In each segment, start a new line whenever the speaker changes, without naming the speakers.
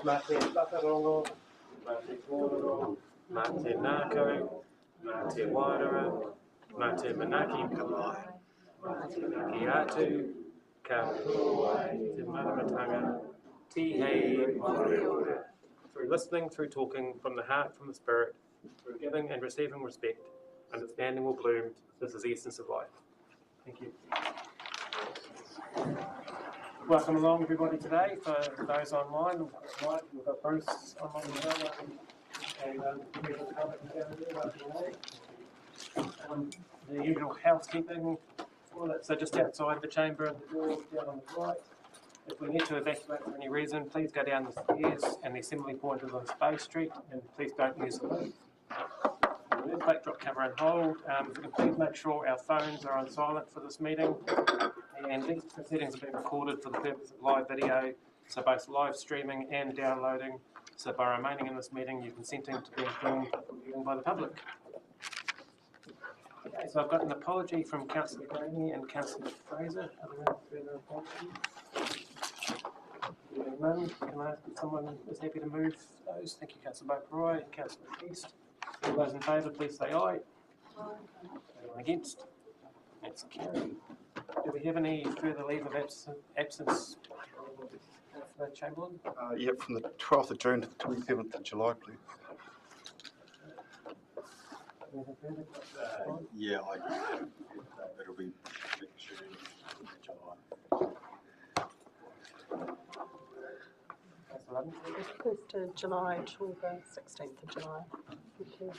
Mā te whakarongo, mā te kōrero, mā te nākau, mā te wairara, mā te manaki kawai, mā te manaki atu, ka te maramatanga, tihei mōreore. Through listening, through talking, from the heart, from the spirit, through giving and receiving respect, understanding will bloom. This is the essence of life. Thank you. Welcome along everybody today. For those online, we've got Bruce online as well. The usual housekeeping. So just outside the chamber and the doors down on the right. If we need to evacuate for any reason, please go down the stairs, and the assembly point is on Space Street, and please don't use the lift. Backdrop cover and hold. If you can please make sure our phones are on silent for this meeting, and these proceedings are being recorded for the purpose of live video, so both live streaming and downloading. So by remaining in this meeting, you're consenting to being filmed by the public. Okay, so I've got an apology from Councillor Graney and Councillor Fraser. Are there any further apologies? None. Can I ask if someone is happy to move those? Thank you, Councillor Boparoy and Councillor East. All those in favour, please say aye. Aye. Anyone against? That's carried. Do we have any further leave of absence? Councillor Chamberlain?
Yeah, from the 12th of June to the 27th of July, please. It'll be June, July.
First of July till the 16th of July. Thank you.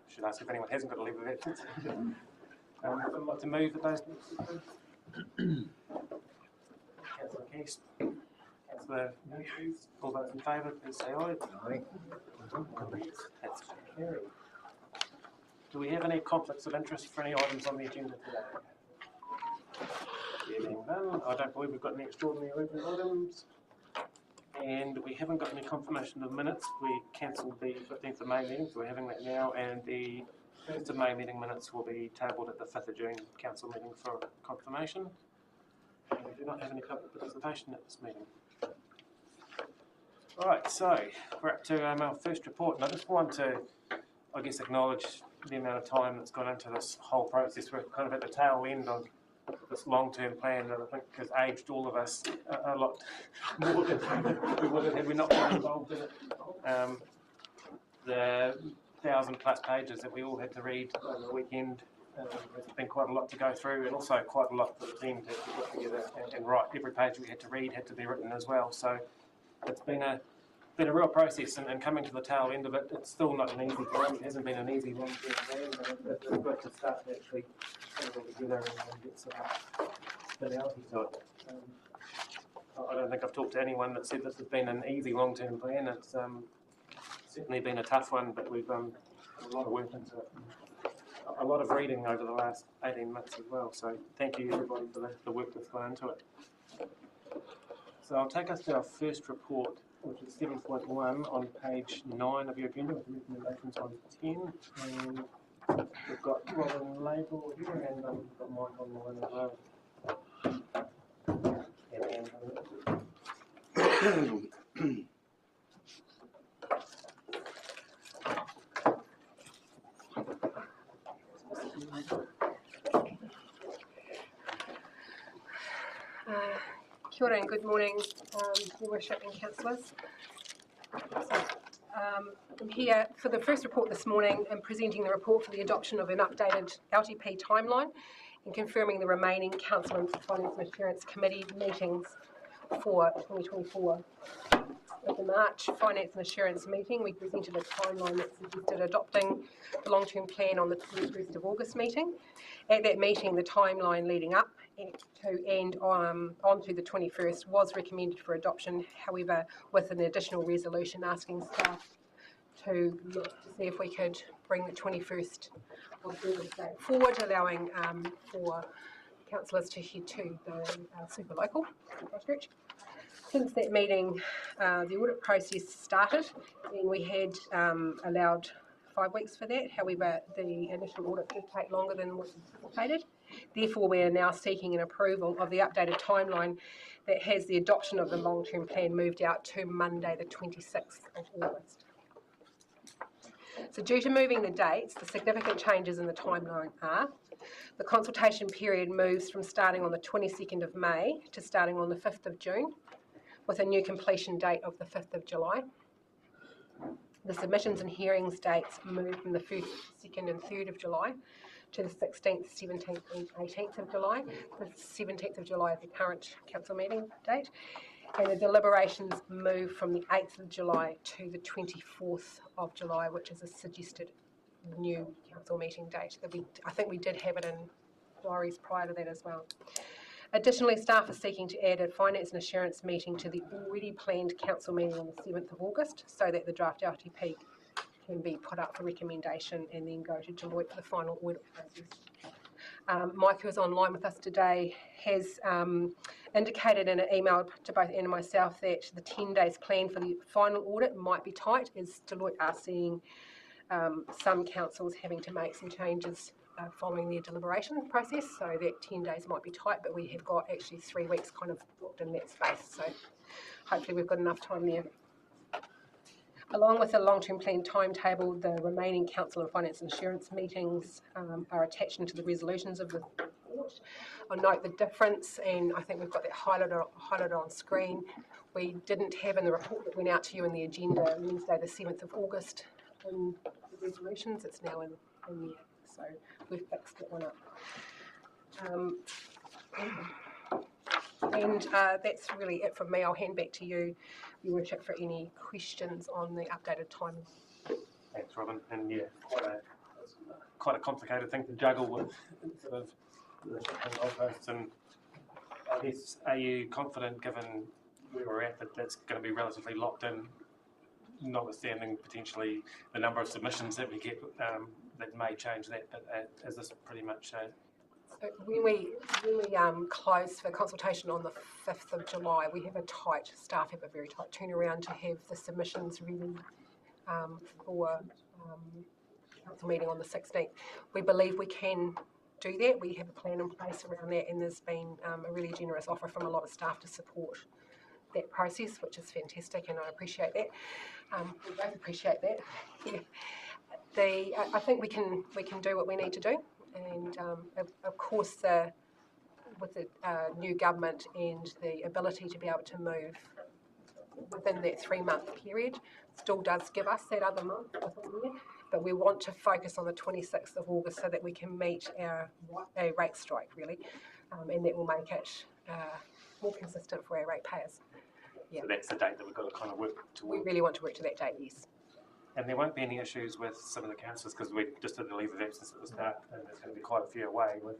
Should ask if anyone hasn't got a leave of absence. I'd like to move those next, please. Councillor East. Councillor Matthews. All those in favour, please say aye. Aye. That's carried. Do we have any conflicts of interest for any items on the agenda today? Being none, I don't believe we've got any extraordinary urgent items. And we haven't got any confirmation of minutes. We cancelled the 15th of May meeting, so we're having that now, and the 1st of May meeting minutes will be tabled at the 5th of June council meeting for confirmation. And we do not have any public participation at this meeting. Right, so we're up to our first report, and I just want to, I guess, acknowledge the amount of time that's gone into this whole process. We're kind of at the tail end of this long-term plan that I think has aged all of us a lot more than we would have had we not been involved in it. The 1,000+ pages that we all had to read over the weekend, there's been quite a lot to go through, and also quite a lot for the team to put together and write. Every page we had to read had to be written as well. So it's been a real process, and coming to the tail end of it, it's still not an easy plan. It hasn't been an easy long-term plan, but it's good to start to actually put it all together and get some finality to it. I don't think I've talked to anyone that said this has been an easy long-term plan. It's certainly been a tough one, but we've done a lot of work into it. A lot of reading over the last 18 months as well, so thank you everybody for the work that's gone into it. So I'll take us to our first report, which is 7.1 on page 9 of your agenda with recommendations on 10. And we've got Robin Label here, and we've got Mike on the line as well.
Kia ora and good morning, Your Worship and Councillors. I'm here for the first report this morning and presenting the report for the adoption of an updated LTP timeline and confirming the remaining Council and Finance and Assurance Committee meetings for 2024. At the March Finance and Assurance meeting, we presented a timeline that suggested adopting the long-term plan on the 21st of August meeting. At that meeting, the timeline leading up to and on to the 21st was recommended for adoption, however, with an additional resolution asking staff to look to see if we could bring the 21st of August date forward, allowing for councillors to head to the super local Christchurch. Since that meeting, the audit process started, and we had allowed 5 weeks for that. However, the initial audit did take longer than was anticipated. Therefore, we are now seeking an approval of the updated timeline that has the adoption of the long-term plan moved out to Monday, the 26th of August. So due to moving the dates, the significant changes in the timeline are: the consultation period moves from starting on the 22nd of May to starting on the 5th of June, with a new completion date of the 5th of July. The submissions and hearings dates move from the 1st, 2nd and 3rd of July to the 16th, 17th and 18th of July. The 17th of July is the current council meeting date. And the deliberations move from the 8th of July to the 24th of July, which is a suggested new council meeting date. I think we did have it in diaries prior to that as well. Additionally, staff are seeking to add a finance and assurance meeting to the already planned council meeting on the 7th of August so that the draft LTP can be put up for recommendation and then go to Deloitte for the final audit process. Mike, who is online with us today, has indicated in an email to both Anne and myself that the 10 days planned for the final audit might be tight, as Deloitte are seeing some councils having to make some changes following their deliberation process, so that 10 days might be tight, but we have got actually 3 weeks kind of booked in that space, so hopefully we've got enough time there. Along with the long-term plan timetable, the remaining council and finance and assurance meetings are attached into the resolutions of the report. I'll note the difference, and I think we've got that highlighted on screen. We didn't have in the report that went out to you in the agenda Wednesday the 7th of August in the resolutions. It's now in there, so we've fixed that one up. And that's really it from me. I'll hand back to you, Your Worship, for any questions on the updated time.
Thanks, Robin. And yeah, quite a complicated thing to juggle with sort of the goalposts. And I guess, are you confident, given where we're at, that that's going to be relatively locked in, notwithstanding potentially the number of submissions that we get that may change that? But is this pretty much
When we close for consultation on the 5th of July, we have staff have a very tight turnaround to have the submissions ready for council meeting on the 16th. We believe we can do that. We have a plan in place around that, and there's been a really generous offer from a lot of staff to support that process, which is fantastic, and I appreciate that. We both appreciate that. Yeah. I think we can do what we need to do. And of course, with the new government and the ability to be able to move within that 3-month period, still does give us that other month, but we want to focus on the 26th of August so that we can meet our rate strike, really, and that will make it more consistent for our ratepayers. Yeah.
So that's the date that we've got to kind of work towards.
We really want to work to that date, yes.
And there won't be any issues with some of the councillors, because we just did the leave of absence at the start, and there's going to be quite a few away, with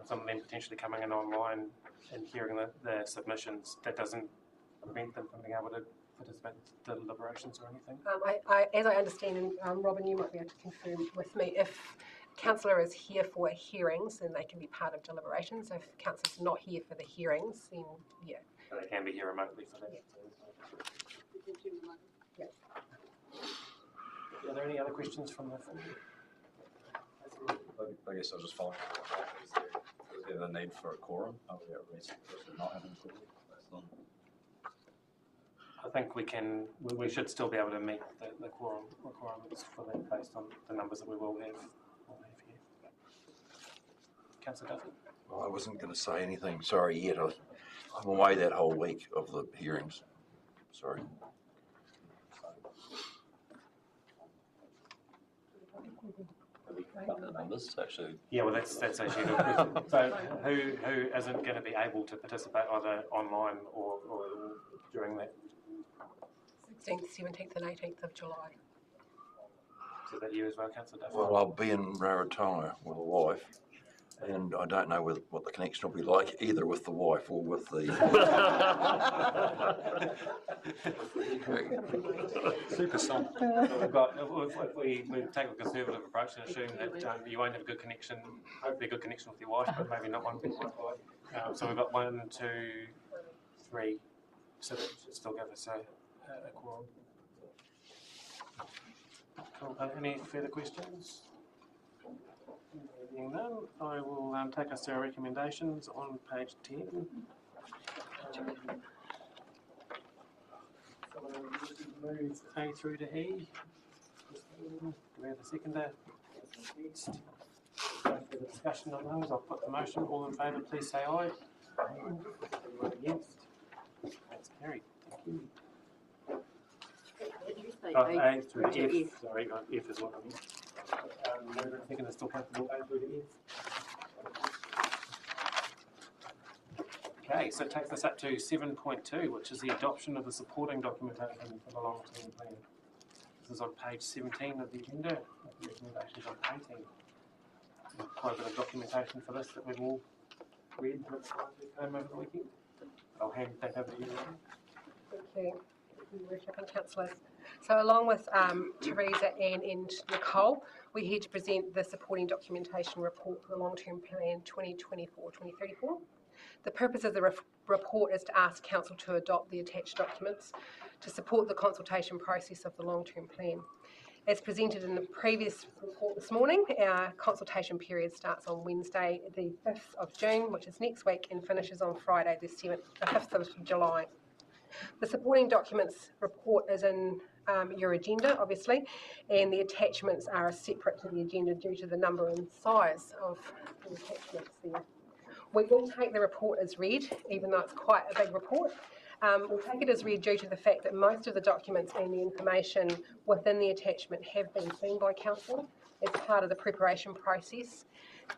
some of them potentially coming in online and hearing the submissions. That doesn't prevent them from being able to participate in the deliberations or anything?
As I understand, and Robin, you might be able to confirm with me, if councillor is here for hearings, then they can be part of deliberations. If councillor's not here for the hearings, then yeah.
So they can be here remotely for that.
Yeah.
Are there any other questions from the floor?
I guess I'll just follow up. Is there the need for a quorum? Are we at risk of not having a quorum?
I think we should still be able to meet the quorum requirements for that based on the numbers that we will have here. Councillor Duffy?
Well, I wasn't going to say anything, sorry, yet. I'm away that whole week of the hearings. Sorry.
The numbers actually.
Yeah, well, that's actually a good question. So, who isn't going to be able to participate either online or during that?
16th, 17th, and 18th of July.
So is that you as well, Councillor Duffy?
Well, I'll be in Rarotonga with the wife, and I don't know what the connection will be like, either with the wife or with the...
Super son.
If we take a conservative approach and assume that you won't have a good connection, hopefully a good connection with your wife, but maybe not one with your wife. So we've got 1, 2, 3, so that should still give us a quorum. Cool. Any further questions? Being none, I will take us to our recommendations on page 10. Move A through to E. Do we have a seconder? Next. No further discussion on those. I'll put the motion. All in favour, please say aye. Anyone against? That's carried. Thank you.
Did you say
A through
or
to F.
F?
Sorry, F is what I meant. Mover and seconder still comfortable. A through to F. Okay, so it takes us up to 7.2, which is the adoption of the supporting documentation for the long-term plan. This is on page 17 of the agenda, with the recommendations on 18. There's quite a bit of documentation for this that we've all read over the weekend. I'll hand it back over to you.
Thank you, Your Worship and councillors. So along with Teresa, Anne and Nicole, we're here to present the supporting documentation report for the long-term plan 2024-2034. The purpose of the report is to ask Council to adopt the attached documents to support the consultation process of the long-term plan. As presented in the previous report this morning, our consultation period starts on Wednesday, the 5th of June, which is next week, and finishes on Friday, the 5th of July. The supporting documents report is in your agenda, obviously, and the attachments are separate to the agenda due to the number and size of the attachments there. We will take the report as read, even though it's quite a big report. We'll take it as read due to the fact that most of the documents and the information within the attachment have been seen by Council as part of the preparation process,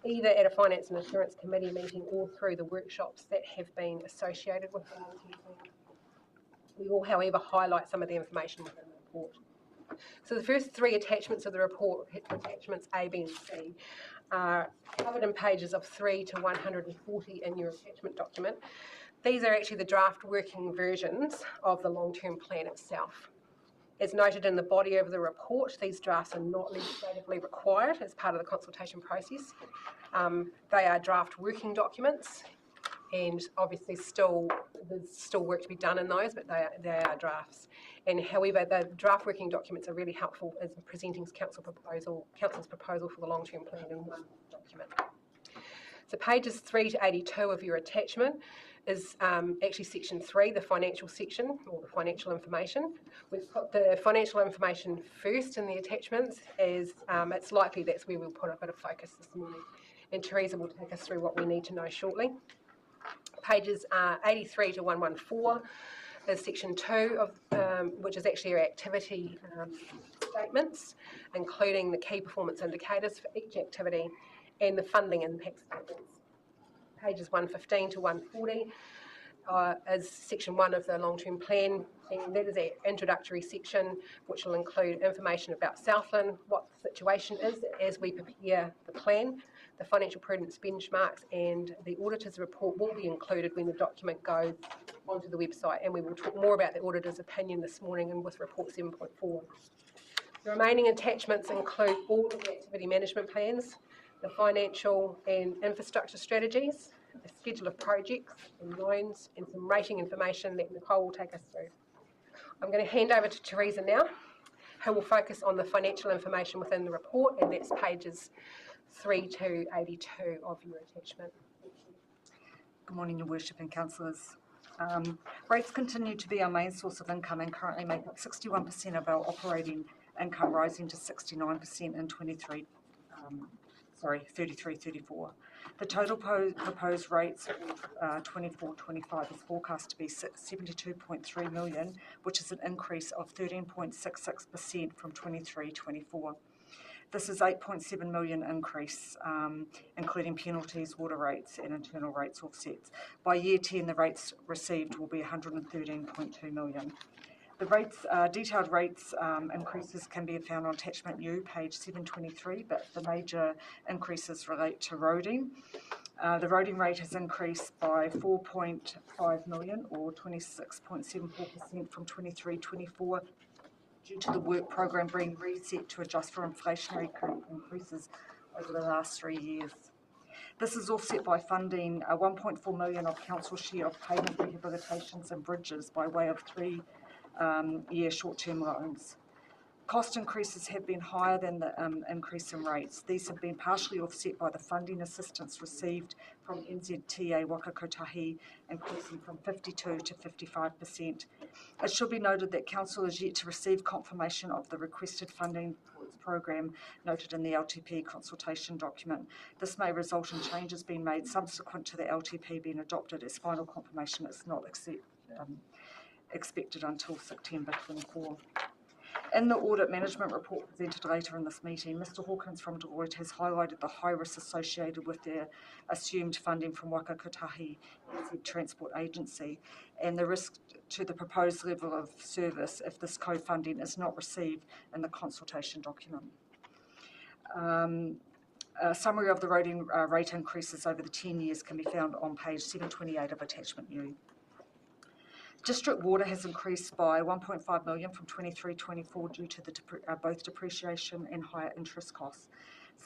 either at a Finance and Assurance Committee meeting or through the workshops that have been associated with the long-term plan. We will, however, highlight some of the information within the report. So the first three attachments of the report, attachments A, B and C, are covered in pages of 3 to 140 in your attachment document. These are actually the draft working versions of the long-term plan itself. As noted in the body of the report, these drafts are not legislatively required as part of the consultation process. They are draft working documents, and obviously there's still work to be done in those, but they are drafts. And however, the draft working documents are really helpful as presenting Council's proposal for the long-term plan in one document. So pages 3 to 82 of your attachment is actually section 3, the financial section, or the financial information. We've put the financial information first in the attachments, as it's likely that's where we'll put a bit of focus this morning. And Teresa will take us through what we need to know shortly. Pages 83 to 114 is section 2, of which is actually our activity statements, including the key performance indicators for each activity and the funding impact statements. Pages 115 to 140 is section 1 of the long-term plan, and that is our introductory section, which will include information about Southland, what the situation is as we prepare the plan, the financial prudence benchmarks, and the auditor's report will be included when the document goes onto the website, and we will talk more about the auditor's opinion this morning and with report 7.4. The remaining attachments include all of the activity management plans, the financial and infrastructure strategies, a schedule of projects and loans, and some rating information that Nicole will take us through. I'm going to hand over to Teresa now, who will focus on the financial information within the report, and that's pages 3 to 82 of your attachment.
Good morning, Your Worship and councillors. Rates continue to be our main source of income and currently make up 61% of our operating income, rising to 69% in 33-34. The total proposed rates for 24-25 is forecast to be 72.3 million, which is an increase of 13.66% from 23-24. This is 8.7 million increase, including penalties, water rates and internal rates offsets. By year 10, the rates received will be 113.2 million. The rates, detailed rates increases can be found on attachment U, page 723, but the major increases relate to roading. The roading rate has increased by 4.5 million or 26.74% from 23-24 due to the work program being reset to adjust for inflationary increases over the last 3 years. This is offset by funding 1.4 million of council share of pavement rehabilitations and bridges by way of 3-year short-term loans. Cost increases have been higher than the increase in rates. These have been partially offset by the funding assistance received from NZTA Waka Kotahi, increasing from 52 to 55%. It should be noted that Council is yet to receive confirmation of the requested funding for its program noted in the LTP consultation document. This may result in changes being made subsequent to the LTP being adopted, as final confirmation is not expected until September 24. In the audit management report presented later in this meeting, Mr Hawkins from Deloitte has highlighted the high risks associated with their assumed funding from Waka Kotahi NZ Transport Agency and the risk to the proposed level of service if this co-funding is not received in the consultation document. A summary of the rate increases over the 10 years can be found on page 728 of attachment U. District water has increased by 1.5 million from 23-24 due to the both depreciation and higher interest costs.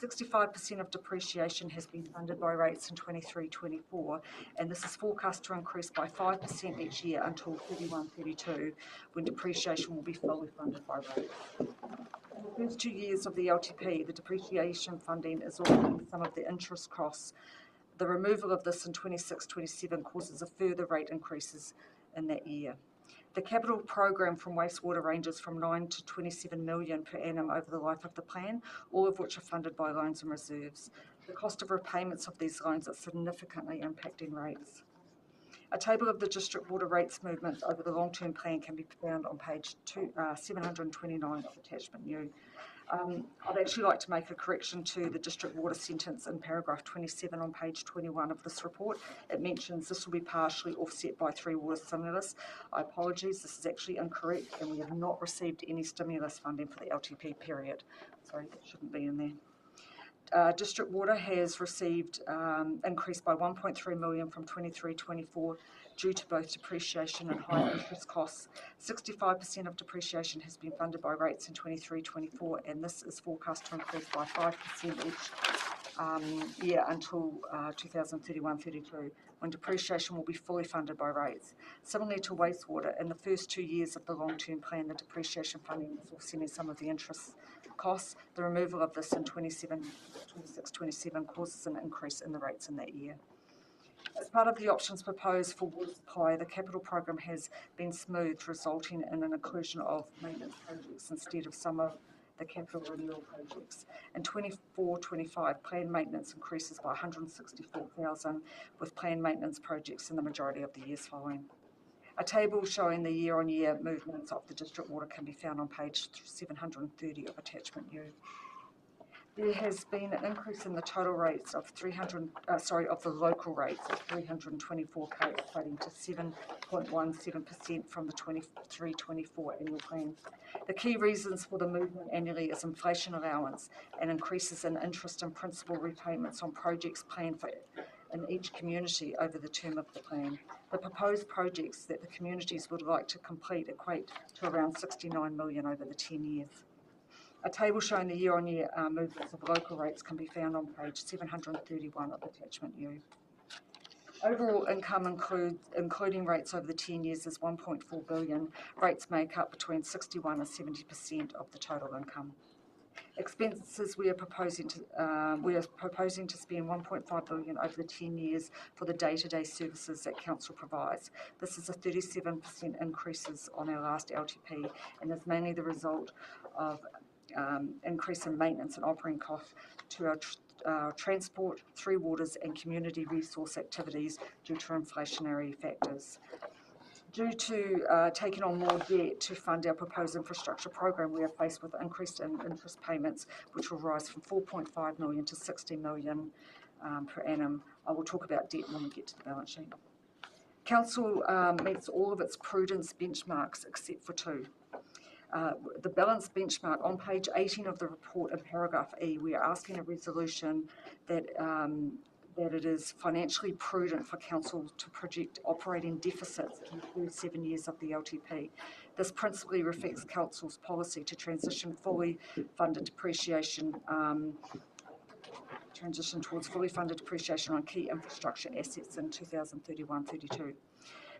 65% of depreciation has been funded by rates in 23-24, and this is forecast to increase by 5% each year until 31-32, when depreciation will be fully funded by rates. In the first 2 years of the LTP, the depreciation funding is offsetting some of the interest costs. The removal of this in 26-27 causes a further rate increases in that year. The capital program from wastewater ranges from 9 to 27 million per annum over the life of the plan, all of which are funded by loans and reserves. The cost of repayments of these loans are significantly impacting rates. A table of the district water rates movements over the long-term plan can be found on page 729 of attachment U. I'd actually like to make a correction to the district water sentence in paragraph 27 on page 21 of this report. It mentions this will be partially offset by 3 water stimulus. I apologise, this is actually incorrect, and we have not received any stimulus funding for the LTP period. Sorry, that shouldn't be in there. District water has received increased by 1.3 million from 23-24 due to both depreciation and higher interest costs. 65% of depreciation has been funded by rates in 23-24, and this is forecast to increase by 5% each year until 2031-32, when depreciation will be fully funded by rates. Similarly to wastewater, in the first 2 years of the long-term plan, the depreciation funding is offsetting some of the interest costs. The removal of this in 26-27 causes an increase in the rates in that year. As part of the options proposed for water supply, the capital program has been smoothed, resulting in an inclusion of maintenance projects instead of some of the capital renewal projects. In 24-25, planned maintenance increases by 164,000, with planned maintenance projects in the majority of the years following. A table showing the year-on-year movements of the district water can be found on page 730 of attachment U. There has been an increase in the total rates of of the local rates of 324k, equating to 7.17% from the 23-24 annual plan. The key reasons for the movement annually is inflation allowance and increases in interest and principal repayments on projects planned for in each community over the term of the plan. The proposed projects that the communities would like to complete equate to around 69 million over the 10 years. A table showing the year-on-year movements of local rates can be found on page 731 of attachment U. Overall income including rates over the 10 years is 1.4 billion. Rates make up between 61 and 70% of the total income. Expenses we are proposing to spend 1.5 billion over the 10 years for the day-to-day services that council provides. This is a 37% increases on our last LTP, and is mainly the result of increase in maintenance and operating costs to our transport, Three Waters and community resource activities due to inflationary factors. Due to taking on more debt to fund our proposed infrastructure program, we are faced with increased interest payments, which will rise from 4.5 million to 60 million per annum. I will talk about debt when we get to the balance sheet. Council meets all of its prudence benchmarks except for 2. The balance benchmark on page 18 of the report in paragraph E, we are asking a resolution that it is financially prudent for council to project operating deficits in the first 7 years of the LTP. This principally reflects council's policy to transition fully funded depreciation, towards fully funded depreciation on key infrastructure assets in 2031-32.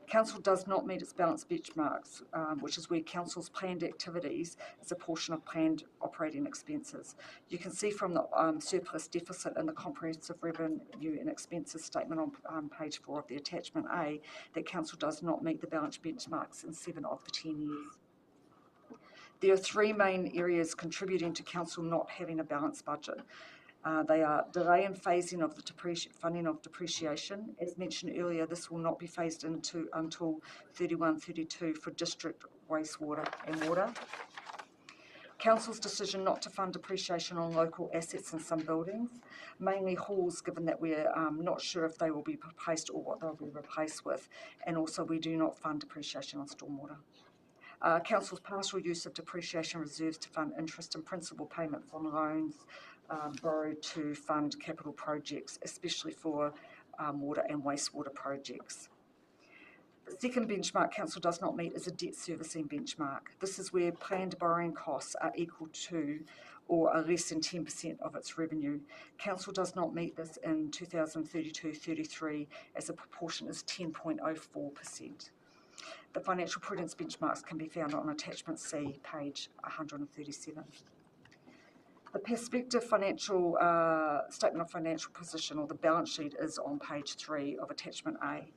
Council does not meet its balance benchmarks, which is where Council's planned activities is a portion of planned operating expenses. You can see from the surplus deficit in the comprehensive revenue and expenses statement on page 4 of the attachment A that Council does not meet the balance benchmarks in 7 of the 10 years. There are 3 main areas contributing to Council not having a balanced budget. They are delay in phasing of the funding of depreciation. As mentioned earlier, this will not be phased into until 31/32 for district wastewater and water. Council's decision not to fund depreciation on local assets in some buildings, mainly halls, given that we're not sure if they will be replaced or what they'll be replaced with, and also we do not fund depreciation on stormwater. Council's partial use of depreciation reserves to fund interest and principal payments on loans borrowed to fund capital projects, especially for water and wastewater projects. The second benchmark Council does not meet is a debt servicing benchmark. This is where planned borrowing costs are equal to or are less than 10% of its revenue. Council does not meet this in 2032-33 as the proportion is 10.04%. The financial prudence benchmarks can be found on attachment C, page 137. The prospective financial statement of financial position, or the balance sheet, is on page 3 of attachment A.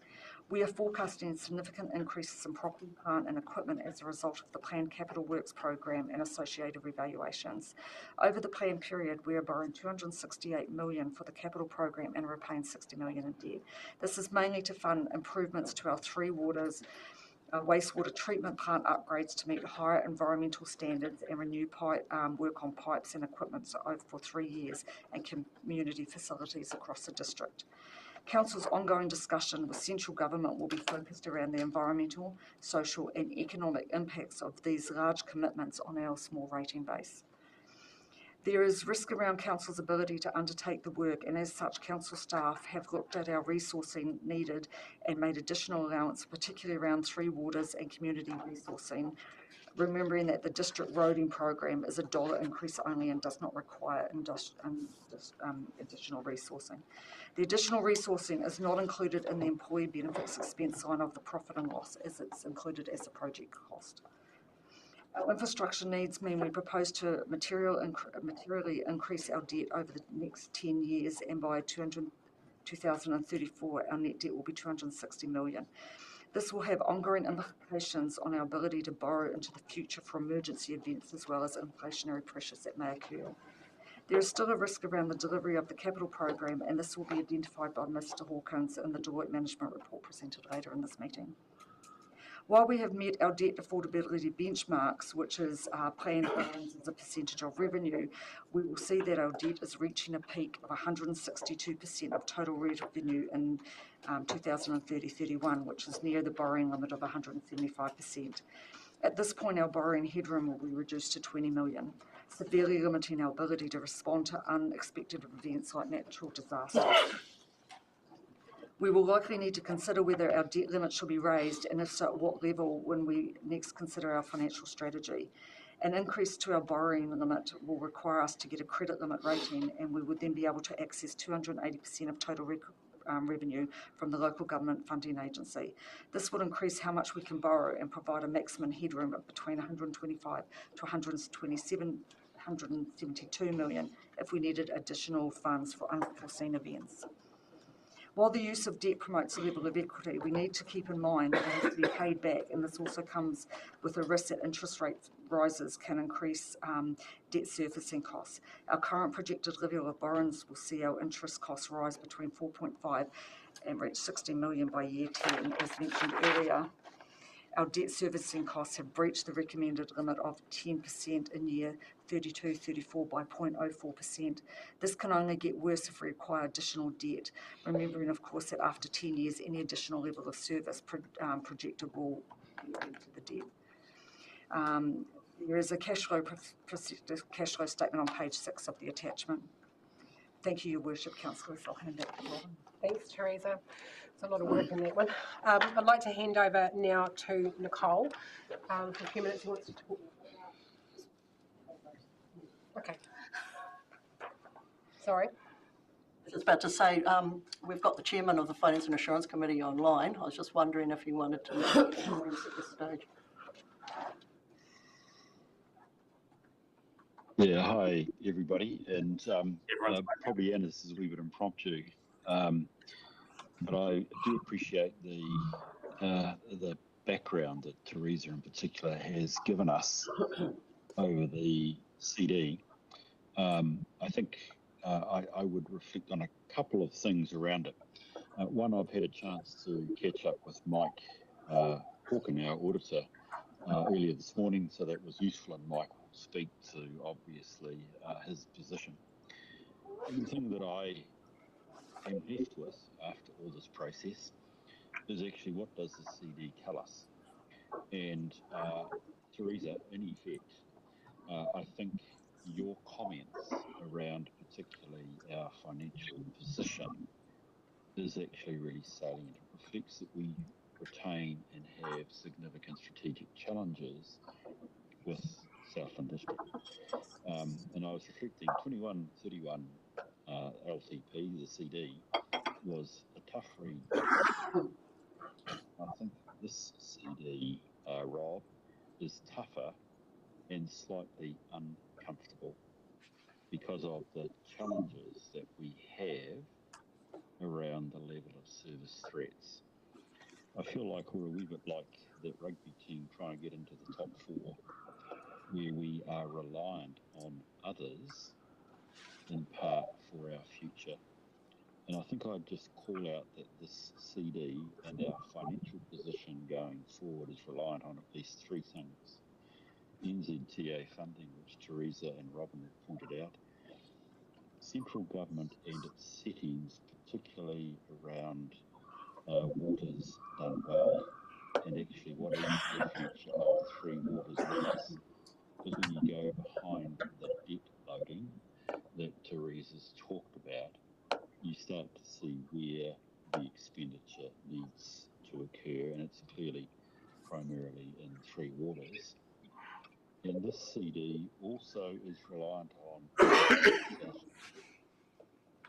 We are forecasting significant increases in property, plant and equipment as a result of the planned capital works program and associated revaluations. Over the planned period, we are borrowing $268 million for the capital program and repaying $60 million in debt. This is mainly to fund improvements to our 3 waters, wastewater treatment plant upgrades to meet higher environmental standards and renew work on pipes and equipment for 3 years and community facilities across the district. Council's ongoing discussion with central government will be focused around the environmental, social and economic impacts of these large commitments on our small rating base. There is risk around Council's ability to undertake the work, and as such, Council staff have looked at our resourcing needed and made additional allowance, particularly around 3 waters and community resourcing, remembering that the district roading program is a $1 increase only and does not require additional resourcing. The additional resourcing is not included in the employee benefits expense line of the profit and loss, as it's included as a project cost. Our infrastructure needs mean we propose to materially increase our debt over the next 10 years, and by 2034 our net debt will be $260 million. This will have ongoing implications on our ability to borrow into the future for emergency events as well as inflationary pressures that may occur. There is still a risk around the delivery of the capital program, and this will be identified by Mr Hawkins in the Deloitte Management Report presented later in this meeting. While we have met our debt affordability benchmarks, which is planned borrowings as a percentage of revenue, we will see that our debt is reaching a peak of 162% of total revenue in 2030-31, which is near the borrowing limit of 175%. At this point, our borrowing headroom will be reduced to $20 million, severely limiting our ability to respond to unexpected events like natural disasters. We will likely need to consider whether our debt limit should be raised, and if so, at what level when we next consider our financial strategy. An increase to our borrowing limit will require us to get a credit limit rating, and we would then be able to access 280% of total revenue from the local government funding agency. This would increase how much we can borrow and provide a maximum headroom of between 125 to 172 million if we needed additional funds for unforeseen events. While the use of debt promotes a level of equity, we need to keep in mind that it has to be paid back, and this also comes with a risk that interest rate rises can increase debt servicing costs. Our current projected level of borrowings will see our interest costs rise between 4.5 and reach 60 million by year 10. As mentioned earlier, our debt servicing costs have breached the recommended limit of 10% in year 32-34 by 0.04%. This can only get worse if we require additional debt, remembering of course that after 10 years any additional level of service projected will be added to the debt. There is a cash flow statement on page 6 of the attachment. Thank you, Your Worship, Councillors. I'll hand back to Robin.
Thanks, Teresa. There's a lot of work in that one. I'd like to hand over now to Nicole for a few minutes. Who wants to talk? Okay. Sorry.
was just about to say, we've got the chairman of the Finance and Assurance Committee online. I was just wondering if he wanted to make comments at this stage.
Yeah, hi everybody, and probably Anna, this is a wee bit impromptu, but I do appreciate the background that Teresa in particular has given us over the CD. I think I would reflect on a couple of things around it. One, I've had a chance to catch up with Mike Hawken, our auditor, earlier this morning, so that was useful, and Mike will speak to, obviously, his position. The thing that I am left with after all this process is actually, what does the CD tell us? And Teresa, in effect, I think your comments around particularly our financial position is actually really salient. It reflects that we retain and have significant strategic challenges with Southland District. And I was reflecting 2131 LTP, the CD, was a tough read. I think this CD, Rob, is tougher and slightly uncomfortable because of the challenges that we have around the level of service threats. I feel like we're a wee bit like that rugby team trying to get into the top four, where we are reliant on others in part for our future. And I think I'd just call out that this CD and our financial position going forward is reliant on at least three things. NZTA funding, which Teresa and Robin have pointed out, central government and its settings, particularly around waters done well, and actually what is the future of Three Waters Rivers. Because when you go behind the debt loading that Teresa's talked about, you start to see where the expenditure needs to occur, and it's clearly primarily in Three Waters. And this CD also is reliant on,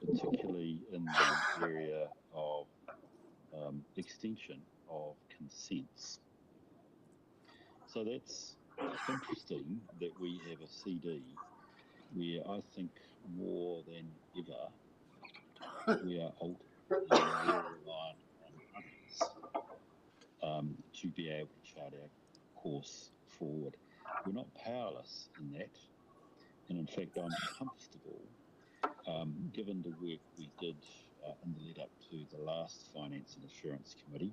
particularly in the area of extension of consents. So that's interesting that we have a CD where I think more than ever we are ultimately more reliant on others to be able to chart our course forward. We're not powerless in that, and in fact I'm comfortable, given the work we did in the lead up to the last Finance and Assurance Committee,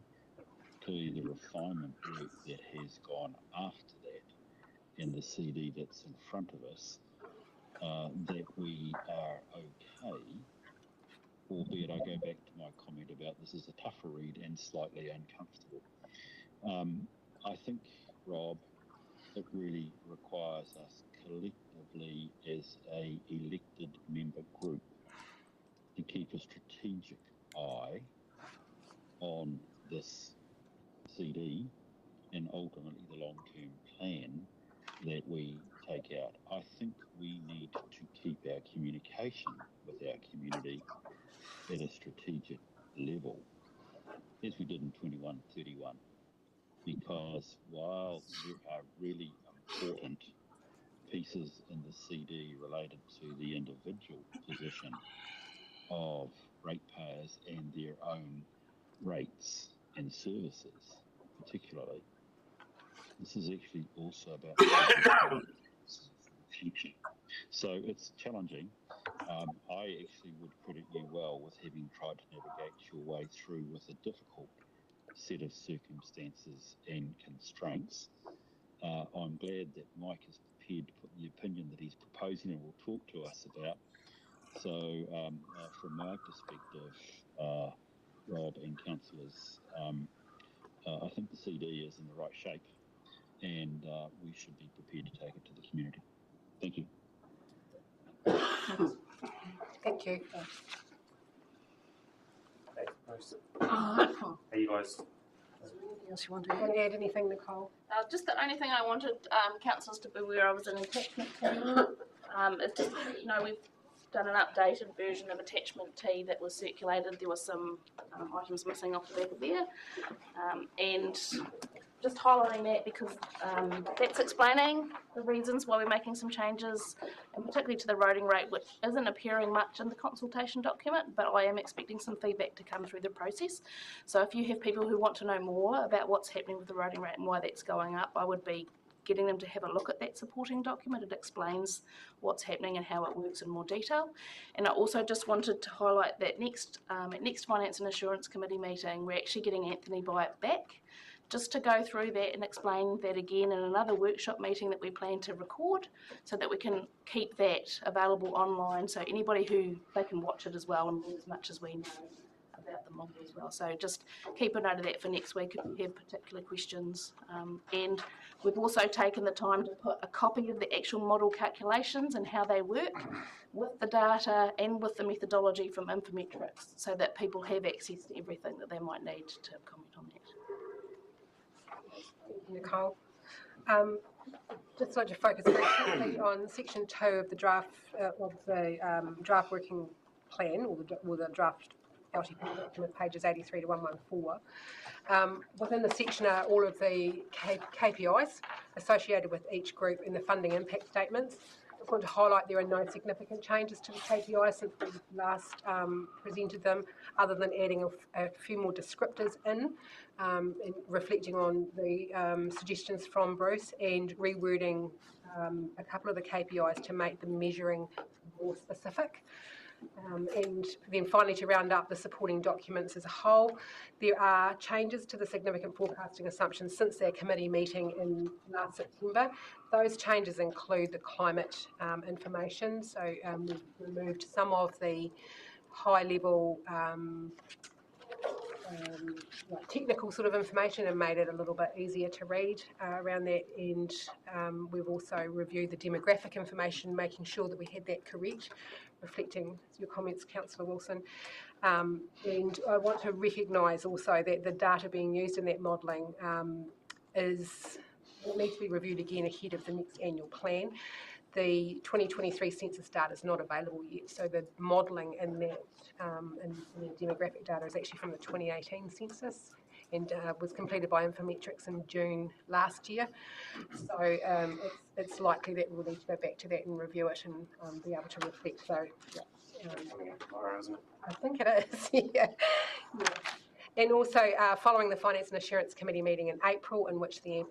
clearly the refinement work that has gone after that and the CD that's in front of us, that we are okay, albeit I go back to my comment about this is a tougher read and slightly uncomfortable. I think, Rob, it really requires us collectively as a elected member group to keep a strategic eye on this CD and ultimately the long-term plan that we take out. I think we need to keep our communication with our community at a strategic level, as we did in 2131, because while there are really important pieces in the CD related to the individual position of ratepayers and their own rates and services, particularly, this is actually also about the future. So it's challenging. I actually would credit you well with having tried to navigate your way through with a difficult set of circumstances and constraints. I'm glad that Mike is prepared to put the opinion that he's proposing and will talk to us about. So from my perspective, Rob and councillors, I think the CD is in the right shape, and we should be prepared to take it to the community. Thank you.
Thank you.
Thanks, Bruce. Are you guys?
Anything else you want
Do
to
you
add?
want to add anything, Nicole?
Just the only thing I wanted councillors to be aware of is an attachment. It's just, we've done an updated version of attachment T that was circulated. There were some items missing off the back of there, and just highlighting that because that's explaining the reasons why we're making some changes, and particularly to the roading rate, which isn't appearing much in the consultation document, but I am expecting some feedback to come through the process. So if you have people who want to know more about what's happening with the roading rate and why that's going up, I would be getting them to have a look at that supporting document. It explains what's happening and how it works in more detail. And I also just wanted to highlight that at next Finance and Assurance Committee meeting, we're actually getting Anthony Byatt back just to go through that and explain that again in another workshop meeting that we plan to record, so that we can keep that available online, so anybody who, they can watch it as well and learn as much as we know about the model as well. So just keep a note of that for next week if you have particular questions. And we've also taken the time to put a copy of the actual model calculations and how they work with the data and with the methodology from Infometrics, so that people have access to everything that they might need to comment on that.
Thank you, Nicole. Just like to focus very quickly on section 2 of the draft draft working plan, or the draft LTP document, pages 83 to 114. Within the section are all of the KPIs associated with each group in the funding impact statements. I just want to highlight there are no significant changes to the KPIs since we last presented them, other than adding a few more descriptors in, and reflecting on the suggestions from Bruce, and rewording a couple of the KPIs to make the measuring more specific. And then finally, to round up the supporting documents as a whole, there are changes to the significant forecasting assumptions since their committee meeting in last September. Those changes include the climate information. So we've removed some of the high-level technical sort of information and made it a little bit easier to read around that. And we've also reviewed the demographic information, making sure that we had that correct, reflecting your comments, Councillor Wilson. And I want to recognise also that the data being used in that modelling will need to be reviewed again ahead of the next annual plan. The 2023 census data is not available yet, so the modelling in that in the demographic data is actually from the 2018 census, and was completed by Infometrics in June last year. So it's likely that we'll need to go back to that and review it and be able to reflect. So
Tomorrow, isn't it?
I think it is, yeah. And also, following the Finance and Assurance Committee meeting in April, in which the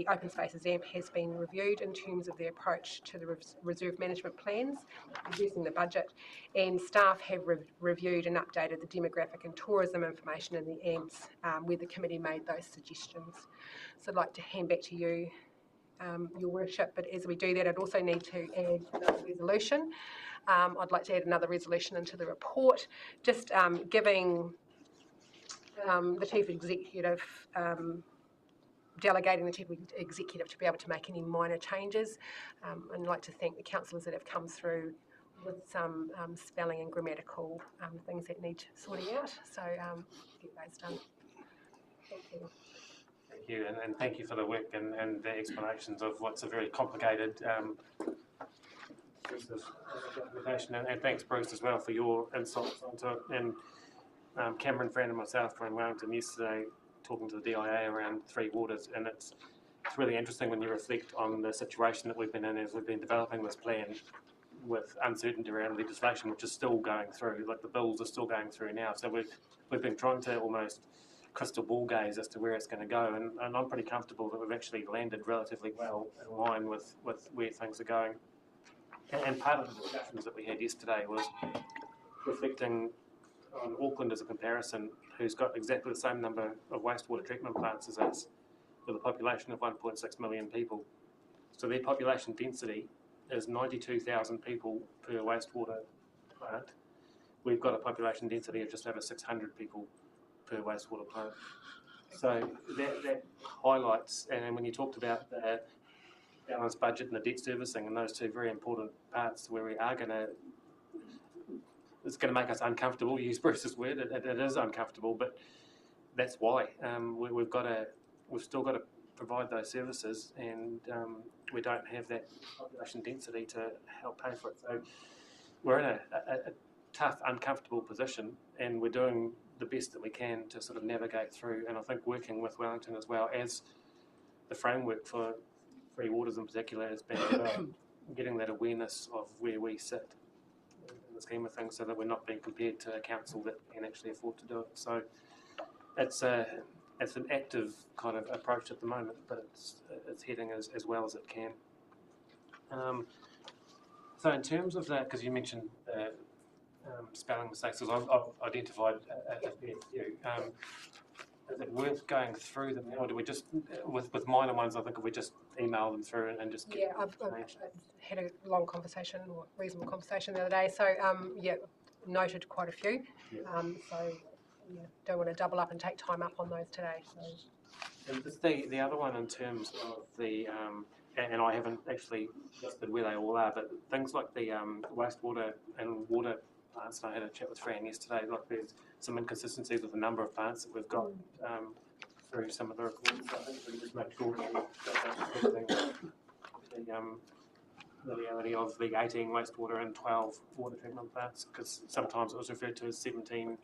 Open Spaces AMP has been reviewed in terms of the approach to the reserve management plans, reducing the budget, and staff have reviewed and updated the demographic and tourism information in the AMPs where the committee made those suggestions. So I'd like to hand back to you, Your Worship, but as we do that, I'd also need to add another resolution. I'd like to add another resolution into the report, just giving the Chief Executive, delegating the Chief Executive to be able to make any minor changes. And I'd like to thank the councillors that have come through with some spelling and grammatical things that need sorting out. So get those done. Thank you.
Thank you, and thank you for the work and the explanations of what's a very complicated piece of documentation. And thanks, Bruce, as well, for your insights onto it. And Cameron, Fran and myself were in Wellington yesterday talking to the DIA around Three Waters, and it's really interesting when you reflect on the situation that we've been in as we've been developing this plan with uncertainty around legislation, which is still going through, like the bills are still going through now. So we've been trying to almost crystal ball gaze as to where it's going to go, and I'm pretty comfortable that we've actually landed relatively well in line with where things are going. And part of the discussions that we had yesterday was reflecting on Auckland as a comparison, who's got exactly the same number of wastewater treatment plants as us, with a population of 1.6 million people. So their population density is 92,000 people per wastewater plant. We've got a population density of just over 600 people per wastewater plant. So that highlights, and when you talked about the balanced budget and the debt servicing, and those two very important parts where we are going to, it's going to make us uncomfortable, use Bruce's word, it is uncomfortable, but that's why. We've still got to provide those services, and we don't have that population density to help pay for it. So we're in a tough, uncomfortable position, and we're doing the best that we can to sort of navigate through. And I think working with Wellington as well as the framework for free waters in particular has been about getting that awareness of where we sit in the scheme of things, so that we're not being compared to a council that can actually afford to do it. So it's an active kind of approach at the moment, but it's heading as well as it can. So in terms of that, because you mentioned spelling mistakes, as I've identified a fair few. Is it worth going through them, or do we just, with minor ones, I think if we just email them through and just get
I've had a long conversation, or reasonable conversation the other day, so noted quite a few. Don't want to double up and take time up on those today. So.
And just the other one in terms of the, and I haven't actually listed where they all are, but things like the wastewater and water plants, and I had a chat with Fran yesterday, like there's some inconsistencies with the number of plants that we've got through some of the reports. I think we just make sure the reality of the 18 wastewater and 12 water treatment plants, because sometimes it was referred to as 17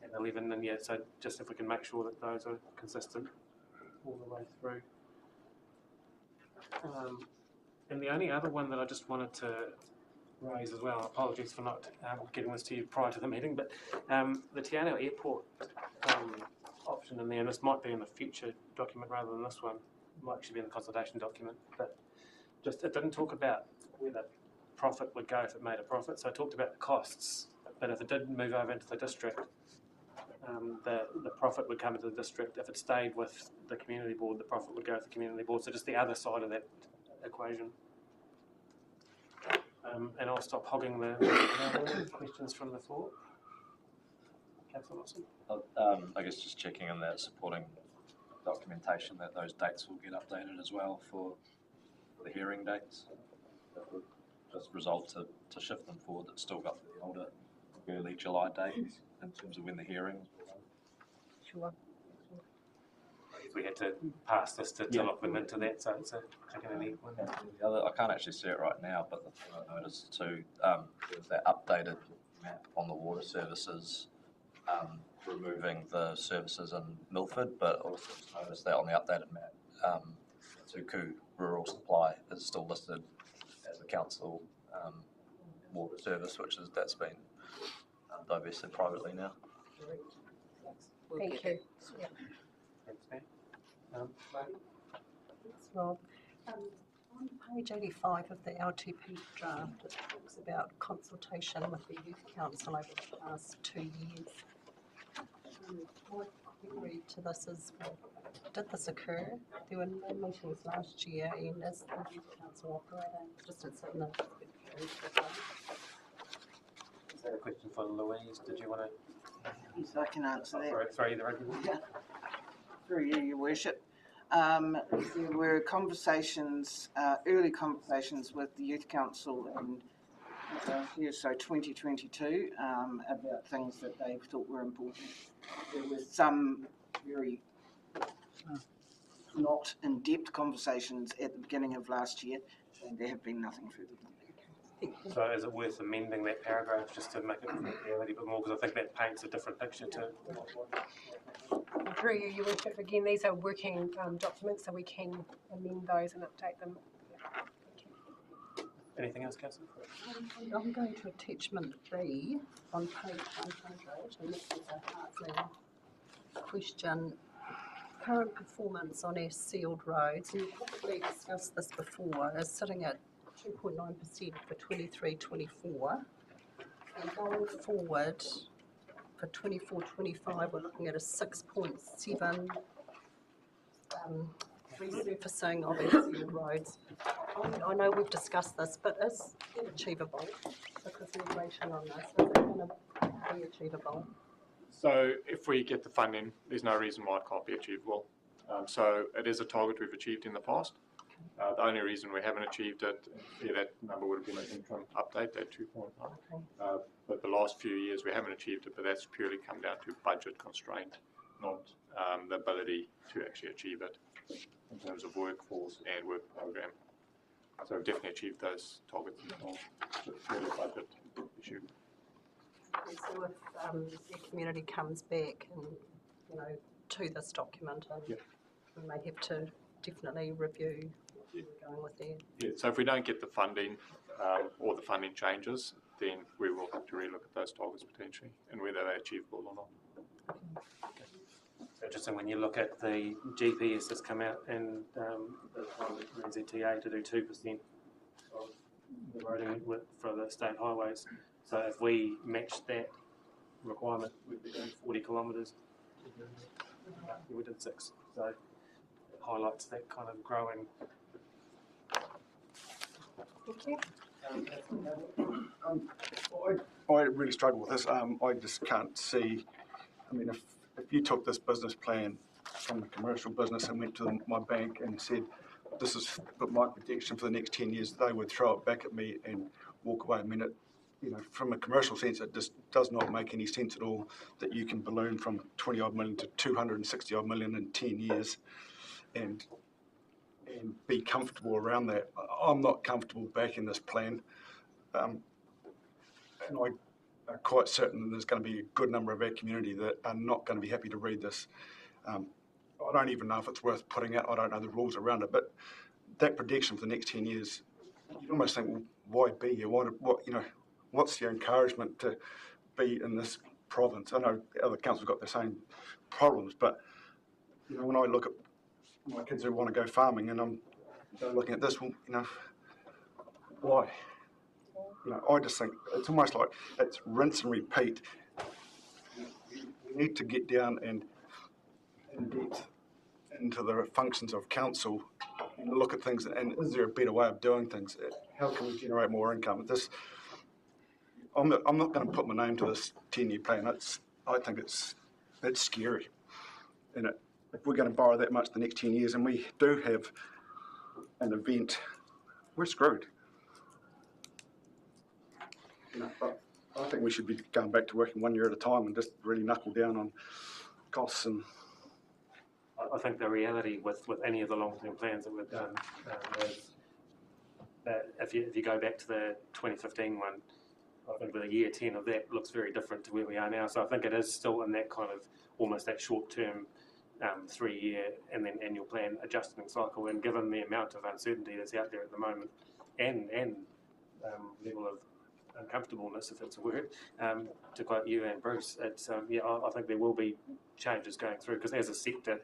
and 11, and so just if we can make sure that those are consistent all the way through. And the only other one that I just wanted to raise as well, apologies for not getting this to you prior to the meeting, but the Te Anau Airport option in there, and this might be in the future document rather than this one, it might actually be in the consultation document, but just it didn't talk about where the profit would go if it made a profit, so it talked about the costs, but if it did move over into the district, the profit would come into the district. If it stayed with the community board, the profit would go to the community board, so just the other side of that equation. And I'll stop hogging the questions from the floor. Councillor Watson?
I guess just checking on that supporting documentation that those dates will get updated as well for the hearing dates. That would just resolve to shift them forward. It's still got the older early July date in terms of when the hearings will run.
Sure.
We had to pass this to look them into that, so it's a chicken and egg one.
The other, I can't actually see it right now, but the thing I noticed too, was that updated map on the water services, removing the services in Milford, but also noticed that on the updated map, Tuku Rural Supply is still listed as a council water service, that's been divested privately now.
Thank you. Yeah.
Thanks, ma'am.
Thanks, Rob. On page 85 of the LTP draft, it talks about consultation with the Youth Council over the past 2 years. My query to this is, did this occur? There were no meetings last year, and is the Youth Council operating just in the
Is that a question for Louise? Did you want to?
Yes, I can answer that.
Throw you the right.
Yeah. Through you, Your Worship. There were conversations, early conversations with the Youth Council in 2022 about things that they thought were important. There were some very not in-depth conversations at the beginning of last year, and there have been nothing further than that.
So is it worth amending that paragraph just to make it a little bit more, because I think that paints a different picture to.
Through you, Your Worship, again, these are working documents, so we can amend those and update them.
Anything else, Councillor?
I'm going to attachment B on page 100, and this is a Heartland question. Current performance on our sealed roads, and we've probably discussed this before, is sitting at 2.9% for 23-24. And going forward, for 24-25, we're looking at a 6.7 resurfacing of our sealed roads. I know we've discussed this, but is it achievable? Because we're waiting on this. Is it going to be achievable?
So if we get the funding, there's no reason why it can't be achievable. So it is a target we've achieved in the past. The only reason we haven't achieved it, that number would have been an interim update at 2.9. But the last few years we haven't achieved it, but that's purely come down to budget constraint. not the ability to actually achieve it in terms of workforce and work program. So we've definitely achieved those targets. It's really a budget issue.
And so if the community comes back and, to this document, and we may have to definitely review what we're going with there.
Yeah, so if we don't get the funding or the funding changes, then we will have to relook at those targets potentially and whether they're achievable or not.
So just when you look at the GPS that's come out and the NZTA to do 2% of the roading for the state highways. So if we match that requirement, we'd be doing 40 kilometres. We did 6. So it highlights that kind of growing.
Thank you.
I really struggle with this. I just can't see. I mean, if you took this business plan from the commercial business and went to my bank and said, this is my prediction for the next 10 years, they would throw it back at me and walk away. I mean, from a commercial sense, it just does not make any sense at all that you can balloon from 20 odd million to 260 odd million in 10 years and be comfortable around that. I'm not comfortable backing this plan. And I'm quite certain there's going to be a good number of our community that are not going to be happy to read this. I don't even know if it's worth putting out. I don't know the rules around it, but that prediction for the next 10 years, you'd almost think, well, why be here? What's your encouragement to be in this province? I know other councils got the same problems, but when I look at my kids who want to go farming and they're looking at this, well, why? I just think it's almost like it's rinse and repeat. We need to get down and in depth into the functions of council and look at things. And is there a better way of doing things? How can we generate more income? I'm not going to put my name to this 10-year plan. I think it's scary. And if we're going to borrow that much the next 10 years, and we do have an event, we're screwed. But I think we should be going back to working 1 year at a time and just really knuckle down on costs. And
I think the reality with any of the long-term plans that we've done is that if you go back to the 2015 one, I think the year 10 of that looks very different to where we are now. So I think it is still in that kind of almost that short-term 3-year and then annual plan adjustment cycle. And given the amount of uncertainty that's out there at the moment and level of uncomfortableness, if it's a word, to quote you and Bruce, it's I think there will be changes going through because as a sector,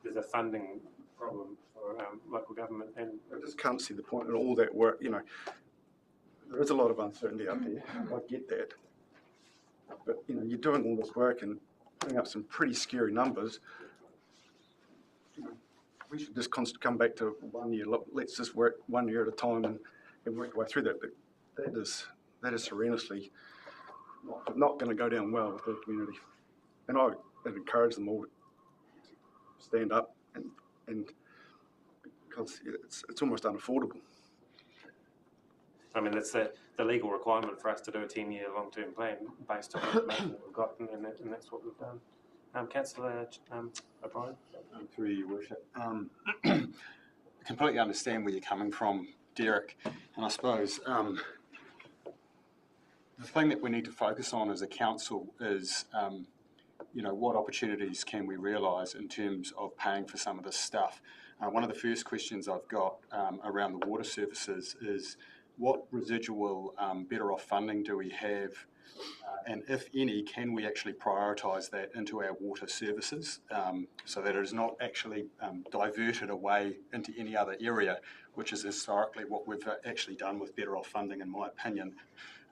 there's a funding problem for local government, and
I just can't see the point in all that work. There is a lot of uncertainty out there. I get that, but you're doing all this work and putting up some pretty scary numbers. We should just come back to 1 year. Look, let's just work 1 year at a time and work our way through that. But that is horrendously not going to go down well with the community. And I encourage them all to stand up and because it's almost unaffordable.
I mean, that's the legal requirement for us to do a 10-year long-term plan based on the information that we've got, and that's what we've done. Councillor O'Brien.
Through you, Worship. I completely understand where you're coming from, Derek, and I suppose the thing that we need to focus on as a council is, what opportunities can we realise in terms of paying for some of this stuff? One of the first questions I've got around the water services is what residual better off funding do we have, and if any, can we actually prioritise that into our water services so that it is not actually diverted away into any other area, which is historically what we've actually done with better off funding, in my opinion.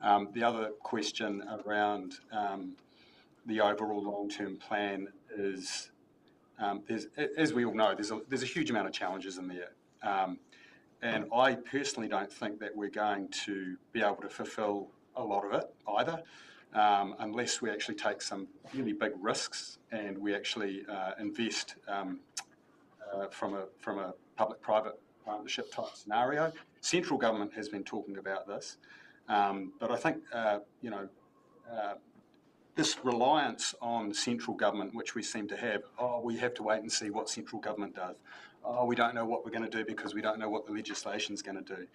The other question around the overall long-term plan is, as we all know, there's a huge amount of challenges in there. And I personally don't think that we're going to be able to fulfil a lot of it either, unless we actually take some really big risks and we actually invest from a public-private partnership type scenario. Central government has been talking about this, but I think this reliance on central government, which we seem to have, we have to wait and see what central government does. We don't know what we're going to do because we don't know what the legislation's going to do.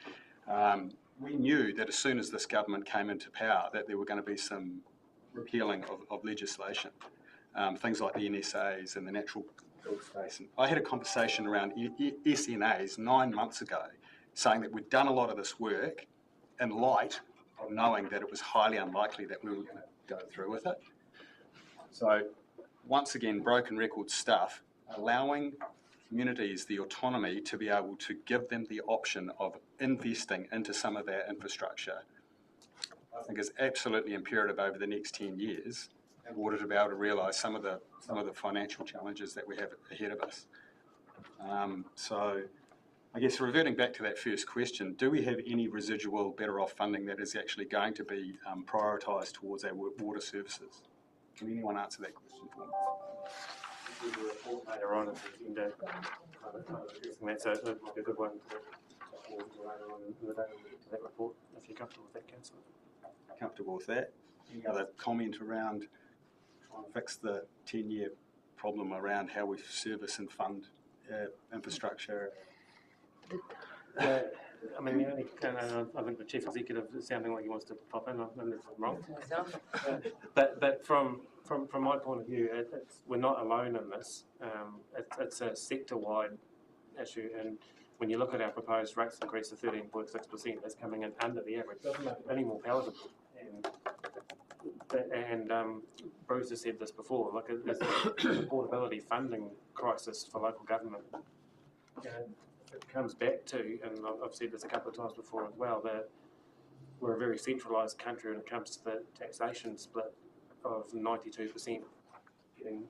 We knew that as soon as this government came into power that there were going to be some repealing of legislation, things like the NSAs and the natural build space. And I had a conversation around SNAs 9 months ago saying that we'd done a lot of this work in light of knowing that it was highly unlikely that we were going to go through with it. So once again, broken record stuff, allowing communities the autonomy to be able to give them the option of investing into some of their infrastructure, I think is absolutely imperative over the next 10 years in order to be able to realise some of the financial challenges that we have ahead of us. So I guess reverting back to that first question, do we have any residual better off funding that is actually going to be prioritised towards our water services? Can anyone answer that question for me?
There's a report later on at the end of that's a good one to later on in the day to that report, if you're comfortable with that, Councillor.
Comfortable with that? Any other comment around trying to fix the 10-year problem around how we service and fund infrastructure?
I mean, the only, I think the Chief Executive is sounding like he wants to pop in, unless I'm wrong. But from my point of view, we're not alone in this. It's a sector-wide issue, and when you look at our proposed rates increase of 13.6%, that's coming in under the average. It doesn't make it any more palatable. And Bruce has said this before, like there's an affordability funding crisis for local government. It comes back to, and I've said this a couple of times before as well, that we're a very centralised country when it comes to the taxation split of 92% getting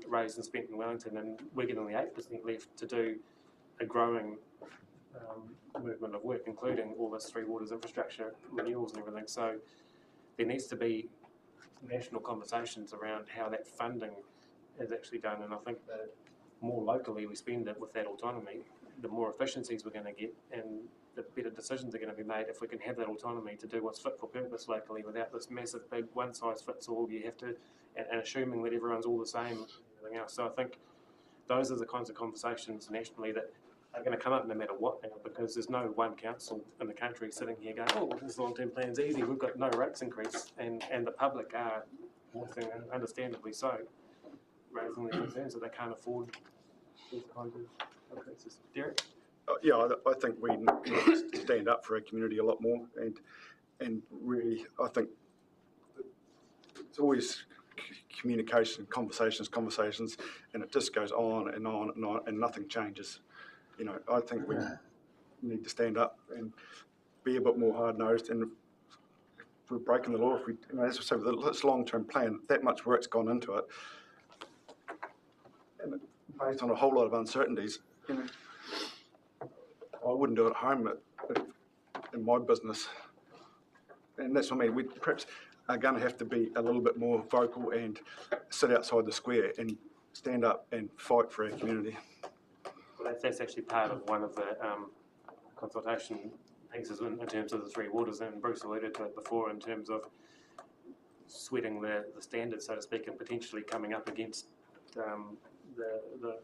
raised and spent in Wellington, and we're getting the 8% left to do a growing movement of work, including all this Three Waters infrastructure renewals and everything. So there needs to be national conversations around how that funding is actually done, and I think that more locally we spend it with that autonomy, the more efficiencies we're going to get and the better decisions are going to be made if we can have that autonomy to do what's fit for purpose locally without this massive big one-size-fits-all. You have to, and assuming that everyone's all the same and everything else. So I think those are the kinds of conversations nationally that are going to come up no matter what now, because there's no one council in the country sitting here going, oh, well, this long-term plan's easy, we've got no rates increase, and the public are, understandably so, raising their concerns that they can't afford these kinds of increases. Derek?
Yeah, I think we need to stand up for our community a lot more, and really, I think it's always communication, conversations, and it just goes on and on and on, and nothing changes. You know, I think we need to stand up and be a bit more hard-nosed, and if we're breaking the law, if we, as I say, with this long-term plan, that much work's gone into it, and based on a whole lot of uncertainties, you know, I wouldn't do it at home in my business. And that's what I mean, we perhaps are going to have to be a little bit more vocal and sit outside the square and stand up and fight for our community.
Well, that's actually part of one of the consultation pieces in terms of the Three Waters, and Bruce alluded to it before in terms of sweating the standards, so to speak, and potentially coming up against the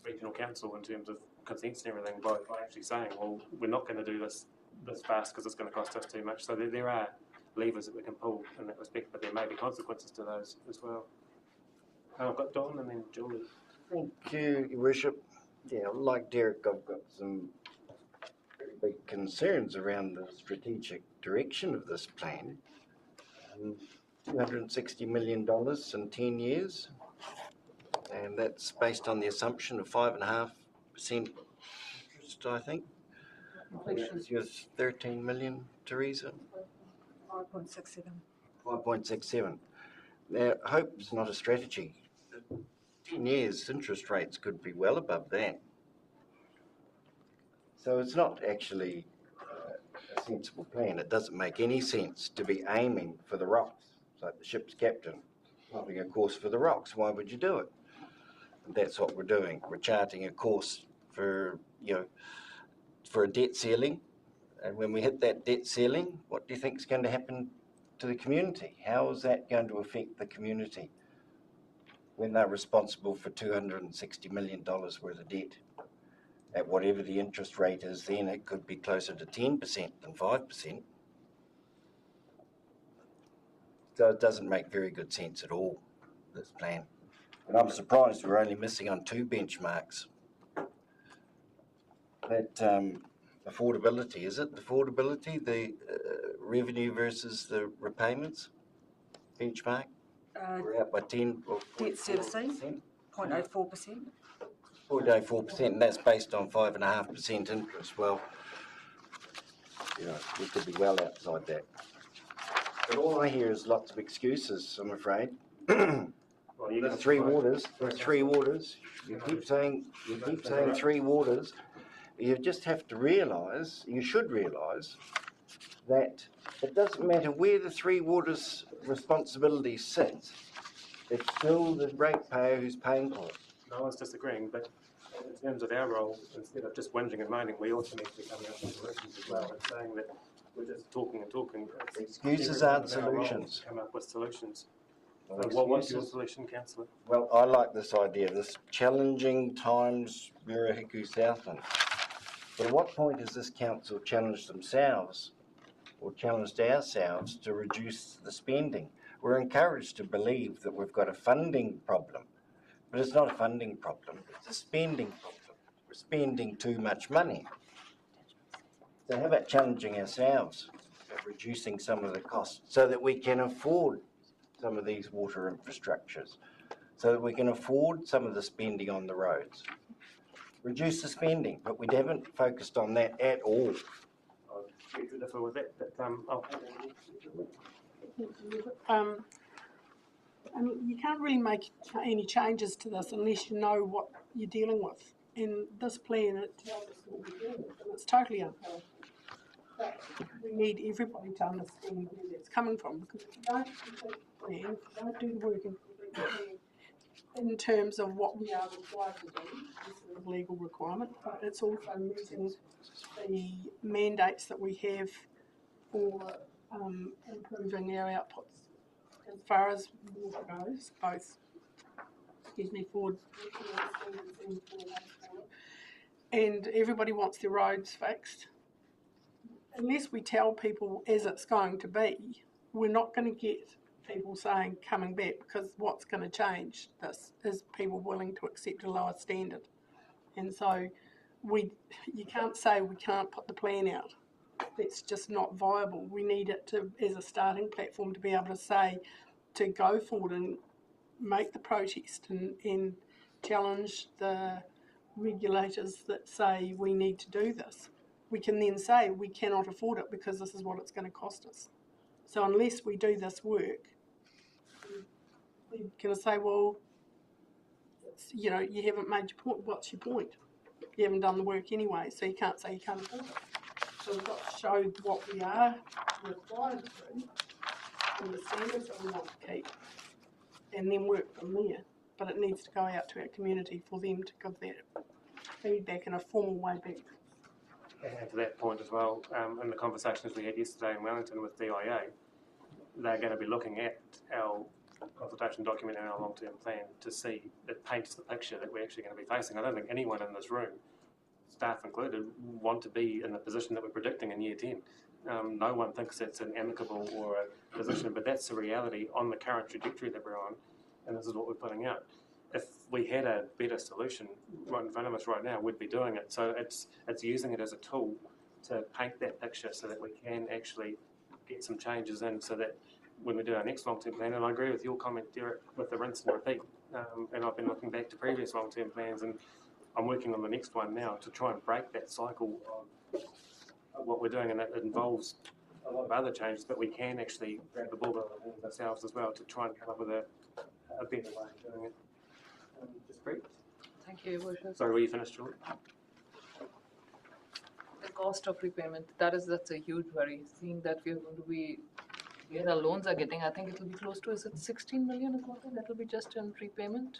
regional council in terms of consents and everything by actually saying, well, we're not going to do this fast because it's going to cost us too much. So there are levers that we can pull in that respect, but there may be consequences to those as well. I've got Don and then Julie.
Thank you, Your Worship. Yeah, like Derek, I've got some very big concerns around the strategic direction of this plan. $260 million in 10 years, and that's based on the assumption of 5.5% interest, I think. That's your 13 million, Teresa?
5.67.
5.67. Now, hope's not a strategy. 10 years, interest rates could be well above that. So it's not actually a sensible plan. It doesn't make any sense to be aiming for the rocks, like the ship's captain plotting a course for the rocks. Why would you do it? And that's what we're doing. We're charting a course for, for a debt ceiling. And when we hit that debt ceiling, what do you think is going to happen to the community. How is that going to affect the community when they're responsible for $260 million worth of debt? At whatever the interest rate is then, it could be closer to 10% than 5%. So it doesn't make very good sense at all, this plan. And I'm surprised we're only missing on 2 benchmarks. That affordability, is it affordability, the revenue versus the repayments benchmark? We're out by 10 or
Debt servicing, 0.04%.
0.04%, and that's based on 5.5% interest. Well, you know, we could be well outside that. But all I hear is lots of excuses, I'm afraid. There's three waters. There's three waters. You keep saying three waters. You just have to realise, you should realise, that it doesn't matter where the three waters responsibility sits. It's still the ratepayer who's paying for it.
No one's disagreeing, but in terms of our role, instead of just whinging and moaning, we also need to be coming up with solutions as well, and saying that we're just talking and talking.
Excuses aren't solutions.
Come up with solutions.
Well,
So what's your solution, Councillor?
Well, I like this idea, this challenging times Murihiku Southland. But at what point has this council challenged themselves or challenged ourselves to reduce the spending? We're encouraged to believe that we've got a funding problem, but it's not a funding problem, it's a spending problem. We're spending too much money. So how about challenging ourselves at reducing some of the costs so that we can afford some of these water infrastructures, so that we can afford some of the spending on the roads. Reduce the spending, but we haven't focused on that at all.
I differ with that, but
I mean, you can't really make any changes to this unless you know what you're dealing with. And this plan, it tells us what we're dealing with, and it's totally unfair. But we need everybody to understand where that's coming from, because if you don't complete the plan, if you don't do the work and complete the plan in terms of what we are required to do, this is a legal requirement, but it's also meeting the mandates that we have for improving our outputs as far as water goes, both, for and everybody wants their roads fixed. Unless we tell people as it's going to be, we're not going to get people saying coming back, because what's going to change this is people willing to accept a lower standard. And so you can't say we can't put the plan out. That's just not viable. We need it to, as a starting platform, to be able to say, to go forward and make the protest and challenge the regulators that say we need to do this. We can then say we cannot afford it because this is what it's going to cost us. So unless we do this work, we're going to say, well, you know, you haven't made your point. What's your point? You haven't done the work anyway, so you can't say you can't afford it. So we've got to show what we are required to do and the standards that we want to keep, and then work from there. But it needs to go out to our community for them to give that feedback in a formal way back.
And to that point as well, in the conversations we had yesterday in Wellington with DIA, they're going to be looking at our consultation document and our long-term plan to see it paints the picture that we're actually going to be facing. I don't think anyone in this room, staff included, want to be in the position that we're predicting in year 10. No one thinks it's an amicable or a position, but that's the reality on the current trajectory that we're on, and this is what we're putting out. If we had a better solution right in front of us right now, we'd be doing it. So it's using it as a tool to paint that picture so that we can actually get some changes in, so that when we do our next long-term plan, and I agree with your comment, Derek, with the rinse and repeat, and I've been looking back to previous long-term plans, and I'm working on the next one now to try and break that cycle of what we're doing, and that involves a lot of other changes, but we can actually grab the ball by the hands ourselves as well to try and come up with a better way of doing it. Just brief.
Thank you, Your Worship.
Sorry, were you finished, Julie?
The cost of repayment, that's a huge worry. Seeing that we're going to be, where our loans are getting, I think it will be close to, is it 16 million a quarter? That will be just in repayment?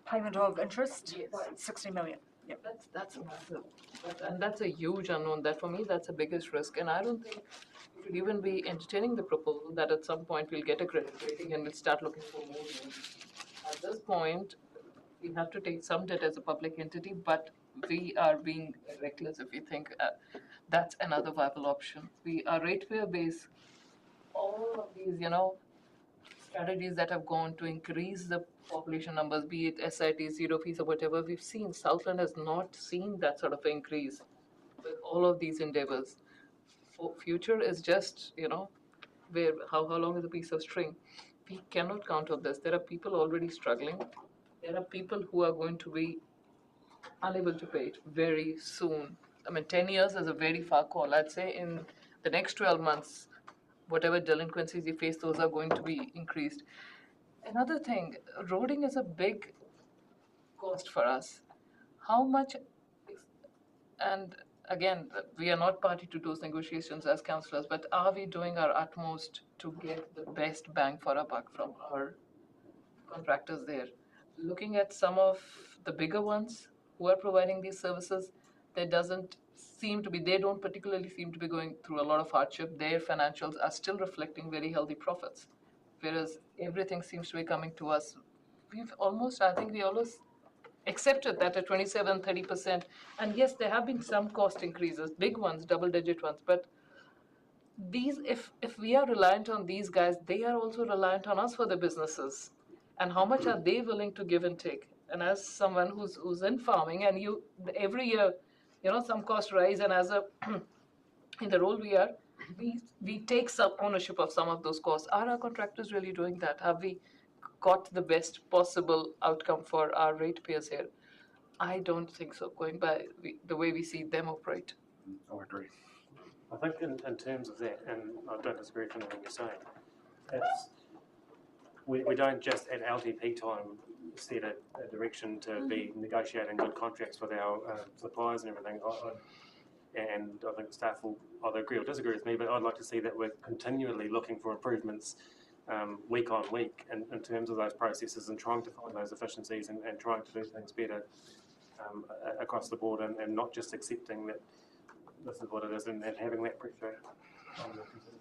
Payment of interest,
Yes.
60 million. Yep.
That's massive. And that's a huge unknown. That for me, that's the biggest risk. And I don't think should even be entertaining the proposal that at some point we'll get a credit rating and we'll start looking for more loans. At this point, we have to take some debt as a public entity, but we are being reckless if we think that's another viable option. Our ratepayer base, all of these, strategies that have gone to increase the population numbers, be it SIT, zero fees, or whatever, we've seen Southland has not seen that sort of increase with all of these endeavors. Future is just, where how long is a piece of string? We cannot count on this. There are people already struggling. There are people who are going to be unable to pay it very soon. 10 years is a very far call. I'd say in the next 12 months, whatever delinquencies you face, those are going to be increased. Another thing, roading is a big cost for us. How much, and again, we are not party to those negotiations as councillors, but are we doing our utmost to get the best bang for our buck from our contractors there? Looking at some of the bigger ones who are providing these services, they don't particularly seem to be going through a lot of hardship. Their financials are still reflecting very healthy profits, whereas everything seems to be coming to us. We almost accepted that at 27-30%. And yes, there have been some cost increases, big ones, double-digit ones, but these, if we are reliant on these guys, they are also reliant on us for their businesses. And how much are they willing to give and take? And as someone who's in farming, and every year, some costs rise, and as in the role we are, we take some ownership of some of those costs. Are our contractors really doing that? Have we got the best possible outcome for our ratepayers here? I don't think so, going by the way we see them operate.
I agree.
I think in terms of that, and I don't disagree with anything you're saying, we don't just at LTP time set a direction to be negotiating good contracts with our suppliers and everything. And I think the staff will either agree or disagree with me, but I'd like to see that we're continually looking for improvements week on week in terms of those processes and trying to find those efficiencies and trying to do things better across the board and not just accepting that this is what it is and having that pressure on the consumer.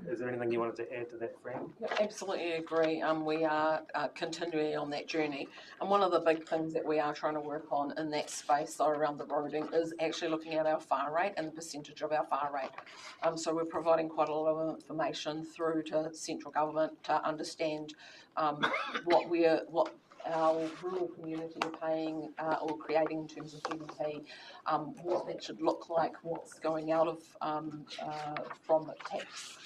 Is there anything you wanted to add to that, Fran?
Yeah, absolutely agree. We are continuing on that journey. And one of the big things that we are trying to work on in that space, though, around the roading is actually looking at our fire rate and the percentage of our fire rate. So we're providing quite a lot of information through to central government to understand what our rural community are paying or creating in terms of GDP, what that should look like, what's going out of from tax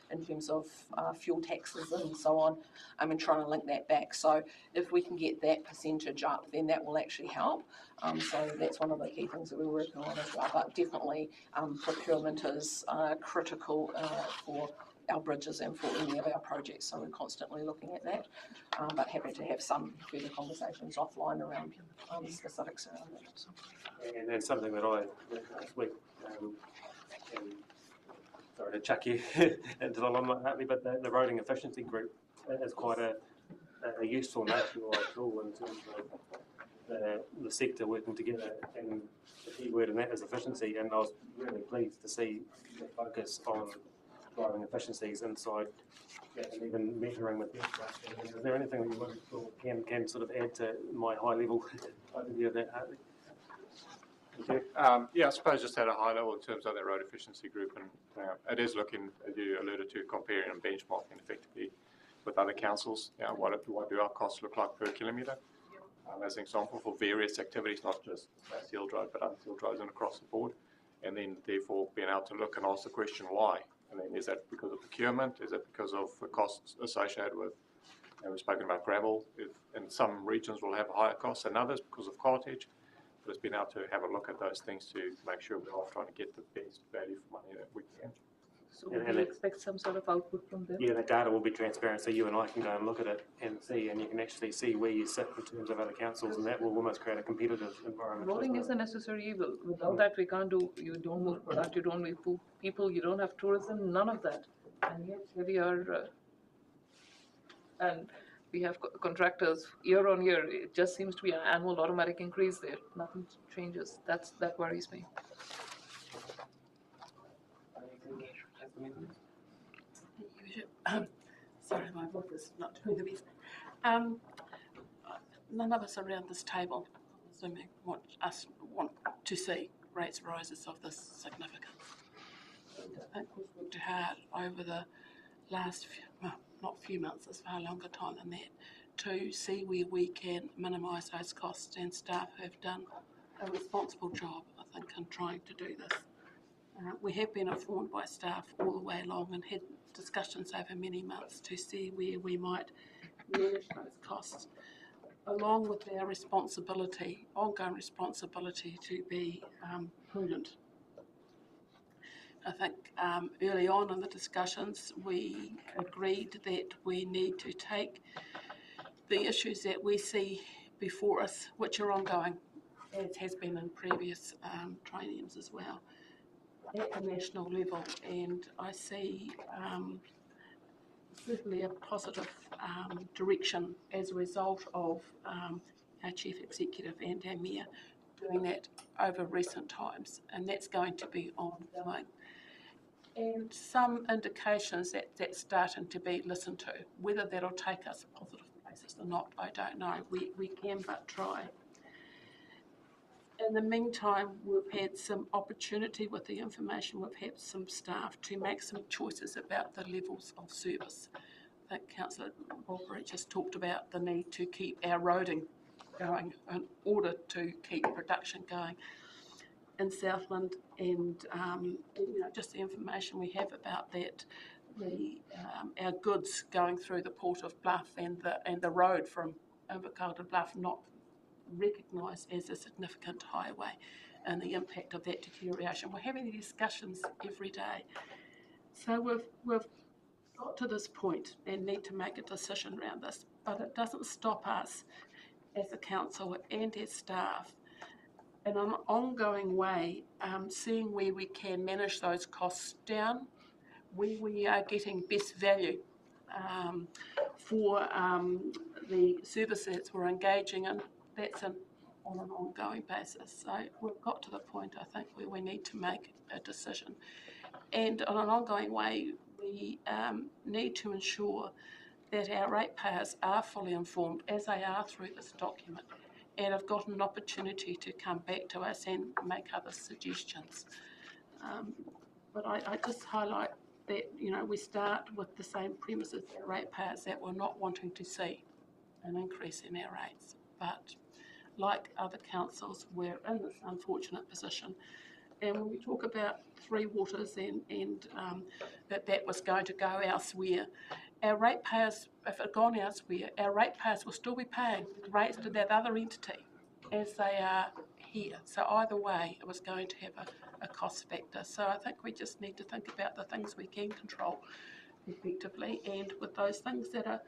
in terms of fuel taxes and so on, and trying to link that back. So if we can get that percentage up, then that will actually help. So that's one of the key things that we're working on as well. But definitely procurement is critical for our bridges and for any of our projects, so we're constantly looking at that, but happy to have some further conversations offline around specifics around that.
And then something that I last week, and sorry to chuck you into the limelight, Hartley, but the roading efficiency group is quite a useful nationwide tool in terms of the sector working together, and the key word in that is efficiency, and I was really pleased to see the focus on driving efficiencies inside and even measuring with that. Is there anything that you can sort of add to my high level overview of that, Hartley?
Yeah, I suppose just at a high level in terms of that road efficiency group, and it is looking, as you alluded to, comparing and benchmarking effectively with other councils. What do our costs look like per kilometre? As an example, for various activities, not just sealed road, but unsealed roads and across the board, and then therefore being able to look and ask the question why. And then is that because of procurement? Is it because of the costs associated with, we've spoken about gravel. In some regions will have higher costs than others because of cartage. But it's been able to have a look at those things to make sure we are trying to get the best value for money that we can.
So would you expect some sort of output from them?
Yeah, the data will be transparent, so you and I can go and look at it and see, and you can actually see where you sit in terms of other councils, and that will almost create a competitive environment.
Roading is a necessary evil. Without that, we can't do. You don't move product. You don't move people. You don't have tourism. None of that. And yet here we are, and we have contractors year on year. It just seems to be an annual automatic increase there. Nothing changes. That worries me.
Sorry, my voice is not doing the best. None of us around this table, I'm assuming, want to see rates rises of this significance. I think we've worked hard over the last few, well, not few months, it's far longer time than that, to see where we can minimise those costs, and staff have done a responsible job, I think, in trying to do this. We have been informed by staff all the way along and had discussions over many months to see where we might manage those costs, along with our responsibility, ongoing responsibility to be prudent. I think early on in the discussions we agreed that we need to take the issues that we see before us, which are ongoing, as has been in previous trienniums as well, at the national level, and I see certainly a positive direction as a result of our Chief Executive and our Mayor doing that over recent times, and that's going to be ongoing. And some indications that that's starting to be listened to. Whether that'll take us positive places or not, I don't know. We can but try. In the meantime, we've had some opportunity with the information we've had some staff to make some choices about the levels of service. I think Councillor Bulbury just talked about the need to keep our roading going in order to keep production going in Southland, and just the information we have about that, our goods going through the Port of Bluff and the road from Invercargill to Bluff not recognised as a significant highway, and the impact of that deterioration. We're having these discussions every day. So we've got to this point and need to make a decision around this, but it doesn't stop us as a council and as staff in an ongoing way, seeing where we can manage those costs down, where we are getting best value for the services we're engaging in. That's on an ongoing basis. So we've got to the point, I think, where we need to make a decision. And on an ongoing way, we need to ensure that our ratepayers are fully informed, as they are through this document, and have got an opportunity to come back to us and make other suggestions. But I just highlight that, we start with the same premises that ratepayers, that we're not wanting to see an increase in our rates. But like other councils, we're in this unfortunate position. And when we talk about Three Waters and that was going to go elsewhere, our ratepayers, if it had gone elsewhere, our ratepayers will still be paying rates to that other entity as they are here. So either way, it was going to have a cost factor. So I think we just need to think about the things we can control effectively, and with those things that are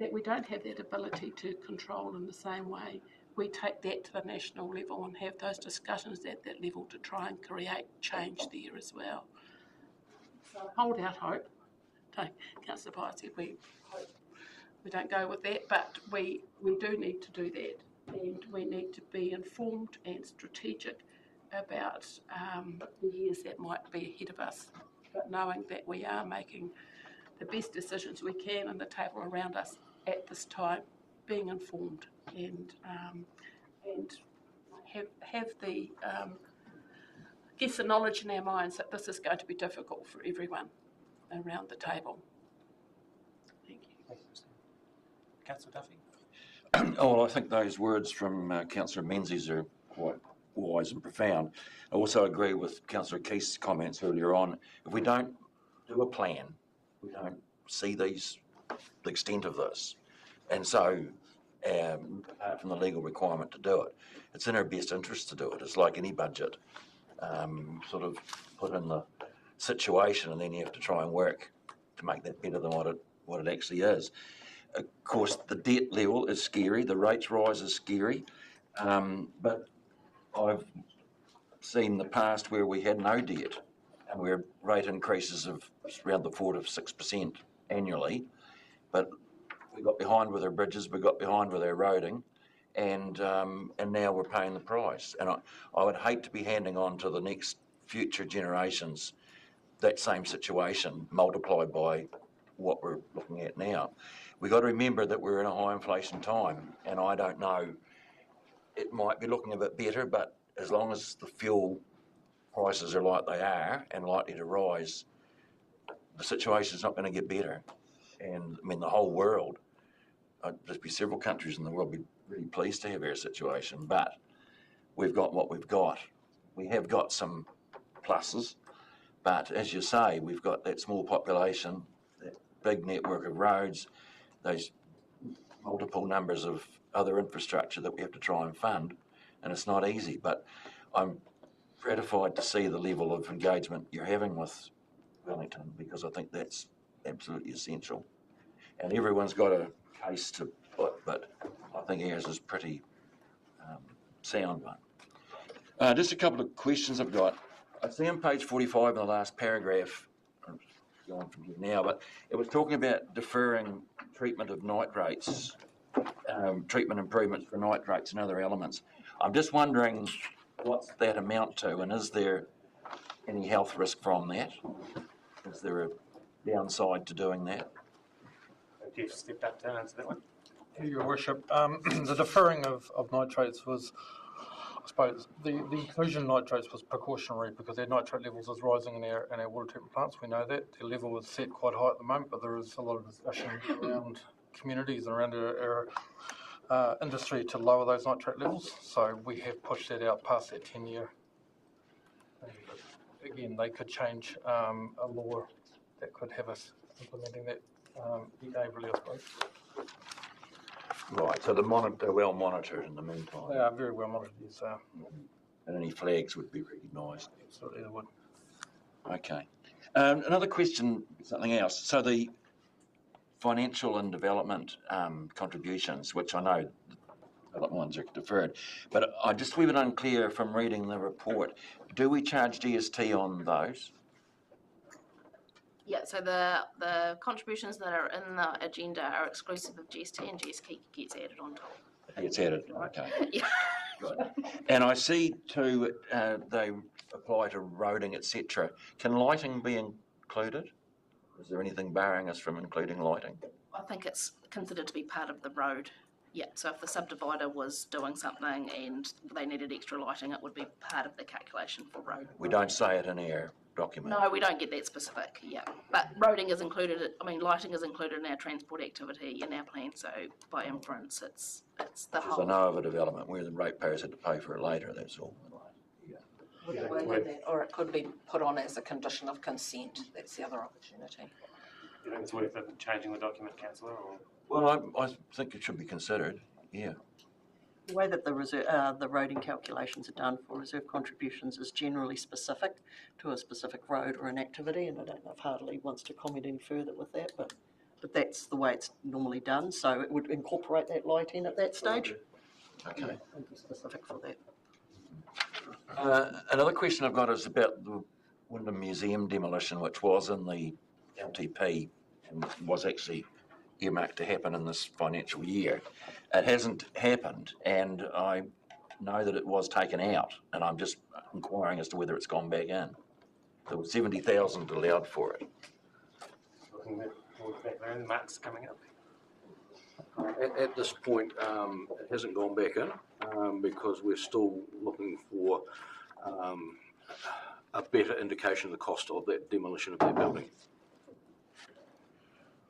that we don't have that ability to control in the same way, we take that to the national level and have those discussions at that level to try and create change there as well. So hold out hope. Councillor Pye said we don't go with that, but we do need to do that, and we need to be informed and strategic about the years that might be ahead of us, but knowing that we are making the best decisions we can on the table around us at this time, being informed and have the the knowledge in our minds that this is going to be difficult for everyone around the table. Thank you.
Councillor Duffy.
Oh, well, I think those words from Councillor Menzies are quite wise and profound. I also agree with Councillor Keith's comments earlier on. If we don't do a plan, we don't see the extent of this. And so, apart from the legal requirement to do it, it's in our best interest to do it. It's like any budget, sort of put in the situation, and then you have to try and work to make that better than what it actually is. Of course, the debt level is scary, the rates rise is scary, but I've seen the past where we had no debt and where rate increases of around the 4 to 6% annually, but we got behind with our bridges, we got behind with our roading, and now we're paying the price. And I would hate to be handing on to the next future generations that same situation multiplied by what we're looking at now. We've got to remember that we're in a high inflation time, and I don't know, it might be looking a bit better, but as long as the fuel prices are like they are and likely to rise, the situation's not going to get better. And I mean, the whole world, there'd be several countries in the world be really pleased to have our situation, but we've got what we've got. We have got some pluses, but as you say, we've got that small population, that big network of roads, those multiple numbers of other infrastructure that we have to try and fund, and it's not easy. But I'm gratified to see the level of engagement you're having with Wellington, because I think that's absolutely essential. And everyone's got a case to put, but I think ours is pretty sound one. Just a couple of questions I've got. I see on page 45 in the last paragraph, I'm going from here now, but it was talking about deferring treatment of nitrates, treatment improvements for nitrates and other elements. I'm just wondering what's that amount to, and is there any health risk from that? Is there a downside to doing that?
Jeff stepped up to answer that one.
Your Worship, the deferring of nitrates was, I suppose, the inclusion of nitrates was precautionary because our nitrate levels is rising in our water treatment plants. We know that. The level is set quite high at the moment, but there is a lot of discussion around communities and around our industry to lower those nitrate levels. So we have pushed that out past that 10-year. Again, they could change a law that could have us implementing that behaviourally, I suppose.
Right, so they're well monitored in the meantime.
They are very well monitored, yes.
And any flags would be recognised.
Absolutely, they would.
Okay. Another question, something else. So the financial and development contributions, which I know the other ones are deferred, but I just a wee bit unclear from reading the report. Do we charge GST on those?
Yeah, so the contributions that are in the agenda are exclusive of GST, and GST gets added on top.
It's added, okay.
Yeah.
Good. And I see too, they apply to roading, etc. Can lighting be included? Is there anything barring us from including lighting?
I think it's considered to be part of the road. Yeah, so if the subdivider was doing something and they needed extra lighting, it would be part of the calculation for road.
We don't say it in our document.
No, we don't get that specific, yeah. But roading is included, lighting is included in our transport activity in our plan, so by inference, it's the whole.
Because I know of a development where the ratepayers had to pay for it later, that's all.
Or it could be put on as a condition of consent. That's the other opportunity.
You think it's worth changing the document, councillor? Or?
Well, I think it should be considered, yeah.
The way that the roading calculations are done for reserve contributions is generally specific to a specific road or an activity, and I don't know if Hartley wants to comment any further with that, but that's the way it's normally done, so it would incorporate that light in at that stage.
Okay.
And be specific for that.
Another question I've got is about the Wyndham Museum demolition, which was in the LTP and was actually earmarked to happen in this financial year. It hasn't happened, and I know that it was taken out, and I'm just inquiring as to whether it's gone back in. There was 70,000 allowed for it.
Looking back there, and Mark's coming up.
At this point, it hasn't gone back in because we're still looking for a better indication of the cost of that demolition of that building.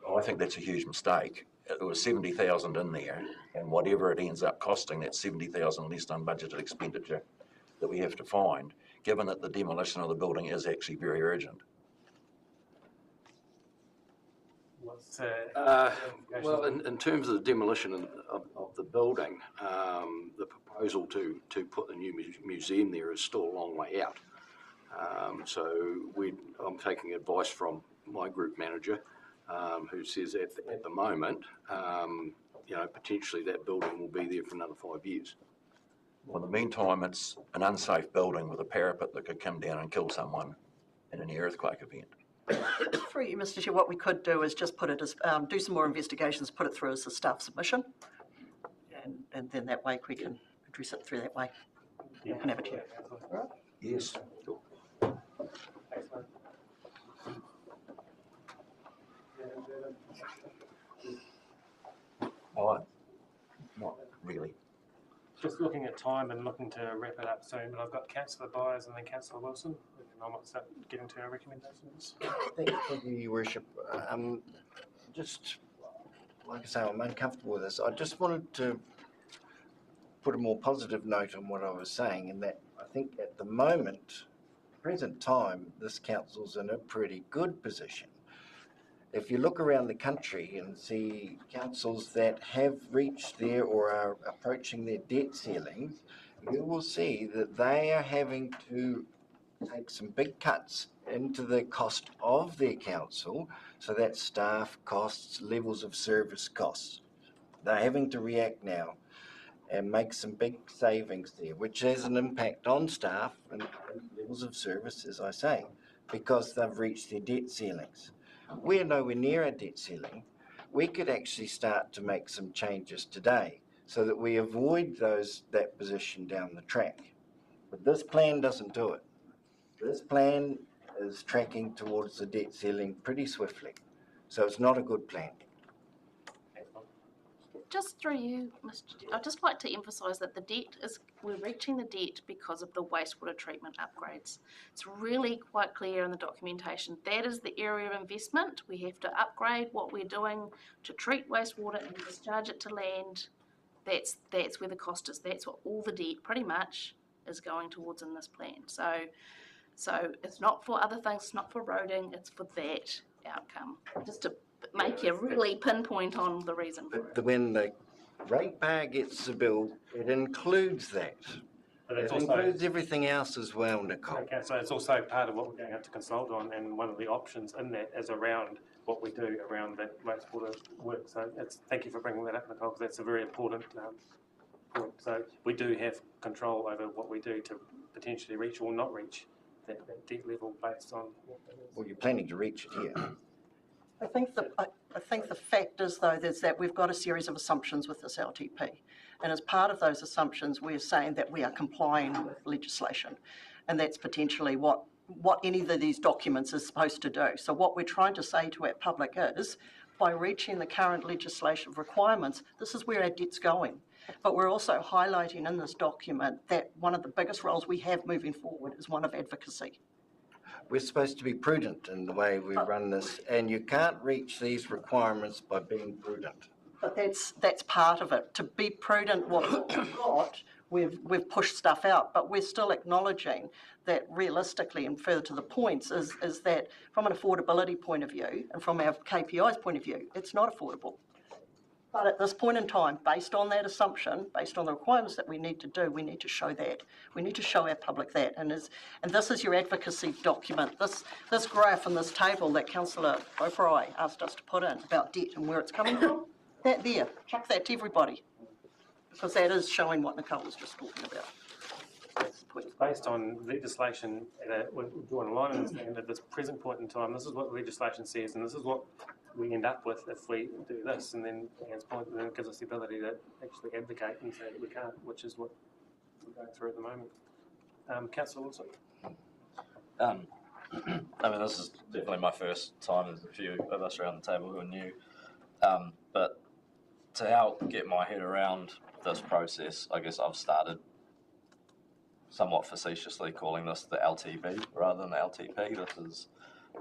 I think that's a huge mistake. There was 70,000 in there, and whatever it ends up costing, that's 70,000 less than budgeted expenditure that we have to find, given that the demolition of the building is actually very urgent.
Well, in terms of the demolition of the building, the proposal to put the new museum there is still a long way out. So I'm taking advice from my group manager, who says at the moment, potentially that building will be there for another 5 years.
Well, in the meantime, it's an unsafe building with a parapet that could come down and kill someone in an earthquake event.
Through you, Mr. Chair, what we could do is just put it as, do some more investigations, put it through as a staff submission, and then that way we can address it through that way.
Yeah.
We can have a chat.
Yes.
Thanks, man.
Oh, not really.
Just looking at time and looking to wrap it up soon, but I've got Councillor Byers and then Councillor Wilson, and then I might start getting to our recommendations.
Thank you, Your Worship. Just, like I say, I'm uncomfortable with this. I just wanted to put a more positive note on what I was saying, in that I think at the moment, present time, this council's in a pretty good position. If you look around the country and see councils that have reached their or are approaching their debt ceilings, you will see that they are having to take some big cuts into the cost of their council, so that's staff costs, levels of service costs. They're having to react now and make some big savings there, which has an impact on staff and levels of service, as I say, because they've reached their debt ceilings. We're nowhere near a debt ceiling. We could actually start to make some changes today so that we avoid that position down the track. But this plan doesn't do it. This plan is tracking towards the debt ceiling pretty swiftly. So it's not a good plan.
Just through you, I'd just like to emphasise that we're reaching the debt because of the wastewater treatment upgrades. It's really quite clear in the documentation. That is the area of investment. We have to upgrade what we're doing to treat wastewater and discharge it to land. That's where the cost is. That's what all the debt pretty much is going towards in this plan. So it's not for other things, it's not for roading, it's for that outcome. Just to make you really pinpoint on the reason for it.
But when the ratepayer gets the bill, it includes that.
But
it includes everything else as well, Nicole.
Okay, so it's also part of what we're going to have to consult on, and one of the options in that is around what we do around that wastewater work. So thank you for bringing that up, Nicole, because that's a very important point. So we do have control over what we do to potentially reach or not reach that debt level based on what that is.
Well, you're planning to reach it here.
I think the fact is, though, is that we've got a series of assumptions with this LTP. And as part of those assumptions, we're saying that we are complying with legislation. And that's potentially what any of these documents is supposed to do. So what we're trying to say to our public is, by reaching the current legislation requirements, this is where our debt's going. But we're also highlighting in this document that one of the biggest roles we have moving forward is one of advocacy.
We're supposed to be prudent in the way we run this, and you can't reach these requirements by being prudent.
But that's part of it. To be prudent, what we've got, we've pushed stuff out, but we're still acknowledging that realistically, and further to the points, is that from an affordability point of view and from our KPIs point of view, it's not affordable. But at this point in time, based on that assumption, based on the requirements that we need to do, we need to show that. We need to show our public that. And this is your advocacy document. This graph and this table that Councillor O'Brien asked us to put in about debt and where it's coming from, that there, chuck that to everybody. Because that is showing what Nicole was just talking about.
It's based on legislation, we're drawing a line in the sand at this present point in time. This is what the legislation says, and this is what we end up with if we do this. And then Anne's point, then it gives us the ability to actually advocate and say that we can't, which is what we're going through at the moment. Councillor Wilson.
I mean, this is definitely my first time. There's a few of us around the table who are new. But to help get my head around this process, I guess I've started somewhat facetiously calling this the LTB rather than the LTP.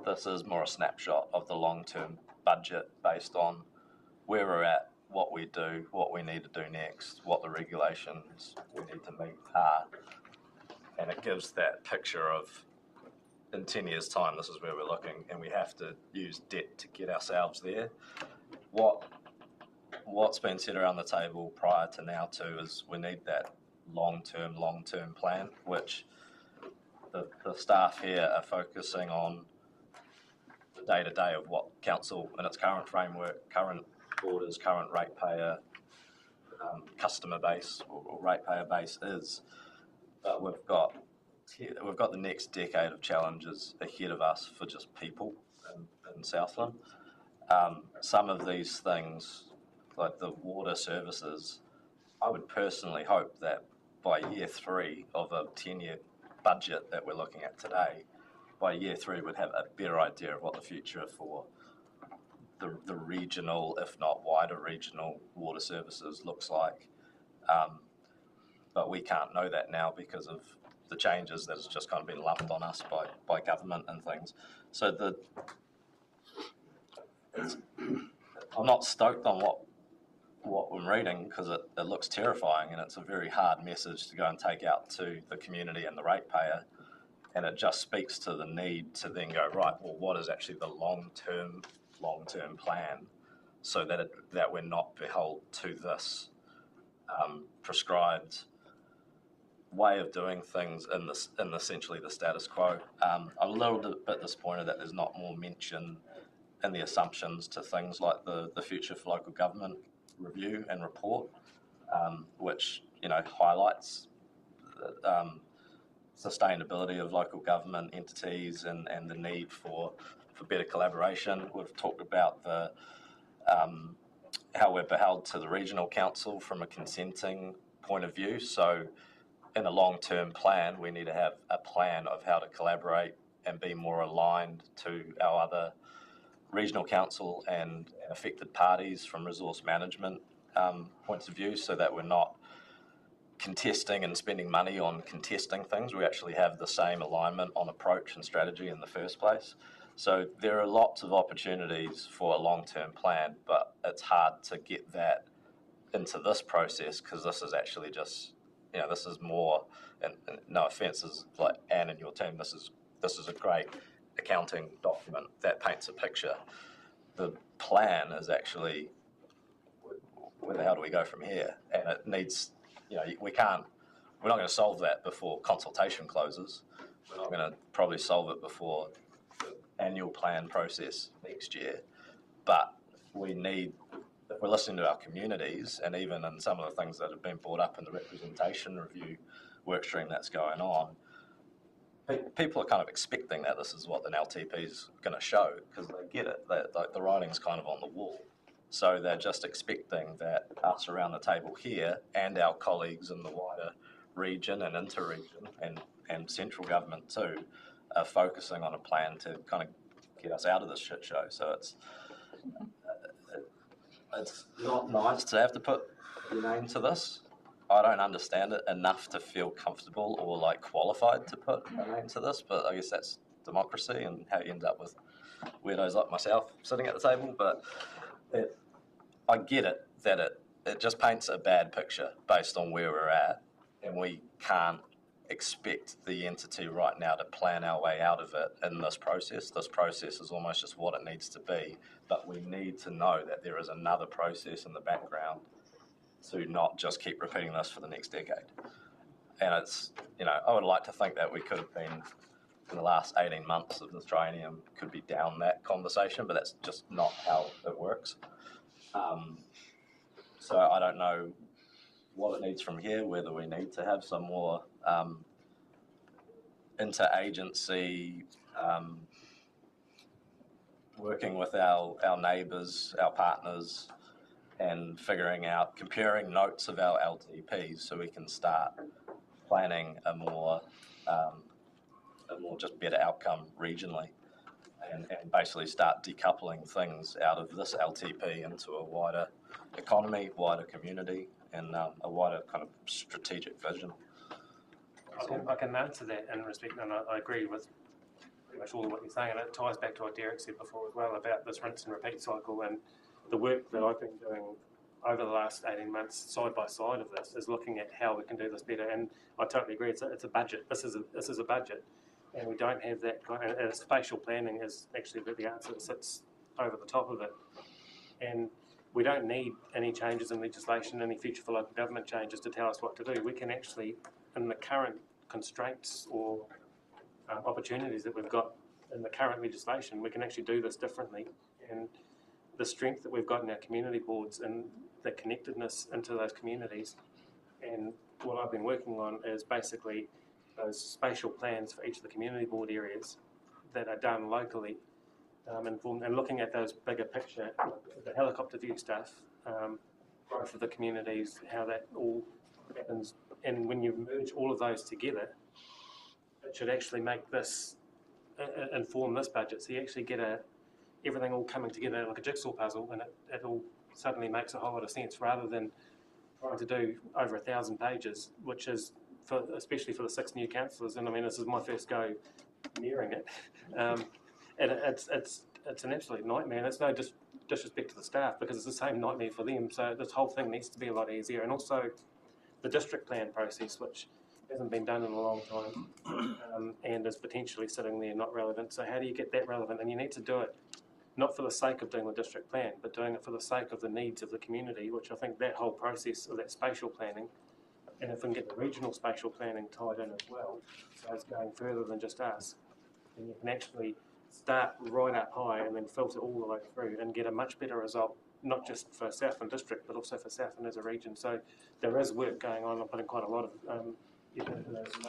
This is more a snapshot of the long-term budget based on where we're at, what we do, what we need to do next, what the regulations we need to meet are. And it gives that picture of, in 10 years' time, this is where we're looking, and we have to use debt to get ourselves there. What's been said around the table prior to now too is we need that long-term plan, which the staff here are focusing on the day-to-day of what council in its current framework, current orders, current ratepayer customer base or ratepayer base is. But we've got the next decade of challenges ahead of us for just people in Southland. Some of these things, like the water services, I would personally hope that by year 3 of a 10-year budget that we're looking at today, by year 3 we'd have a better idea of what the future for the regional, if not wider regional water services looks like. But we can't know that now because of the changes that has just kind of been lumped on us by government and things. So I'm not stoked on what I'm reading because it looks terrifying, and it's a very hard message to go and take out to the community and the ratepayer. And it just speaks to the need to then go, right, well, what is actually the long-term plan so that we're not beholden to this prescribed way of doing things in essentially the status quo. I'm a little bit disappointed that there's not more mention in the assumptions to things like the Future for Local Government review and report, which highlights sustainability of local government entities and the need for better collaboration. We've talked about how we're beheld to the regional council from a consenting point of view. So in a long-term plan, we need to have a plan of how to collaborate and be more aligned to our other regional council and affected parties from resource management points of view, so that we're not contesting and spending money on contesting things. We actually have the same alignment on approach and strategy in the first place. So there are lots of opportunities for a long-term plan, but it's hard to get that into this process because this is actually just, this is more, and no offence, is like Anne and your team, this is a great accounting document that paints a picture. The plan is actually, where the hell do we go from here? And it needs, we're not going to solve that before consultation closes. We're not going to probably solve it before the annual plan process next year. But we need, if we're listening to our communities, and even in some of the things that have been brought up in the representation review workstream that's going on, people are kind of expecting that this is what an LTP is going to show because they get it. The writing's kind of on the wall. So they're just expecting that us around the table here and our colleagues in the wider region and inter-region and central government too are focusing on a plan to kind of get us out of this shit show. So it's not nice to have to put your name to this. I don't understand it enough to feel comfortable or like qualified to put a name to this, but I guess that's democracy and how you end up with weirdos like myself sitting at the table. But I get it that it just paints a bad picture based on where we're at, and we can't expect the entity right now to plan our way out of it in this process. This process is almost just what it needs to be, but we need to know that there is another process in the background to not just keep repeating this for the next decade. And it's, I would like to think that we could have been, in the last 18 months of this triennium, could be down that conversation, but that's just not how it works. So I don't know what it needs from here, whether we need to have some more interagency working with our neighbours, our partners, and figuring out, comparing notes of our LTPs so we can start planning a more just better outcome regionally and basically start decoupling things out of this LTP into a wider economy, wider community, and a wider kind of strategic vision.
I can answer that in respect, and I agree with pretty much all of what you're saying, and it ties back to what Derek said before as well about this rinse and repeat cycle, and the work that I've been doing over the last 18 months side by side of this is looking at how we can do this better. And I totally agree, it's a budget. This is a budget, and we don't have that kind of, and spatial planning is actually the answer that sits over the top of it. And we don't need any changes in legislation, any future for local government changes to tell us what to do. We can actually, in the current constraints or opportunities that we've got in the current legislation, we can actually do this differently. And the strength that we've got in our community boards and the connectedness into those communities, and what I've been working on is basically those spatial plans for each of the community board areas that are done locally, and looking at those bigger picture, the helicopter view stuff, growth of the communities, how that all happens. And when you merge all of those together, it should actually make this, inform this budget. So you actually get everything all coming together like a jigsaw puzzle, and it all suddenly makes a whole lot of sense, rather than trying to do over 1,000 pages, which is, especially for the 6 new councillors, and I mean, this is my first go nearing it, and it's an absolute nightmare, and it's no disrespect to the staff, because it's the same nightmare for them, so this whole thing needs to be a lot easier. And also the district plan process, which hasn't been done in a long time, and is potentially sitting there not relevant. So how do you get that relevant? And you need to do it not for the sake of doing the district plan, but doing it for the sake of the needs of the community, which I think that whole process of that spatial planning, and if we can get the regional spatial planning tied in as well, so it's going further than just us, then you can actually start right up high and then filter all the way through and get a much better result, not just for Southland District, but also for Southland as a region. So there is work going on. I'm putting quite a lot of effort into those to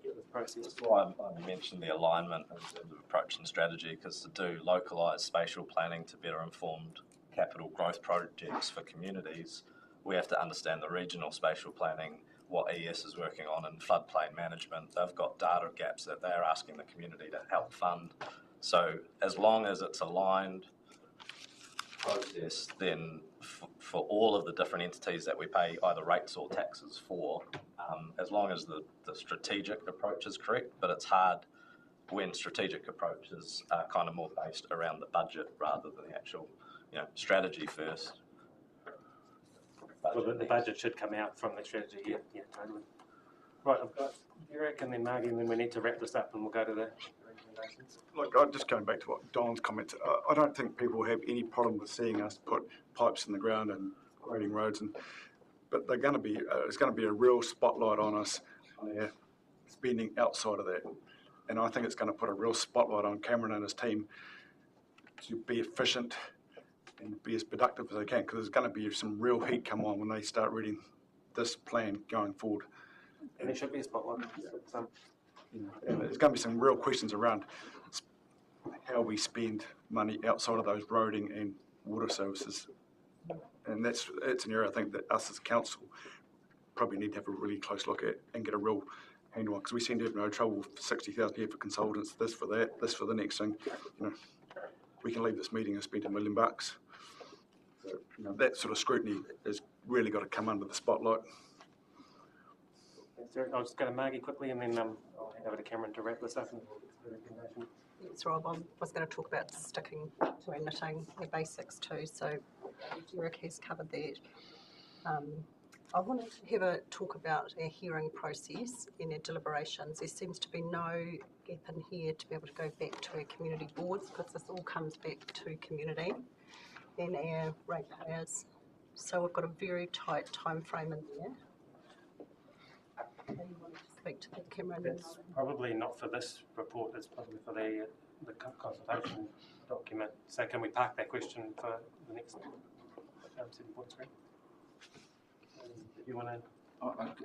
get this process.
That's why I mentioned the alignment in terms of approach and strategy, because to do localised spatial planning to better informed capital growth projects for communities, we have to understand the regional spatial planning, what ES is working on in floodplain management. They've got data gaps that they're asking the community to help fund. So as long as it's aligned process, then for all of the different entities that we pay either rates or taxes for, as long as the strategic approach is correct, but it's hard when strategic approaches are kind of more based around the budget rather than the actual, strategy first.
Well, the budget should come out from the strategy, yeah, totally. Right, I've got Derek and then Margie, and then we need to wrap this up and we'll go to the recommendations.
Look, I'm just going back to what Don's comments. I don't think people have any problem with seeing us put pipes in the ground and grading roads, but they're going to be. It's going to be a real spotlight on us on our spending outside of that, and I think it's going to put a real spotlight on Cameron and his team to be efficient and be as productive as they can, because there's going to be some real heat come on when they start reading this plan going forward.
And there should be a spotlight.
And there's going to be some real questions around how we spend money outside of those roading and water services. And it's an area I think that us as council probably need to have a really close look at and get a real handle on, because we seem to have no trouble for 60,000 here for consultants, this for that, this for the next thing. We can leave this meeting and spend $1 million. So, that sort of scrutiny has really got to come under the spotlight.
I'll just go to Margie quickly, and then I'll hand over to Cameron to wrap this up.
Yes, Rob, I was going to talk about sticking to our knitting, the basics too, so Derek has covered that. I wanted to have a talk about our hearing process and our deliberations. There seems to be no gap in here to be able to go back to our community boards, because this all comes back to community and our ratepayers. So we've got a very tight time frame in there. You want to speak to the Cameron?
It's probably not for this report, it's probably for the consultation document. So can we park that question for the next 7.3? If you want to...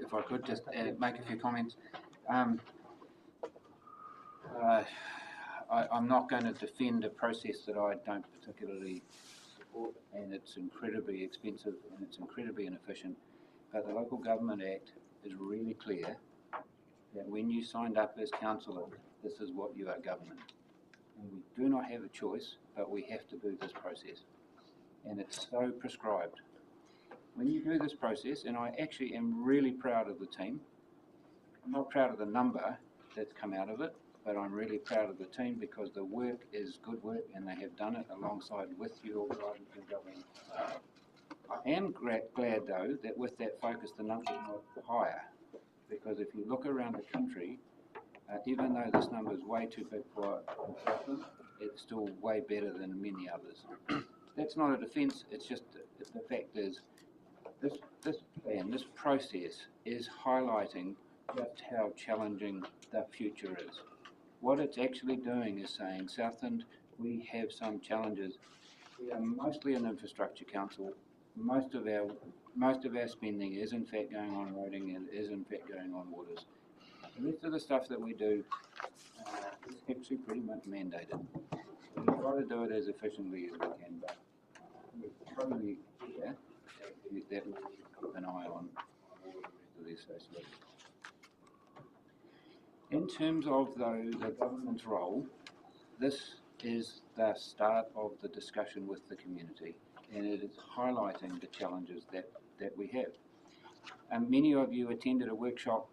If I could just make a few comments. I'm not going to defend a process that I don't particularly support, and it's incredibly expensive and it's incredibly inefficient. But the Local Government Act is really clear that when you signed up as councillor, this is what you are governing. And we do not have a choice, but we have to do this process. And it's so prescribed. When you do this process, and I actually am really proud of the team, I'm not proud of the number that's come out of it, but I'm really proud of the team because the work is good work and they have done it alongside with you organisers and government. I am glad though that with that focus the number is not higher, because if you look around the country, even though this number is way too big for Southland, it's still way better than many others. That's not a defence, it's just the fact is this plan, this process is highlighting just how challenging the future is. What it's actually doing is saying, Southland, we have some challenges. We are mostly an infrastructure council. Most of our spending is in fact going on roading and is in fact going on waters. The rest of the stuff that we do is actually pretty much mandated. We try to do it as efficiently as we can, but we're totally clear that we keep an eye on all the rest of the association. In terms of the government's role, this is the start of the discussion with the community, and it is highlighting the challenges that we have. And many of you attended a workshop,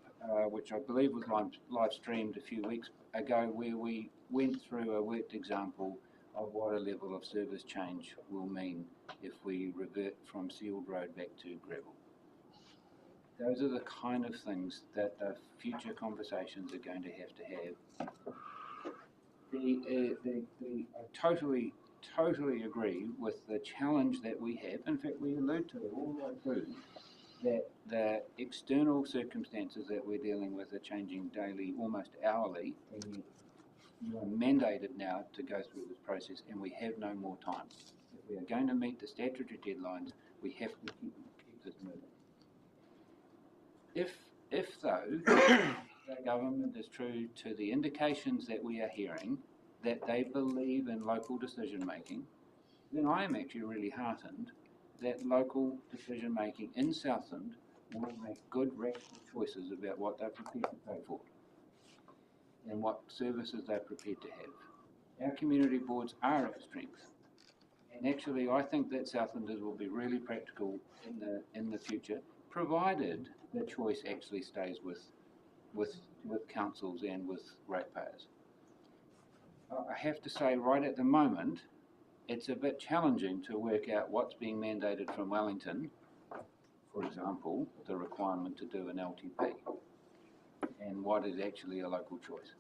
which I believe was live streamed a few weeks ago, where we went through a worked example of what a level of service change will mean if we revert from sealed road back to gravel. Those are the kind of things that the future conversations are going to have. I totally agree with the challenge that we have. In fact, we allude to it all the way through, that the external circumstances that we're dealing with are changing daily, almost hourly, and you are mandated now to go through this process, and we have no more time. If we are going to meet the statutory deadlines, we have to keep this moving. If though, the government is true to the indications that we are hearing, that they believe in local decision making, then I am actually really heartened that local decision making in Southland will make good, rational choices about what they're prepared to pay for and what services they're prepared to have. Our community boards are our strength, and actually I think that Southlanders will be really practical in the future, provided the choice actually stays with councils and with ratepayers. I have to say, right at the moment, it's a bit challenging to work out what's being mandated from Wellington, for example, the requirement to do an LTP, and what is actually a local choice.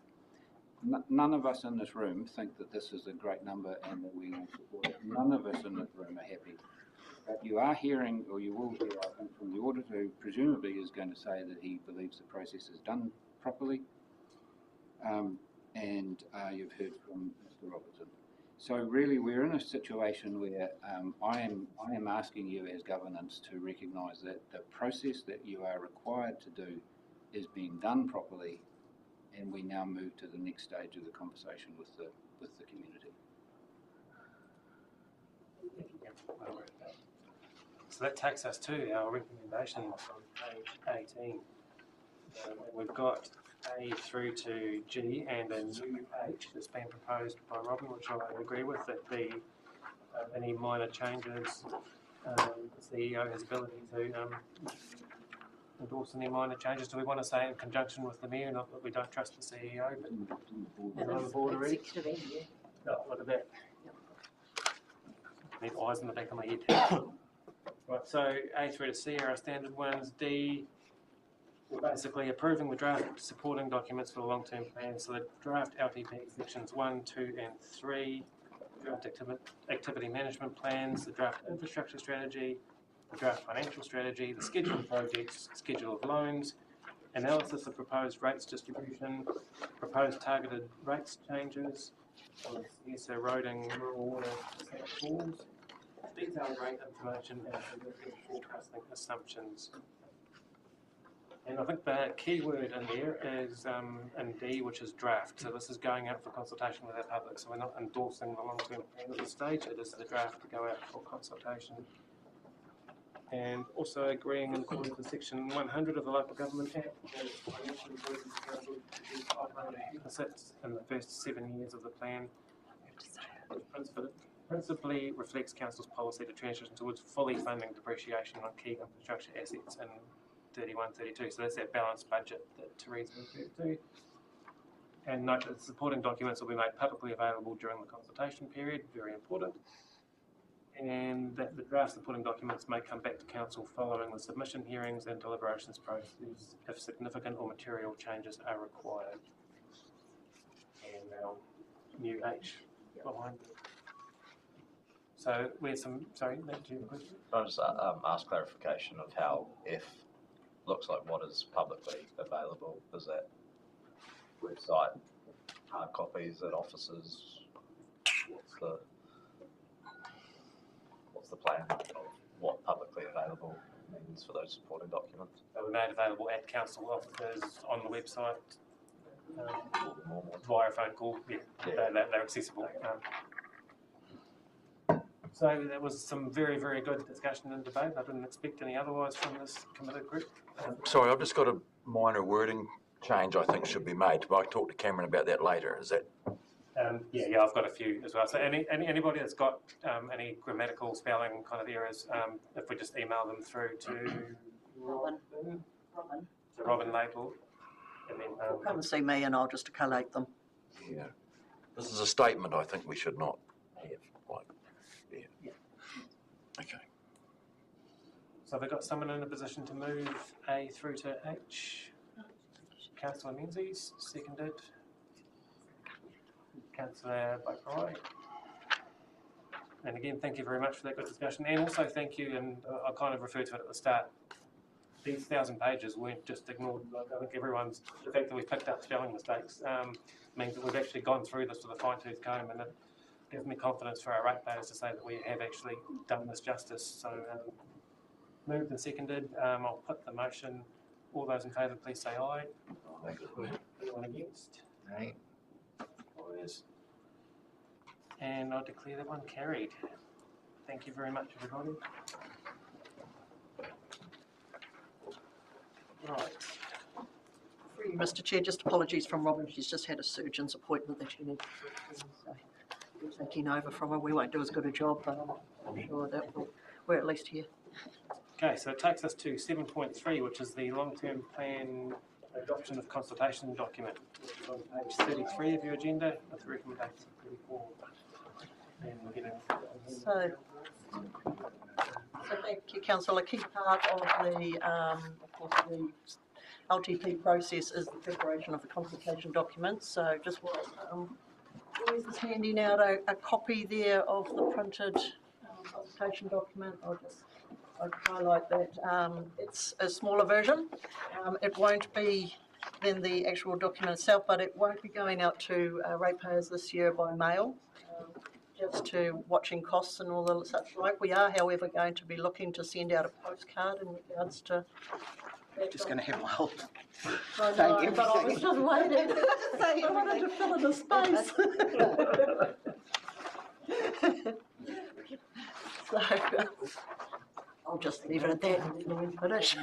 None of us in this room think that this is a great number and that we will support it. None of us in this room are happy. But you are hearing, or you will hear, I think, from the auditor, who presumably is going to say that he believes the process is done properly, and you've heard from Mr. Robertson. So really, we're in a situation where I am asking you as governance to recognise that the process that you are required to do is being done properly, and we now move to the next stage of the conversation with the community.
So that takes us to our recommendations on page 18. We've got A through to G and a new H that's been proposed by Robin, which I agree with, that the any minor changes, the CEO has ability to endorse any minor changes. Do we want to say in conjunction with the Mayor, not that we don't trust the CEO, but on the board already? No, look at that. Need eyes in the back of my head. Right, so A through to C are our standard ones. D, we're basically approving the draft supporting documents for the long-term plan. So the draft LTP sections 1, 2 and 3, draft activity management plans, the draft infrastructure strategy, the draft financial strategy, the schedule of projects, schedule of loans, analysis of proposed rates distribution, proposed targeted rates changes, ESO roading, rural water, pools, detailed rate information and forecasting assumptions. And I think the key word in there is in D, which is draft. So this is going out for consultation with our public. So we're not endorsing the long-term plan at this stage. It is the draft to go out for consultation. And also agreeing in accordance with section 100 of the Local Government Act, deficits in the first 7 years of the plan. Principally reflects Council's policy to transition towards fully funding depreciation on key infrastructure assets in 31-32. So that's that balanced budget that Therese referred to. And note that the supporting documents will be made publicly available during the consultation period, very important. And that the draft supporting documents may come back to Council following the submission hearings and deliberations process if significant or material changes are required. And our new H behind it. So where's some, sorry, Matt, do you have a question?
I'll just ask clarification of how F looks like what is publicly available. Is that website, hard copies at offices? What's the plan of what publicly available means for those supporting documents?
They were made available at council offices, on the website, via phone call. Yeah, they're accessible. So there was some very, very good discussion and debate. I didn't expect any otherwise from this committed group.
Sorry, I've just got a minor wording change I think should be made, but I can talk to Cameron about that later. Is that
Yeah, I've got a few as well. So anybody that's got any grammatical, spelling kind of errors, if we just email them through to Robin Label, and then
Come and see me and I'll just collate them.
Yeah. This is a statement I think we should not have. Like, yeah. Okay.
So have we got someone in a position to move A through to H? Councillor Menzies, seconded. Councillor Blackroy. And again, thank you very much for that good discussion. And also thank you, and I kind of referred to it at the start, these 1,000 pages weren't just ignored. Like, I think the fact that we've picked up spelling mistakes means that we've actually gone through this with a fine-tooth comb, and it gives me confidence for our ratepayers to say that we have actually done this justice. So moved and seconded. I'll put the motion. All those in favour, please say aye. Anyone against?
Aye.
And I declare that one carried. Thank you very much, everybody. Right.
Mr Chair, just apologies from Robin. She's just had a surgeon's appointment that she needs to do, so we're taking over from her. We won't do as good a job, but I'm sure that we're at least here.
Okay, so it takes us to 7.3, which is the long-term plan adoption of consultation document, which is on page 33 of your agenda, with recommendation 34. And we're getting
So thank you, Councillor. A key part of the LTP process is the preparation of the consultation document. So just Louise is handing out a copy there of the printed consultation document. I'd highlight that. It's a smaller version. It won't be then the actual document itself, but it won't be going out to ratepayers this year by mail. Just to watching costs and all the such like. We are, however, going to be looking to send out a postcard in regards to.
Just going to have my whole.
Thank you. But I was just waiting. I wanted to fill in the space. So I'll just leave it at that and then we'll finish.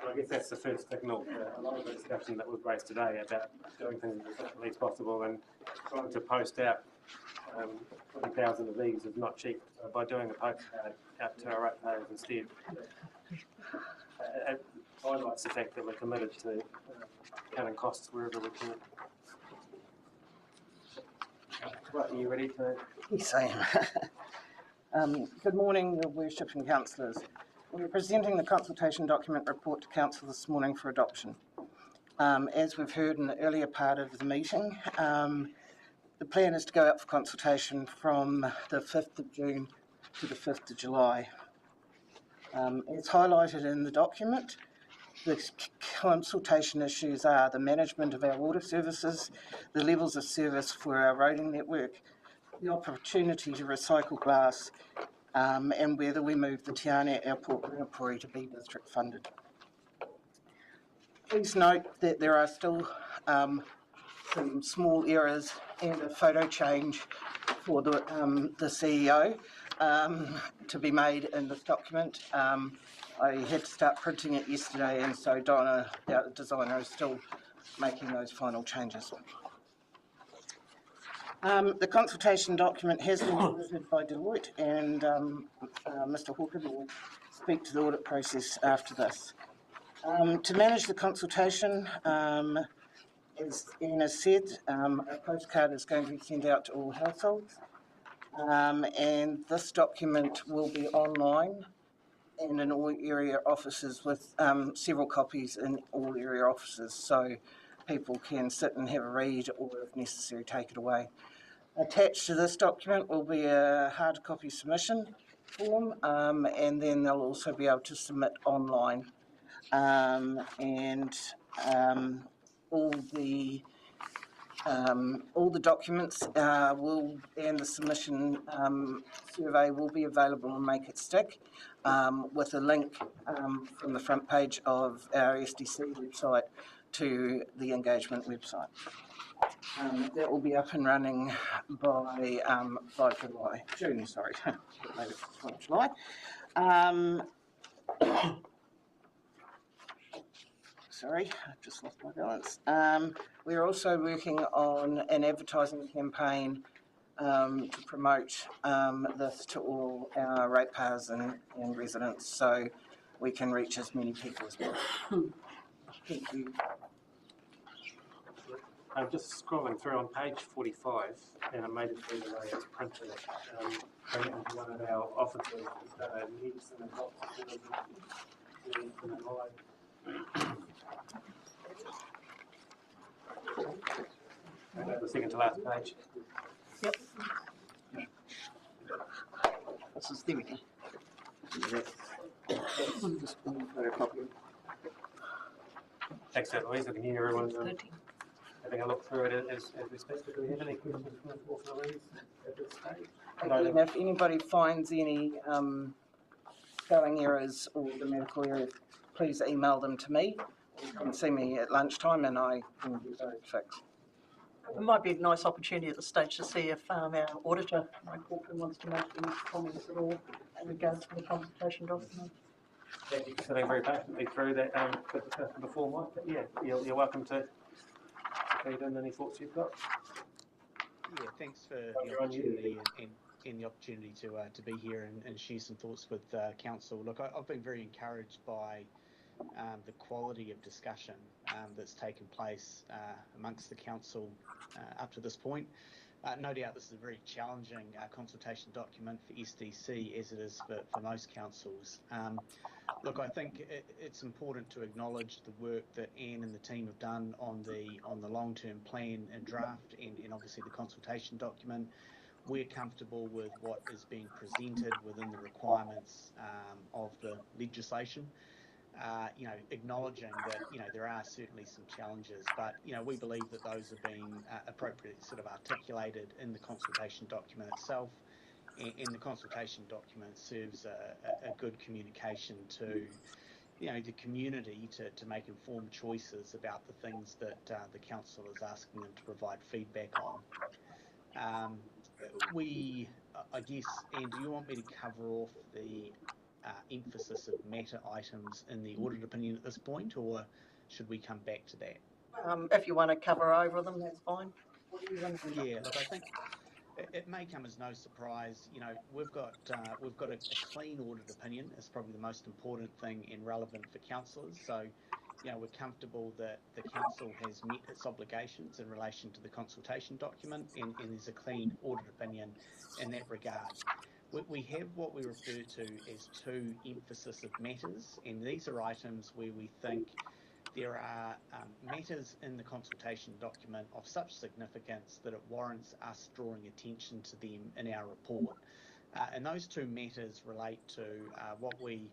I guess that's the first signal. A lot of the discussion that we've raised today about doing things as efficiently as possible and trying to post out 20,000 of these is not cheap. So by doing a postcard out to our ratepayers instead, it highlights the fact that we're committed to cutting costs wherever we can. Right, are you ready to?
Yes, I am. Good morning, your worship and councillors. We're presenting the consultation document report to council this morning for adoption. As we've heard in the earlier part of the meeting, the plan is to go out for consultation from the 5th of June to the 5th of July. As highlighted in the document, the consultation issues are the management of our water services, the levels of service for our roading network, the opportunity to recycle glass, and whether we move the Te Anau Airport Ringapouri to be district funded. Please note that there are still some small errors and a photo change for the CEO to be made in this document. I had to start printing it yesterday, and so Donna, our designer, is still making those final changes. The consultation document has been audited by Deloitte, and Mr Hawker will speak to the audit process after this. To manage the consultation, as Ian has said, a postcard is going to be sent out to all households, and this document will be online and in all area offices with several copies in all area offices, so people can sit and have a read or, if necessary, take it away. Attached to this document will be a hard copy submission form, and then they'll also be able to submit online. All the documents and the submission survey will be available on Make It Stick, with a link from the front page of our SDC website to the engagement website. That will be up and running by June, sorry, maybe it's July. sorry, I've just lost my balance. We're also working on an advertising campaign to promote this to all our ratepayers and residents, so we can reach as many people as possible. Thank you.
I'm just scrolling through on page 45, and I made it through the way it's printed. Bring it into one of our offices. Needs and the second to last page.
Yep. This is, there we go.
Thanks, Louise. I can hear everyone's having a look through it as we speak. Do we have any questions for Louise at this stage?
Again, if anybody finds any spelling errors or grammatical errors, please email them to me. You can see me at lunchtime and I can get those fixed.
It might be a nice opportunity at this stage to see if our auditor, Mike Hawken, wants to make any comments at all in regards to the consultation document.
Thank you for sitting very patiently through that before, Mike. But yeah, you're welcome to feed in any thoughts you've got.
Yeah, thanks for the opportunity and the opportunity to be here and share some thoughts with council. Look, I've been very encouraged by the quality of discussion that's taken place amongst the council up to this point. No doubt this is a very challenging consultation document for SDC, as it is for most councils. Look, I think it's important to acknowledge the work that Anne and the team have done on the long-term plan and draft, and obviously the consultation document. We're comfortable with what is being presented within the requirements of the legislation. Acknowledging that, there are certainly some challenges, but, we believe that those have been appropriately sort of articulated in the consultation document itself. And the consultation document serves a good communication to, the community to make informed choices about the things that the council is asking them to provide feedback on. I guess, Anne, do you want me to cover off the emphasis of matter items in the audit opinion at this point, or should we come back to that?
If you want to cover over them, that's fine.
Yeah, look, I think it may come as no surprise. We've got a clean audit opinion. It's probably the most important thing and relevant for councillors. So, we're comfortable that the council has met its obligations in relation to the consultation document, and there's a clean audit opinion in that regard. We have what we refer to as two emphasis of matters, and these are items where we think there are matters in the consultation document of such significance that it warrants us drawing attention to them in our report. And those two matters relate to what we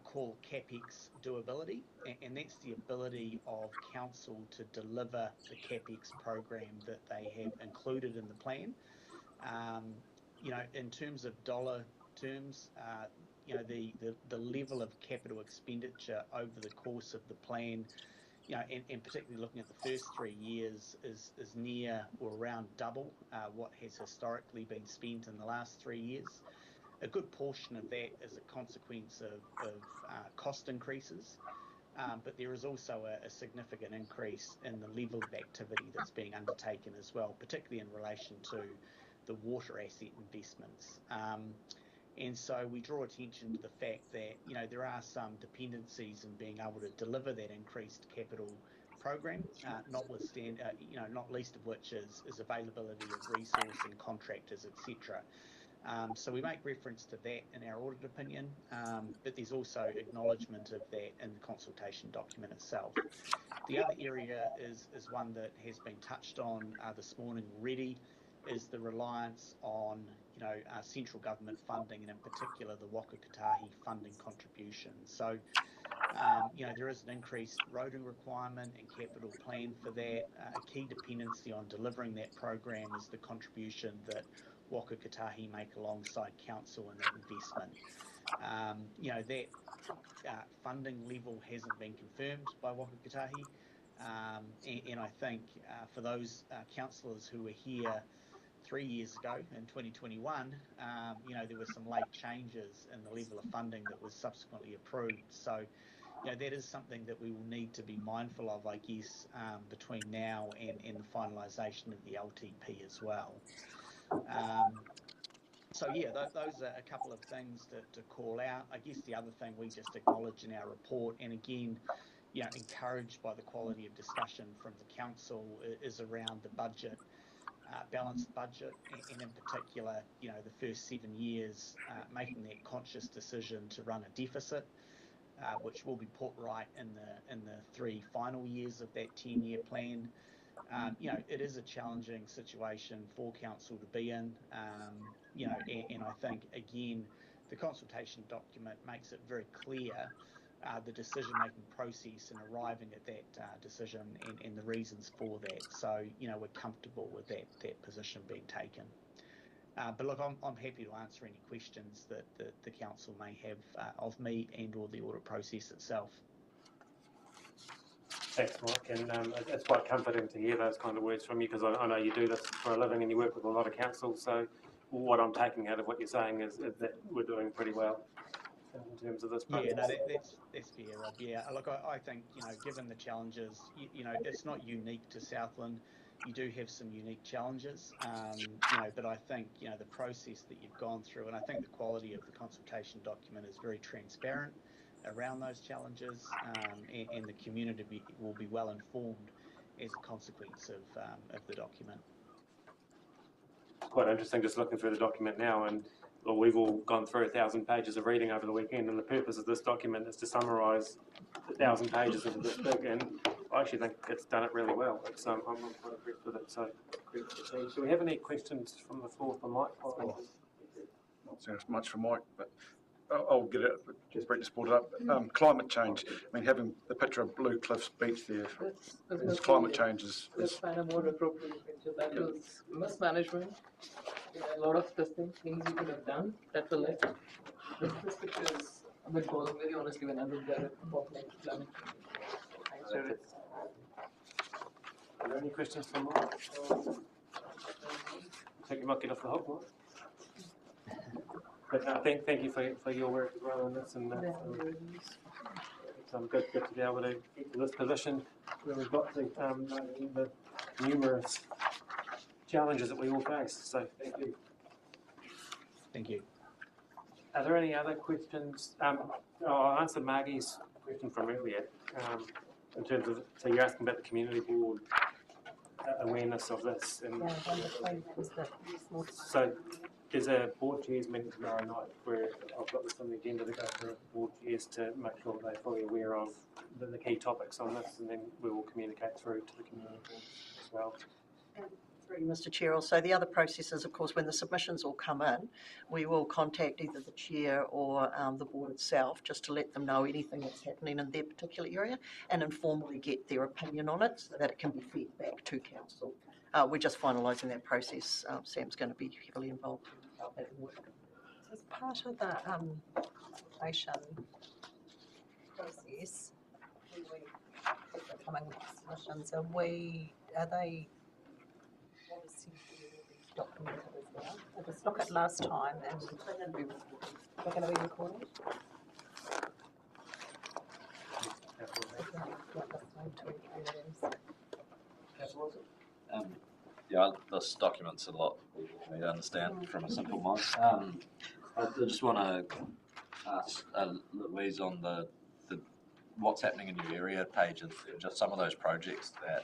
call CapEx doability, and that's the ability of council to deliver the CapEx program that they have included in the plan. In terms of dollar terms, the level of capital expenditure over the course of the plan, and particularly looking at the first 3 years, is near or around double what has historically been spent in the last 3 years. A good portion of that is a consequence of cost increases, but there is also a significant increase in the level of activity that's being undertaken as well, particularly in relation to the water asset investments. And so we draw attention to the fact that, there are some dependencies in being able to deliver that increased capital program, not least of which is availability of resource and contractors, etc. So we make reference to that in our audit opinion, but there's also acknowledgement of that in the consultation document itself. The other area is one that has been touched on this morning already, is the reliance on central government funding, and in particular the Waka Kotahi funding contribution. So there is an increased roading requirement and capital plan for that. A key dependency on delivering that program is the contribution that Waka Kotahi make alongside council in that investment. That funding level hasn't been confirmed by Waka Kotahi, and I think for those councillors who were here 3 years ago in 2021, there were some late changes in the level of funding that was subsequently approved. So, that is something that we will need to be mindful of, I guess, between now and the finalisation of the LTP as well. So yeah, those are a couple of things to call out. I guess the other thing we just acknowledge in our report, and again, encouraged by the quality of discussion from the council, is around the budget, balanced budget, and in particular, the first 7 years, making that conscious decision to run a deficit, which will be put right in the 3 final years of that 10-year plan. It is a challenging situation for council to be in, and I think, again, the consultation document makes it very clear the decision-making process and arriving at that decision and the reasons for that. So, we're comfortable with that position being taken. But look, I'm happy to answer any questions that the council may have of me and or the audit process itself.
Thanks, Mike, and it's quite comforting to hear those kind of words from you, because I know you do this for a living and you work with a lot of councils, so what I'm taking out of what you're saying is that we're doing pretty well in terms of this process.
Yeah, no, that's fair, Rob. Yeah, look, I think, given the challenges, it's not unique to Southland. You do have some unique challenges, but I think, the process that you've gone through, and I think the quality of the consultation document is very transparent around those challenges, and the community will be well informed as a consequence of the document.
It's quite interesting just looking through the document now, and we've all gone through 1,000 pages of reading over the weekend, and the purpose of this document is to summarise 1,000 pages of this big, and I actually think it's done it really well. I'm quite impressed with it, so credit to the team. Do we have any questions from the floor for Mike?
Not so much for Mike, but I'll get it. Just Brett just brought it up. Climate change. I mean, having the picture of Blue Cliffs Beach there, climate change is.
Let's find a more appropriate picture. That was mismanagement. A lot of things you could have done that were left. This picture is a bit boring, very honestly, when I looked at it. Climate change.
Are there any questions for Mike? I think you might get off the hook, Mike. But thank you for your work as well on this, and it's good to be able to get to this position where we've got the numerous challenges that we all face. So thank you.
Thank you.
Are there any other questions? I'll answer Margie's question from earlier in terms of, so you're asking about the community board awareness of this. And so there's a board chairs meeting tomorrow night where I've got this on the agenda to go through board chairs to make sure they're fully aware of the key topics on this, and then we will communicate through to the community board as well.
Through Mr. Chair, also the other process is, of course, when the submissions all come in, we will contact either the chair or the board itself just to let them know anything that's happening in their particular area and informally get their opinion on it so that it can be fed back to council. We're just finalising that process. Sam's going to be heavily involved in that work.
As part of the consultation process, when we coming with submissions, are they obviously documented as well? I just look at last time, and they're going to be recorded.
Yeah, this document's a lot for me to understand from a simple mind. I just want to ask Louise on the what's happening in your area pages, just some of those projects that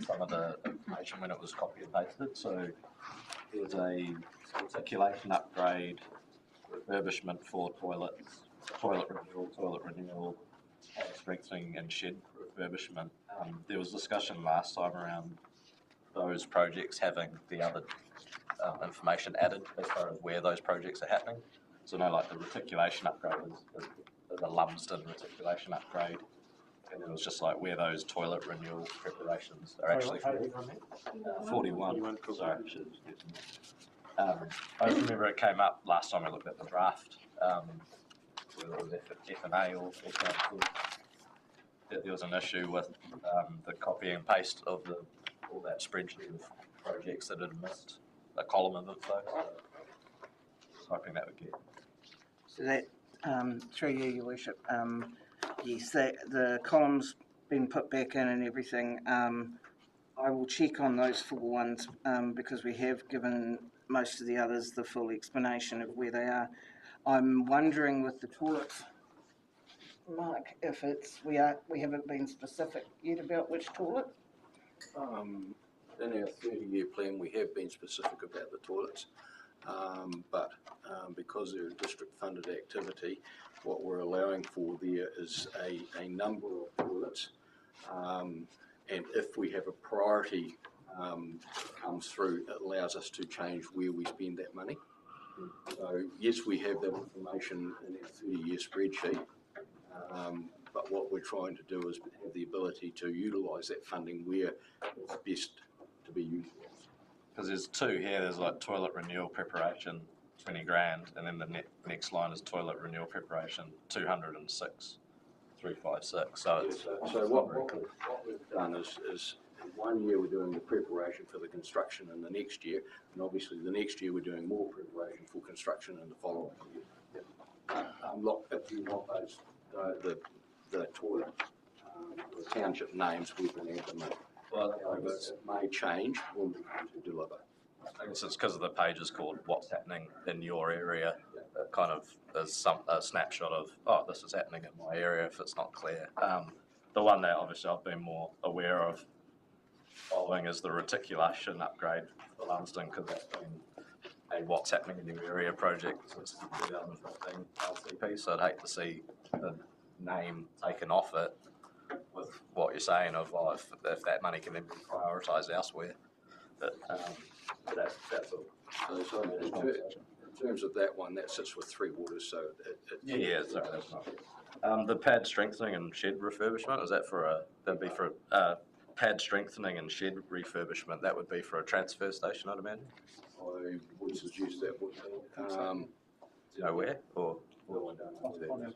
some of the information when it was copy and pasted. So there's a circulation upgrade, refurbishment for toilets, toilet renewal, strengthening and shed refurbishment. There was discussion last time around those projects having the other information added as far as where those projects are happening. So I know like the reticulation upgrade is the Lumsden reticulation upgrade, and it was just like where those toilet renewal preparations are actually for. 41. Sorry. I just remember it came up last time I looked at the draft, whether it was F&A or council, that there was an issue with the copy and paste of all that spreadsheet of projects that had missed a column of info. So I was hoping that would get.
So that, through you, Your Worship, Yes, the column's been put back in and everything. I will check on those full ones because we have given most of the others the full explanation of where they are. I'm wondering with the toilets, Mark, if we haven't been specific yet about which toilet.
In our 30-year plan, we have been specific about the toilets, but because they're a district-funded activity, what we're allowing for there is a number of toilets, and if we have a priority comes through, it allows us to change where we spend that money. So yes, we have that information in our 30-year spreadsheet, but what we're trying to do is have the ability to utilise that funding where it's best to be used.
Because there's two here, there's like toilet renewal preparation, 20 grand, and then the next line is toilet renewal preparation, 206, 356. So it's
what we've done is 1 year we're doing the preparation for the construction, and the next year, and obviously the next year we're doing more preparation for construction in the following year. If you want those, the toilet, the township names, we can add them in. However, it may change when we come to deliver.
I guess it's because of the page is called What's Happening in Your Area. It kind of is a snapshot of, oh, this is happening in my area if it's not clear. The one that obviously I've been more aware of following is the reticulation upgrade for Lumsden, because that's been a What's Happening in Your Area project since 2015 LCP, so I'd hate to see the name taken off it with what you're saying of, oh, if that money can then be prioritised elsewhere. But that's all.
So in terms of that one, that sits with Three Waters, so
yeah, sorry, that's not. The pad strengthening and shed refurbishment, is that that'd be for pad strengthening and shed refurbishment, that would be for a transfer station, I'd imagine?
I would suggest that would be.
Do you know where? Or
No, I don't.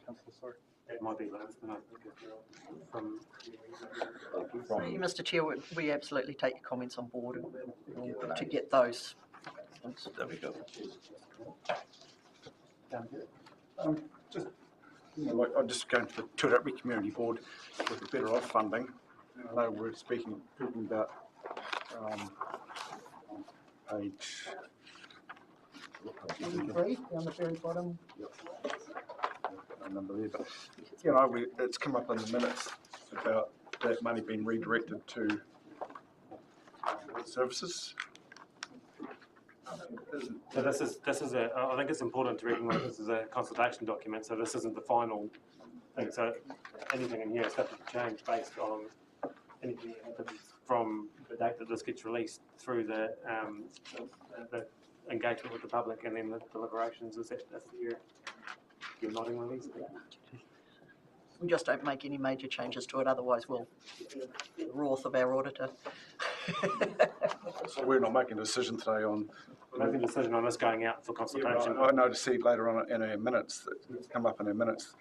It might be last, but I think it's from
Mr Chair, we absolutely take your comments on board and we'll to get those.
That'd be good.
I'm just going to the Tūrapuri Community Board with the Better Off funding. I know we're talking about page
23 down the very bottom.
Number there, but it's come up in the minutes about that money being redirected to services.
So this is I think it's important to recognise this is a consultation document, so this isn't the final thing. So anything in here is subject to change based on anything that happens from the date that this gets released through the engagement with the public and then the deliberations. That's you're nodding, Louise?
We just don't make any major changes to it, otherwise we'll the wrath of our auditor.
So we're not making a decision today on...
We're making a decision on this going out for consultation.
I know to see later on in our minutes, that it's come up in our minutes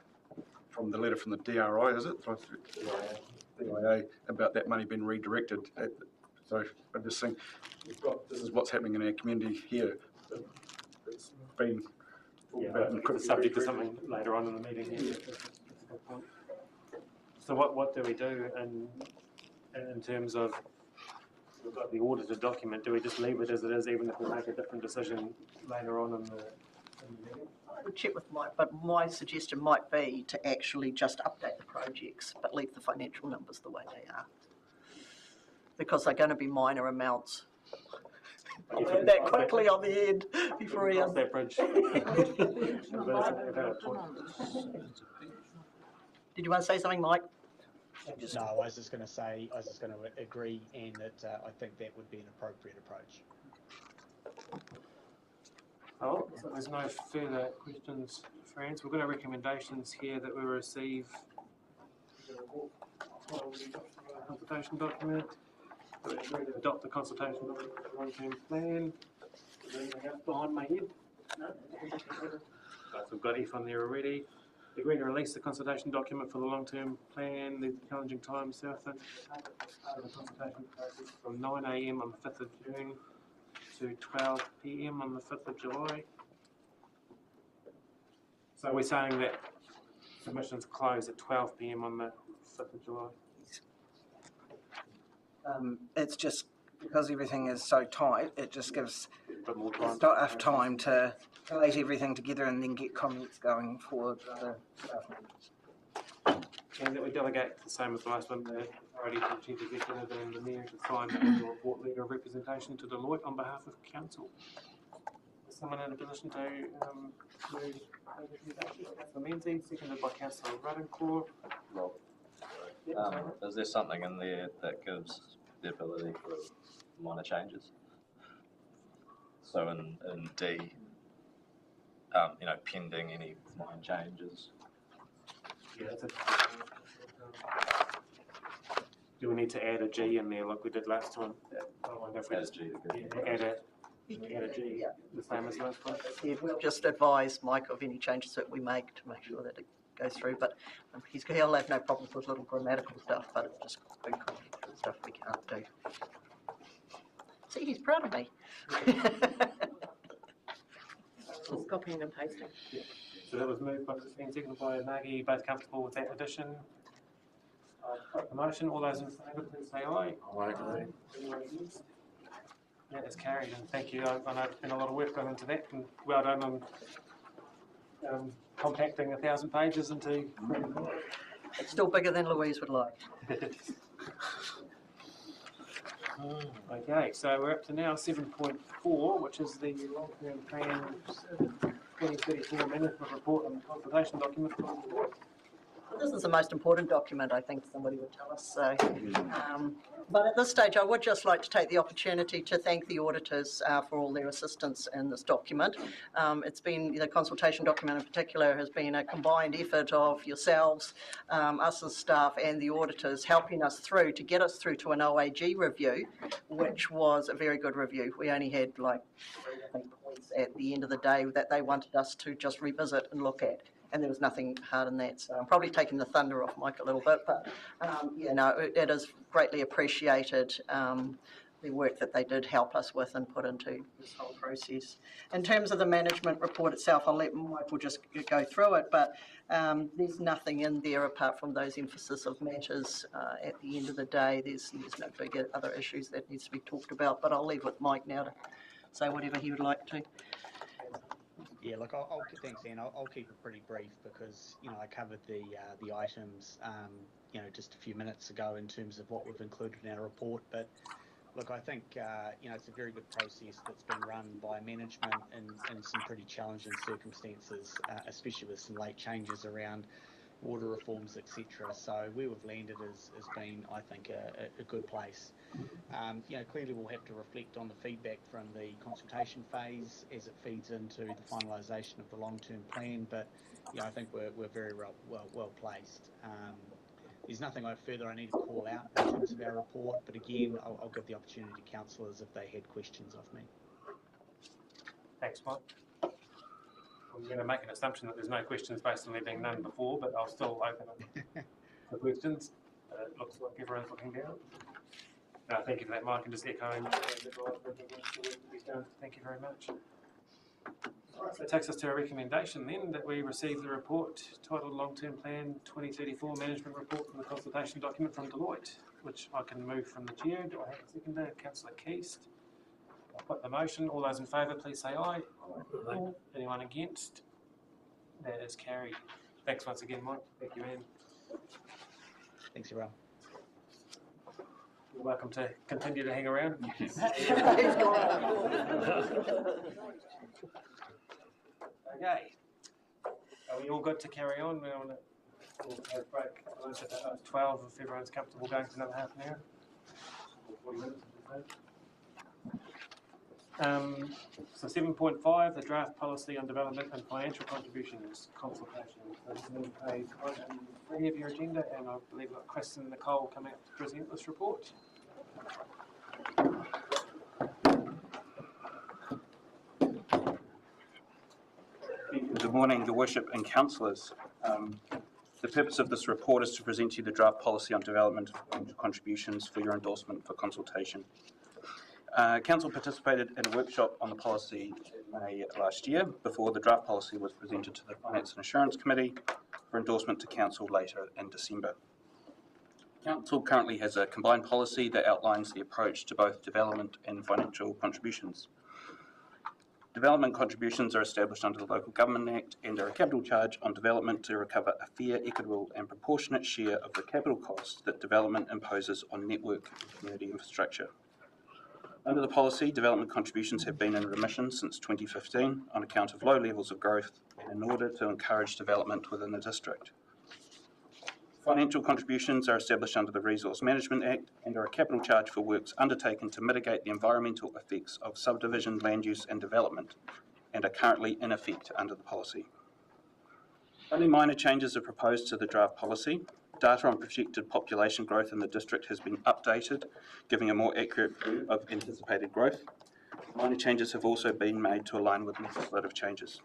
from the letter from the DRI, is it? DIA, about that money being redirected. So I'm just saying, this is what's happening in our community here. It's been...
It's subject to something later on in the meeting here. So what do we do in terms of, we've got the audited document, do we just leave it as it is even if we make a different decision later on in the meeting?
I would check with Mike, but my suggestion might be to actually just update the projects but leave the financial numbers the way they are. Because they're going to be minor amounts. I'll add that quickly on the end before he
cross that bridge.
Did you want to say something, Mike?
No, I was just going to agree, and that I think that would be an appropriate approach.
Oh, so there's no further questions, friends. We've got our recommendations here that we receive. Consultation document. We agree to adopt the consultation document for the long-term plan. Is there anything else behind my head? No? So we've got F on there already. Agree to release the consultation document for the long-term plan, the challenging times, Southland. Part of the consultation process from 9 AM on the 5th of June to 12 PM on the 5th of July. So we're saying that submissions close at 12 p.m. on the 5th of July.
It's just because everything is so tight, it just gives
But more time.
not enough time to collate everything together and then get comments going for the staff members.
And that we delegate the same as the last one, the authority to the Chief Executive and the Mayor to sign the annual report letter of representation to Deloitte on behalf of Council. Is someone in a position to move the recommendation? Councillor Menzies, seconded by Councillor Ruddenclaw.
Rob, is there something in there that gives the ability for minor changes? So in D, pending any minor changes.
Yeah, do we need to add a G in there like we did last time? I wonder if we
Add a
just
G.
add a G, the same as last time.
Yeah, we'll just advise Mike of any changes that we make to make sure that it goes through, but he'll have no problems with little grammatical stuff, but it's just big contextual stuff we can't do. See, he's proud of me.
Just copying and pasting.
Yeah. So that was moved by Christine, seconded by Nagi. Both comfortable with that addition? Put the motion. All those in favour, please say aye.
Aye.
Anyone against? That is carried, and thank you. I know there's been a lot of work gone into that, and well done on compacting 1,000 pages into.
It's still bigger than Louise would like.
Okay, so we're up to now 7.4, which is the long-term plan 2034 management report and consultation document.
This is the most important document, I think somebody would tell us. So, but at this stage, I would just like to take the opportunity to thank the auditors for all their assistance in this document. It's been, the consultation document in particular has been a combined effort of yourselves, us as staff and the auditors helping us through to get us through to an OAG review, which was a very good review. We only had like 3 points at the end of the day that they wanted us to just revisit and look at. And there was nothing hard in that, so I'm probably taking the thunder off Mike a little bit, but it is greatly appreciated, the work that they did help us with and put into this whole process. In terms of the management report itself, I'll let Michael just go through it, but there's nothing in there apart from those emphasis of matters. At the end of the day, there's no big other issues that needs to be talked about, but I'll leave with Mike now to say whatever he would like to.
Yeah, look, thanks, Anne. I'll keep it pretty brief because I covered the items just a few minutes ago in terms of what we've included in our report. But look, I think it's a very good process that's been run by management in some pretty challenging circumstances, especially with some late changes around water reforms, etc. So where we've landed has been, I think, a good place. Clearly we'll have to reflect on the feedback from the consultation phase as it feeds into the finalisation of the long-term plan, but I think we're very well placed. There's nothing further I need to call out in terms of our report, but again, I'll give the opportunity to councillors if they had questions of me.
Thanks, Mike. I'm going to make an assumption that there's no questions based on there being none before, but I'll still open up the questions. It looks like everyone's looking down. Thank you for that, Mike, and just echoing thank you very much. Right, so that takes us to a recommendation then that we receive the report titled Long-Term Plan 2034 Management Report from the consultation document from Deloitte, which I can move from the chair. Do I have a seconder? Councillor Keast. I'll put the motion. All those in favour, please say aye. Aye. Anyone against? That is carried. Thanks once again, Mike. Thank you, Anne.
Thanks, everyone.
You're welcome to continue to hang around. Okay. Are we all good to carry on? We'll have a break lunch at 12 if everyone's comfortable going for another half an hour. 40 minutes, so 7.5, the draft policy on development and financial contributions consultation. So this is on page 103 of your agenda, and I believe that Chris and Nicole come out to present this report.
Good morning, Your Worship and Councillors. The purpose of this report is to present you the draft policy on development and contributions for your endorsement for consultation. Council participated in a workshop on the policy in May last year before the draft policy was presented to the Finance and Assurance Committee for endorsement to Council later in December. Council currently has a combined policy that outlines the approach to both development and financial contributions. Development contributions are established under the Local Government Act and are a capital charge on development to recover a fair, equitable and proportionate share of the capital costs that development imposes on network and community infrastructure. Under the policy, development contributions have been in remission since 2015 on account of low levels of growth and in order to encourage development within the district. Financial contributions are established under the Resource Management Act and are a capital charge for works undertaken to mitigate the environmental effects of subdivision, land use and development, and are currently in effect under the policy. Only minor changes are proposed to the draft policy. Data on projected population growth in the district has been updated, giving a more accurate view of anticipated growth. Minor changes have also been made to align with legislative changes.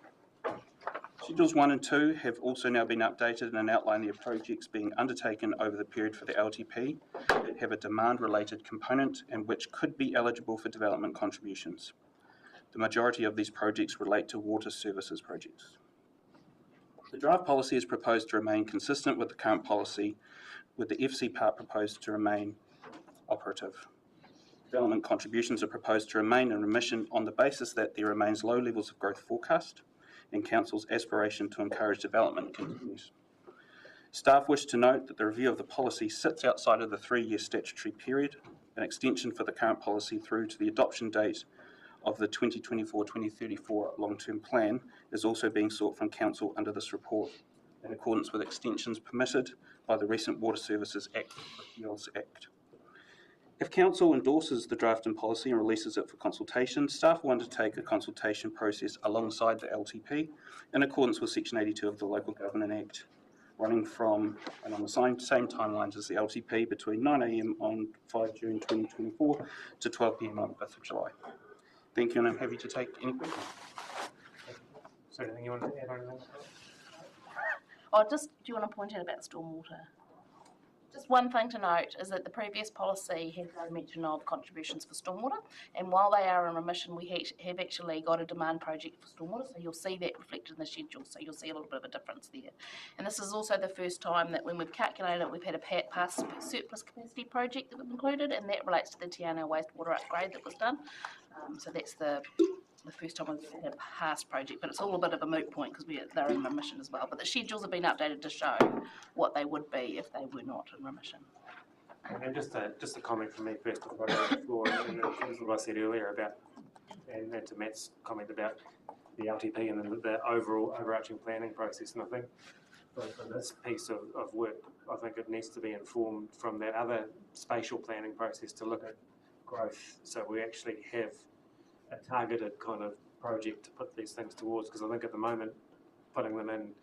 Schedules 1 and 2 have also now been updated and outline the projects being undertaken over the period for the LTP that have a demand-related component and which could be eligible for development contributions. The majority of these projects relate to water services projects. The draft policy is proposed to remain consistent with the current policy, with the FC part proposed to remain operative. Development contributions are proposed to remain in remission on the basis that there remains low levels of growth forecast and Council's aspiration to encourage development continues. Staff wish to note that the review of the policy sits outside of the 3-year statutory period. An extension for the current policy through to the adoption date of the 2024-2034 long-term plan is also being sought from Council under this report, in accordance with extensions permitted by the recent Water Services Act Repeals Act. If Council endorses the draft and policy and releases it for consultation, staff will undertake a consultation process alongside the LTP in accordance with Section 82 of the Local Government Act, running from and on the same timelines as the LTP between 9 a.m. on 5 June 2024 to 12 p.m. on 5th of July. Thank you, and I'm happy to take any questions.
So anything you want to add on that?
Do you want to point out about stormwater? Just one thing to note is that the previous policy had no mention of contributions for stormwater, and while they are in remission, we have actually got a demand project for stormwater, so you'll see that reflected in the schedule, so you'll see a little bit of a difference there. And this is also the first time that when we've calculated it, we've had a past surplus capacity project that we've included, and that relates to the Te Anau wastewater upgrade that was done. So that's the first time we've had a past project, but it's all a bit of a moot point because they're in remission as well. But the schedules have been updated to show what they would be if they were not in remission.
And just a comment from me first before I go to the floor, and that's what I said earlier about, and to Matt's comment about the LTP and the overall overarching planning process. And I think for this piece of work, I think it needs to be informed from that other spatial planning process to look at growth, so we actually have a targeted kind of project to put these things towards, because I think at the moment putting them in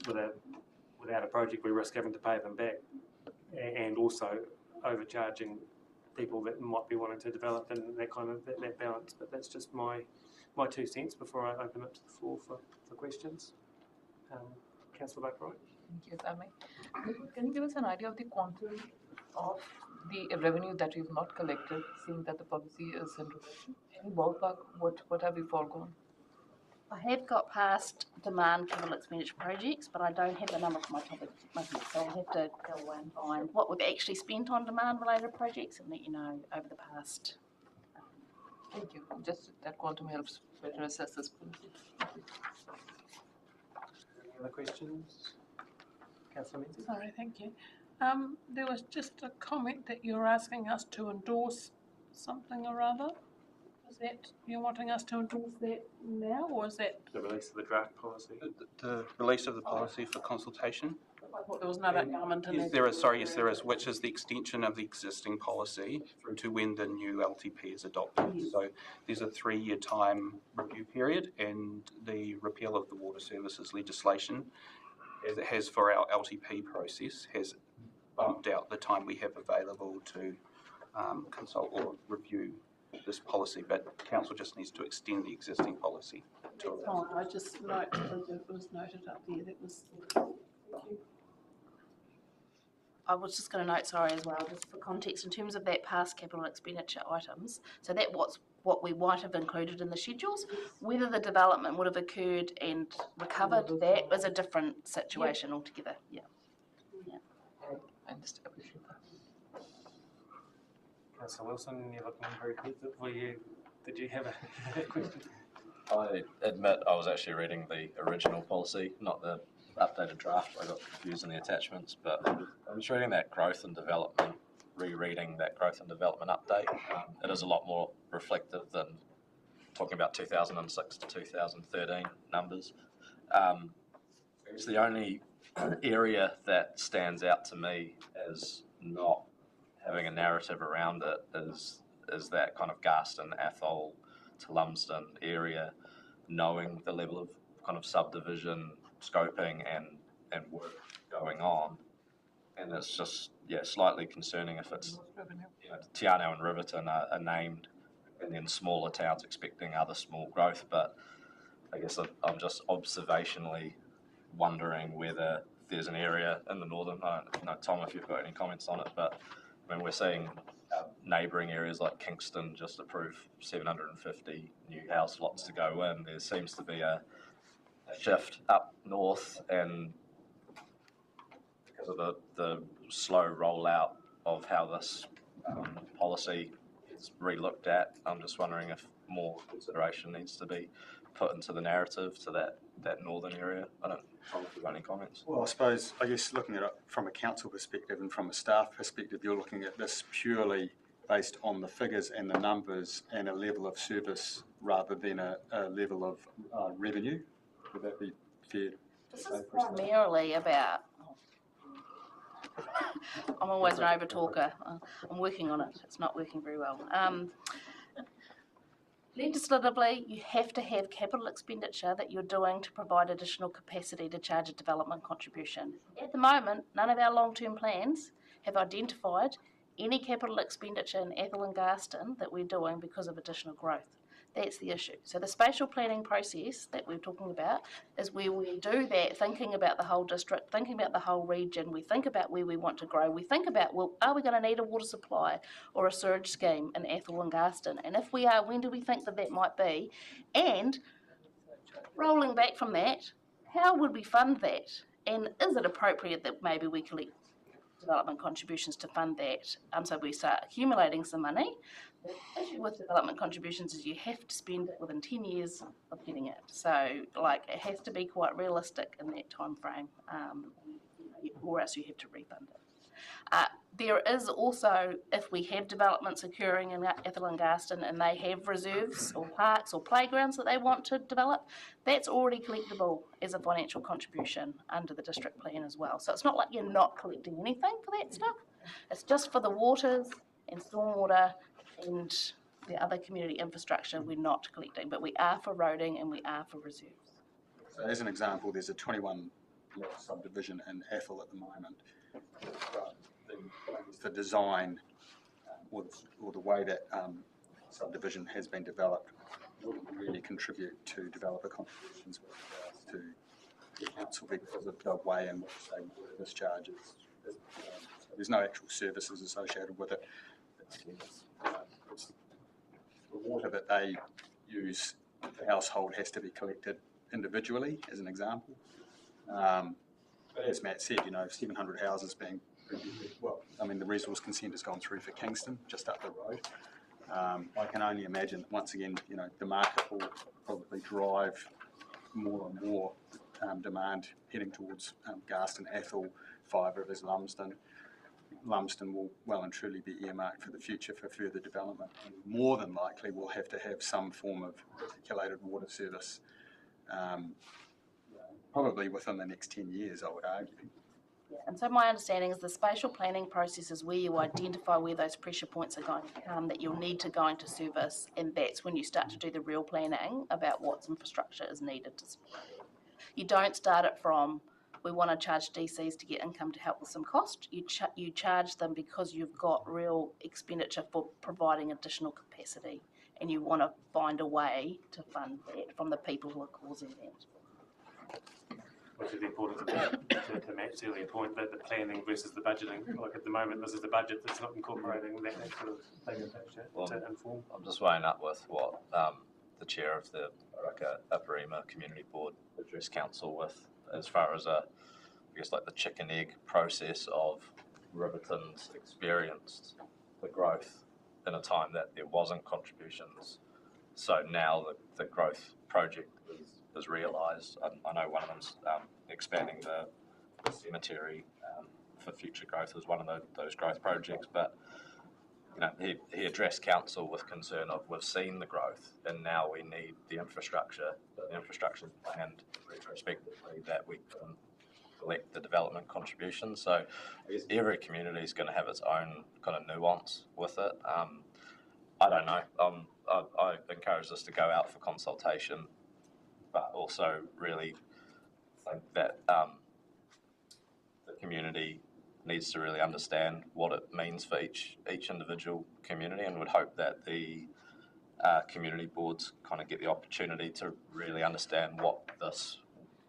without a project we risk having to pay them back and also overcharging people that might be wanting to develop and that kind of that balance. But that's just my 2 cents before I open it to the floor for questions. Councillor Blackbright.
Thank you, Sammy. Can you give us an idea of the quantum of the revenue that we've not collected, seeing that the policy is in revision? Any ballpark, what have we foregone?
I have got past demand capital expenditure projects, but I don't have the number for my topic, so I'll have to go away and find what we've actually spent on demand-related projects and let you know over the past.
Thank you. Just that quantum helps better assess this policy.
Any other questions? Councillor Menzies?
Sorry, thank you. There was just a comment that you're asking us to endorse something or other. Is that you're wanting us to endorse that now, or is that
The release of the draft policy.
The release of the policy for consultation.
I thought there was another element in
Yes, there is, which is the extension of the existing policy through to when the new LTP is adopted. Yes. So there's a 3-year time review period, and the repeal of the water services legislation, as it has for our LTP process, has bumped out the time we have available to consult or review this policy, but council just needs to extend the existing policy.
I just note that it was noted up there. That was.
I was just going to note, sorry, as well, just for context, in terms of that past capital expenditure items, so that what we might have included in the schedules. Whether the development would have occurred and recovered, that is a different situation altogether. Yeah.
I understand.
Councillor Wilson, you're looking very quick. Did you have a question?
I admit I was actually reading the original policy, not the updated draft. I got confused in the attachments, but I was reading that growth and development, rereading that growth and development update. It is a lot more reflective than talking about 2006 to 2013 numbers. It's the only area that stands out to me as not having a narrative around it is that kind of Garston, Athol to Lumsden area, knowing the level of kind of subdivision scoping and work going on. And it's just, slightly concerning if it's, Te Anau and Riverton are named, and then smaller towns expecting other small growth. But I guess I'm just observationally wondering whether there's an area in the northern, I don't know, Tom, if you've got any comments on it, but I mean, we're seeing neighbouring areas like Kingston just approve 750 new house lots to go in. There seems to be a shift up north, and because of the slow rollout of how this policy is re-looked at, I'm just wondering if more consideration needs to be put into the narrative to that northern area. I don't know if you've got any comments.
Well, I guess looking at it from a council perspective and from a staff perspective, you're looking at this purely based on the figures and the numbers and a level of service rather than a level of revenue. Would that be fair?
This is primarily about. I'm always an over talker. I'm working on it. It's not working very well. Legislatively, you have to have capital expenditure that you're doing to provide additional capacity to charge a development contribution. At the moment, none of our long-term plans have identified any capital expenditure in Athol and Garston that we're doing because of additional growth. That's the issue. So the spatial planning process that we're talking about is where we do that, thinking about the whole district, thinking about the whole region. We think about where we want to grow. We think about, well, are we going to need a water supply or a sewage scheme in Athol and Garston? And if we are, when do we think that might be? And rolling back from that, how would we fund that? And is it appropriate that maybe we collect development contributions to fund that? So we start accumulating some money. The issue with development contributions is you have to spend it within 10 years of getting it. So, it has to be quite realistic in that time frame, or else you have to refund it. There is also, if we have developments occurring in Athol and Garston and they have reserves or parks or playgrounds that they want to develop, that's already collectible as a financial contribution under the district plan as well. So it's not like you're not collecting anything for that stuff. It's just for the waters and stormwater and the other community infrastructure we're not collecting, but we are for roading and we are for reserves.
So as an example, there's a 21 lot subdivision in Athol at the moment. The design or the way that subdivision has been developed wouldn't really contribute to developer contributions with regards to the council because of the way in which they discharge it. There's no actual services associated with it. It's the water that they use, the household has to be collected individually, as an example. But as Matt said, 700 houses being, the resource consent has gone through for Kingston, just up the road. I can only imagine that once again, the market will probably drive more and more demand heading towards Garston, Athol, Five Rivers, Lumsden. Lumsden will well and truly be earmarked for the future for further development. And more than likely, we'll have to have some form of articulated water service, probably within the next 10 years, I would argue.
Yeah, and so my understanding is the spatial planning process is where you identify where those pressure points are going to come that you'll need to go into service, and that's when you start to do the real planning about what infrastructure is needed to support it. You don't start it from, we want to charge DCs to get income to help with some cost. You charge them because you've got real expenditure for providing additional capacity, and you want to find a way to fund that from the people who are causing that.
which is important to Matt's earlier point, that the planning versus the budgeting. Like at the moment, this is the budget that's not incorporating that sort of bigger picture to inform.
I'm just weighing up with what the chair of the Aparima Community Board addressed council with, as far as I guess like the chicken egg process of Riverton's experienced the growth in a time that there wasn't contributions. So now the growth project is realised. I know one of them's expanding the cemetery for future growth was one of those growth projects, but you know, he addressed council with concern of we've seen the growth and now we need the infrastructure. The infrastructure planned retrospectively that we can collect the development contributions. So I guess every community is going to have its own kind of nuance with it. I don't know. I encourage us to go out for consultation, but also really think that the community needs to really understand what it means for each individual community, and would hope that the community boards kind of get the opportunity to really understand what this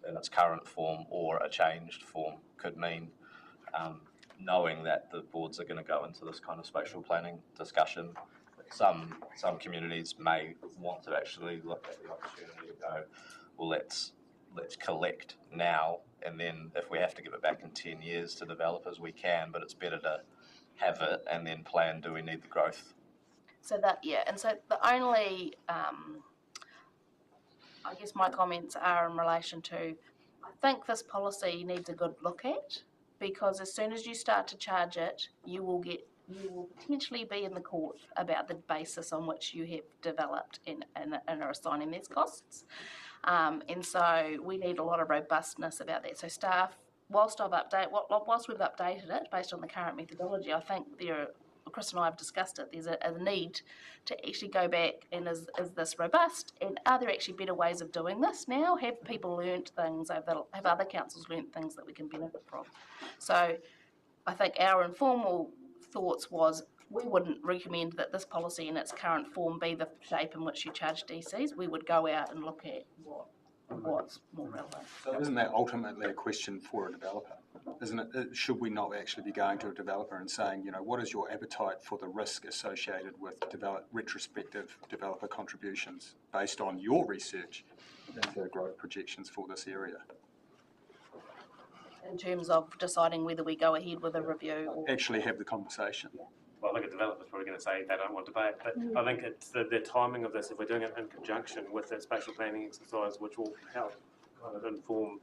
in its current form or a changed form could mean, knowing that the boards are going to go into this kind of spatial planning discussion. Some communities may want to actually look at the opportunity to go, well, let's collect now, and then if we have to give it back in 10 years to developers, we can, but it's better to have it and then plan, do we need the growth?
So that, yeah, and so the only, I guess my comments are in relation to, I think this policy needs a good look at, because as soon as you start to charge it, you will potentially be in the court about the basis on which you have developed and are assigning these costs. And so we need a lot of robustness about that. So staff, whilst we've updated it based on the current methodology, I think Chris and I have discussed it, there's a need to actually go back and is this robust, and are there actually better ways of doing this now? Have people learnt things, have other councils learnt things that we can benefit from? So I think our informal thoughts was we wouldn't recommend that this policy in its current form be the shape in which you charge DCs. We would go out and look at what's more relevant.
So isn't that ultimately a question for a developer? Isn't it? Should we not actually be going to a developer and saying, you know, what is your appetite for the risk associated with retrospective developer contributions based on your research into growth projections for this area?
In terms of deciding whether we go ahead with a review or
actually have the conversation.
Yeah.
Well, I think a developer's probably going to say they don't want to pay it, but I think it's the timing of this, if we're doing it in conjunction with that spatial planning exercise, which will help kind of inform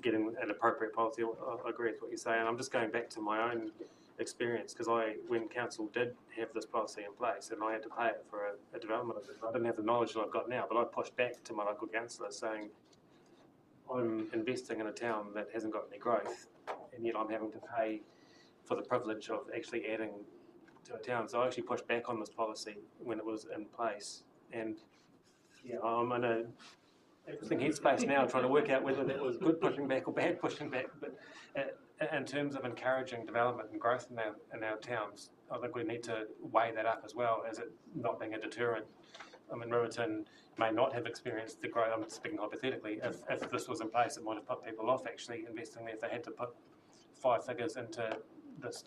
getting an appropriate policy. I agree with what you're saying. I'm just going back to my own experience, because when council did have this policy in place and I had to pay it for a development of this, I didn't have the knowledge that I've got now, but I pushed back to my local councillor saying, I'm investing in a town that hasn't got any growth, and yet I'm having to pay for the privilege of actually adding to a town. So I actually pushed back on this policy when it was in place, and yeah, I'm in a interesting headspace now trying to work out whether that was good pushing back or bad pushing back. But in terms of encouraging development and growth in our towns, I think we need to weigh that up as well as it not being a deterrent. I mean, Riverton may not have experienced the growth, I'm speaking hypothetically, if this was in place, it might have put people off actually investing there if they had to put 5 figures into this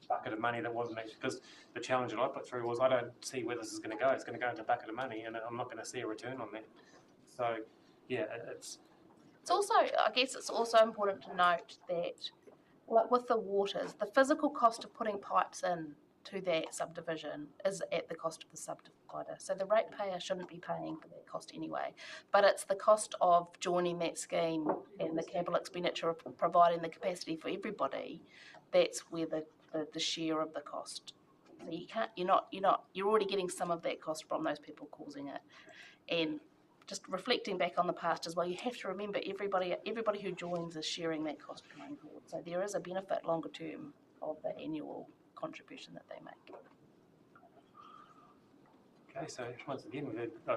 bucket of money that wasn't actually, because the challenge that I put through was I don't see where this is going to go. It's going to go into a bucket of money and I'm not going to see a return on that. So, yeah, it's
also, I guess it's also important to note that, like with the waters, the physical cost of putting pipes in to that subdivision is at the cost of the subdivider. So the ratepayer shouldn't be paying for that cost anyway. But it's the cost of joining that scheme and the capital expenditure of providing the capacity for everybody. That's where the share of the cost. So you're already getting some of that cost from those people causing it. And just reflecting back on the past as well, you have to remember everybody who joins is sharing that cost going forward. So there is a benefit longer term of the annual contribution that they make.
okay. So once again,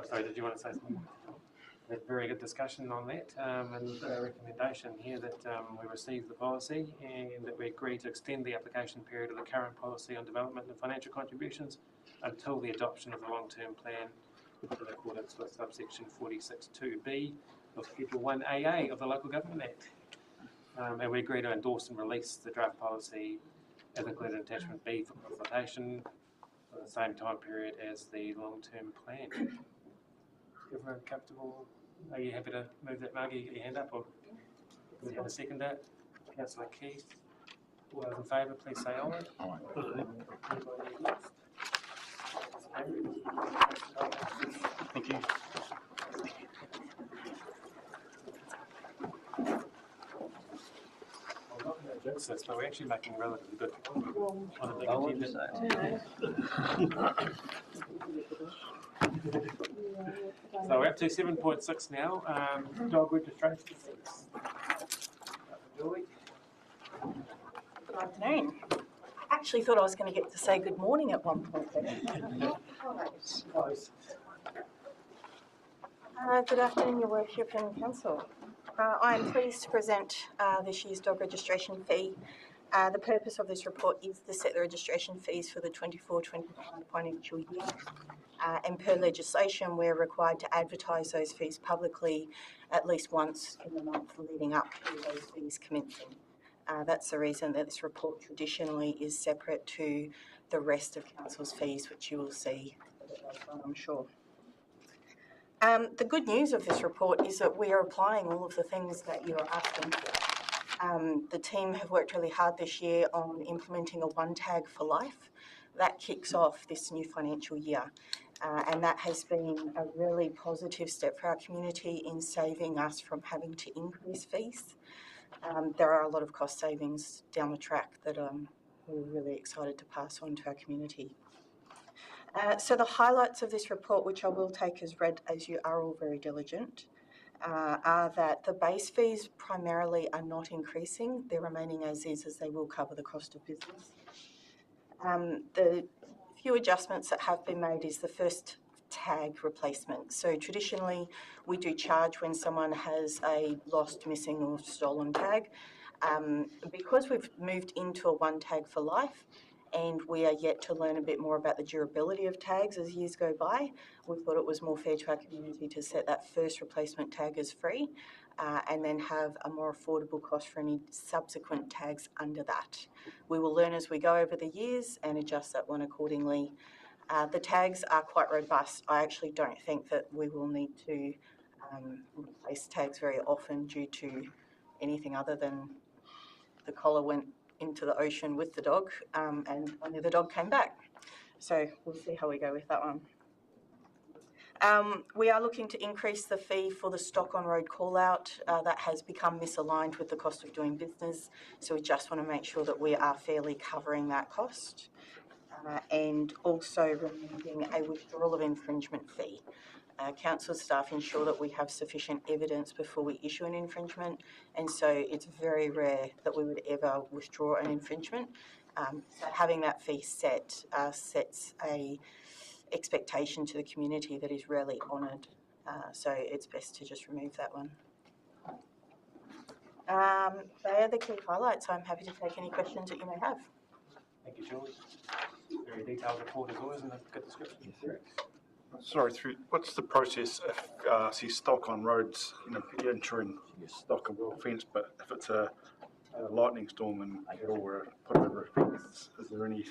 sorry, did you want to say something? We had a very good discussion on that, and a recommendation here that we receive the policy and that we agree to extend the application period of the current policy on development and financial contributions until the adoption of the long-term plan in accordance with subsection 46(2)(b) of Schedule 1AA of the Local Government Act. And we agree to endorse and release the draft policy as included in attachment B for consultation for the same time period as the long-term plan. Everyone comfortable? Are you happy to move that, Margie? Get your hand up, or do we have a second that? Councillor Keith. All those in favour, please say aye.
Thank you.
I'm not going to jinx this, but we're actually making relatively good progress on a big agenda. So we're up to 7.6 now. Dog registration fees. Julie?
Good afternoon. I actually thought I was going to get to say good morning at one point. Good afternoon, Your Worship and Council. I am pleased to present this year's dog registration fee. The purpose of this report is to set the registration fees for the 24-25 financial year. And per legislation, we're required to advertise those fees publicly at least once in the month leading up to those fees commencing. That's the reason that this report traditionally is separate to the rest of Council's fees, which you will see, I'm sure. The good news of this report is that we are applying all of the things that you are asking for. The team have worked really hard this year on implementing a one tag for life. That kicks off this new financial year. And that has been a really positive step for our community in saving us from having to increase fees. There are a lot of cost savings down the track that we're really excited to pass on to our community. So the highlights of this report, which I will take as read as you are all very diligent, are that the base fees primarily are not increasing. They're remaining as is, as they will cover the cost of business. The few adjustments that have been made is the first tag replacement. So traditionally, we do charge when someone has a lost, missing or stolen tag. Because we've moved into a one tag for life, and we are yet to learn a bit more about the durability of tags as years go by, we thought it was more fair to our community to set that first replacement tag as free, and then have a more affordable cost for any subsequent tags under that. We will learn as we go over the years and adjust that one accordingly. The tags are quite robust. I actually don't think that we will need to replace tags very often due to anything other than the collar went into the ocean with the dog, and only the dog came back. So we'll see how we go with that one. We are looking to increase the fee for the stock on road call out. That has become misaligned with the cost of doing business, so we just want to make sure that we are fairly covering that cost. And also removing a withdrawal of infringement fee. Council staff ensure that we have sufficient evidence before we issue an infringement, and so it's very rare that we would ever withdraw an infringement. So having that fee set sets a expectation to the community that is rarely honoured, so it's best to just remove that one. They are the key highlights. I'm happy to take any questions that you may have.
Thank you, Julie. Very detailed report as always, and a good description.
Sorry, what's the process if see stock on roads, you're ensuring stock are well fenced, but if it's a lightning storm and cattle were put over a fence, is there any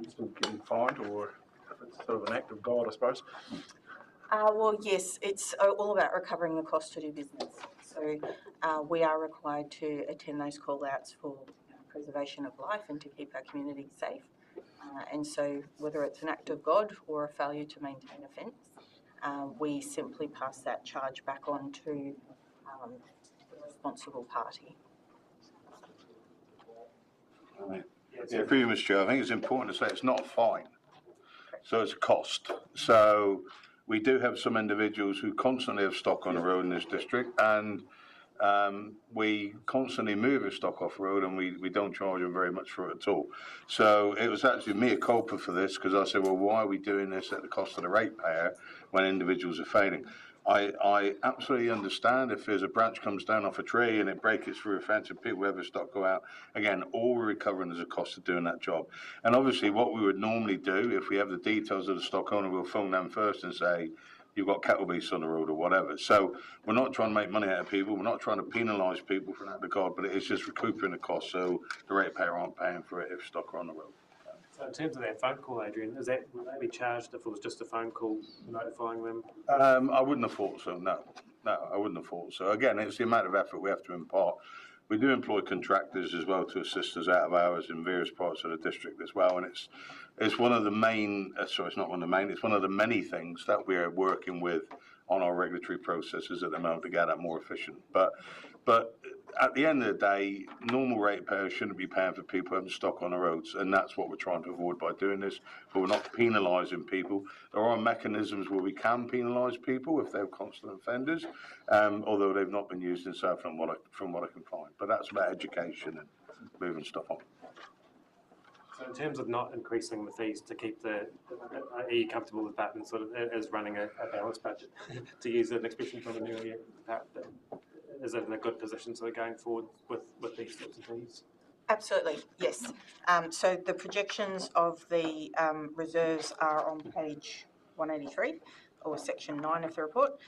still getting fined, or if it's sort of an act of God, I suppose?
Well, yes, it's all about recovering the cost to do business. So we are required to attend those call-outs for preservation of life and to keep our community safe. And so whether it's an act of God or a failure to maintain a fence, we simply pass that charge back on to the responsible party.
Yeah, for you, Mr. Chair, I think it's important to say it's not a fine, so it's a cost. So we do have some individuals who constantly have stock on the road in this district, and we constantly move the stock off road, and we don't charge them very much for it at all. So it was actually mea culpa for this, because I said, well, why are we doing this at the cost of the ratepayer when individuals are failing? I absolutely understand if there's a branch comes down off a tree and it breaks through a fence and people have their stock go out. Again, all we're recovering is a cost of doing that job. And obviously what we would normally do, if we have the details of the stock owner, we'll phone them first and say, you've got cattle beasts on the road or whatever. So we're not trying to make money out of people. We're not trying to penalise people for that regard, but it is just recouping the cost so the ratepayer aren't paying for it if stock are on the road.
So in terms of that phone call, Adrian, would they be charged if it was just a phone call notifying them?
I wouldn't have thought so, no. No, I wouldn't have thought so. Again, it's the amount of effort we have to impart. We do employ contractors as well to assist us out of hours in various parts of the district as well, and it's one of the main, sorry, it's not one of the main, it's one of the many things that we are working with on our regulatory processes at the moment to get that more efficient. But at the end of the day, normal ratepayers shouldn't be paying for people having stock on the roads, and that's what we're trying to avoid by doing this. But we're not penalising people. There are mechanisms where we can penalise people if they're constant offenders, although they've not been used in Southland from what I can find. But that's about education and moving stuff on.
So in terms of not increasing the fees to keep are you comfortable with that and sort of as running a balanced budget, to use an expression from the new year? Is it in a good position sort of going forward with these sorts of fees?
Absolutely, yes. So the projections of the reserves are on page 183 or section 9 of the report,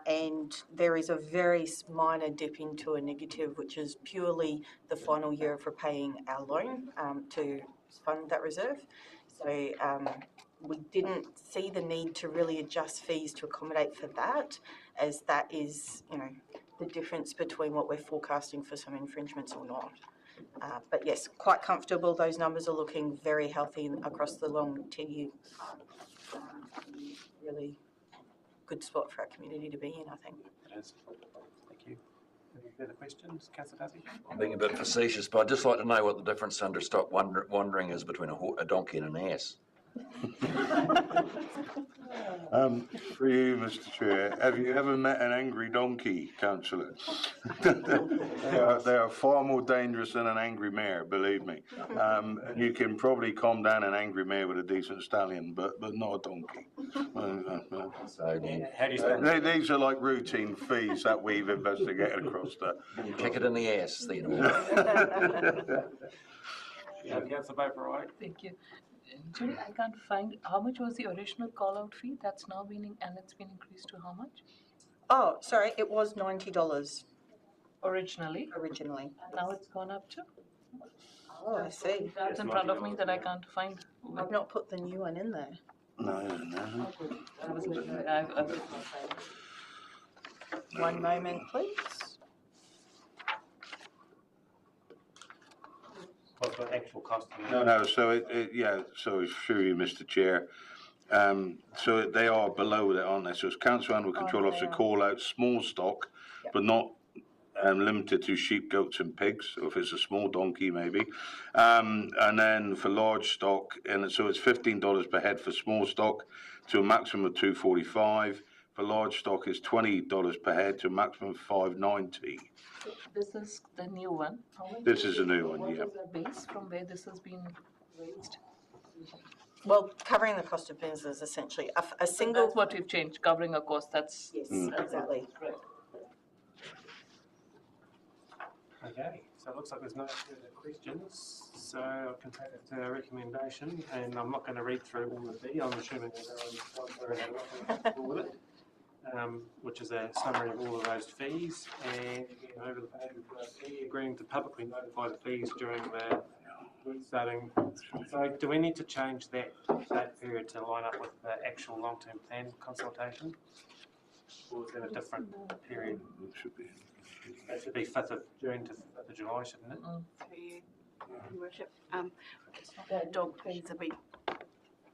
and there is a very minor dip into a negative, which is purely the final year of repaying our loan to fund that reserve. So we didn't see the need to really adjust fees to accommodate for that, as that is, the difference between what we're forecasting for some infringements or not. But yes, quite comfortable. Those numbers are looking very healthy across the long 10-year. Really good spot for our community to be in, I think.
It is. Thank you. Any further questions, Councillor Darcy?
I'm being a bit facetious, but I'd just like to know what the difference under stop wandering is between a donkey and an ass.
For you, Mr. Chair, have you ever met an angry donkey, Councillor? They are far more dangerous than an angry mare, believe me. You can probably calm down an angry mare with a decent stallion, but not a donkey. These are like routine fees that we've investigated across the...
Kick it in the ass, then.
Councillor Boper,
Thank you. Judy, I can't find, how much was the original call-out fee? That's now been, and it's been increased to how much?
Oh, sorry, it was $90.
Originally?
Originally.
And now it's gone up to?
Oh, I see.
That's in front of me that I can't find.
I've not put the new one in there.
No.
I was like, I was not finding.
One moment, please.
What's the actual cost?
No, so so through you, Mr. Chair. So they are below that, aren't they? So it's Council Animal Control Officer call out small stock, but not limited to sheep, goats and pigs, or if it's a small donkey maybe. And then for large stock, and so it's $15 per head for small stock to a maximum of $2.45. For large stock is $20 per head to a maximum of $5.90.
This is the new one.
This is a new one,
What
yeah.
is the base from where this has been raised?
Well, covering the cost of business, essentially. A single...
That's what we've changed, covering a cost, that's...
Yes, exactly.
Right.
Okay, so it looks like there's no further questions. So I can take it to a recommendation, and I'm not going to read through all of the, I'm assuming with it. Which is a summary of all of those fees, and again, over the page we've got agreeing to publicly notify the fees during the week starting. So do we need to change that period to line up with the actual long-term plan consultation, or is that a different period? That should be 5th of June to 5th of July, shouldn't it?
Through you, Your Worship. The dog fees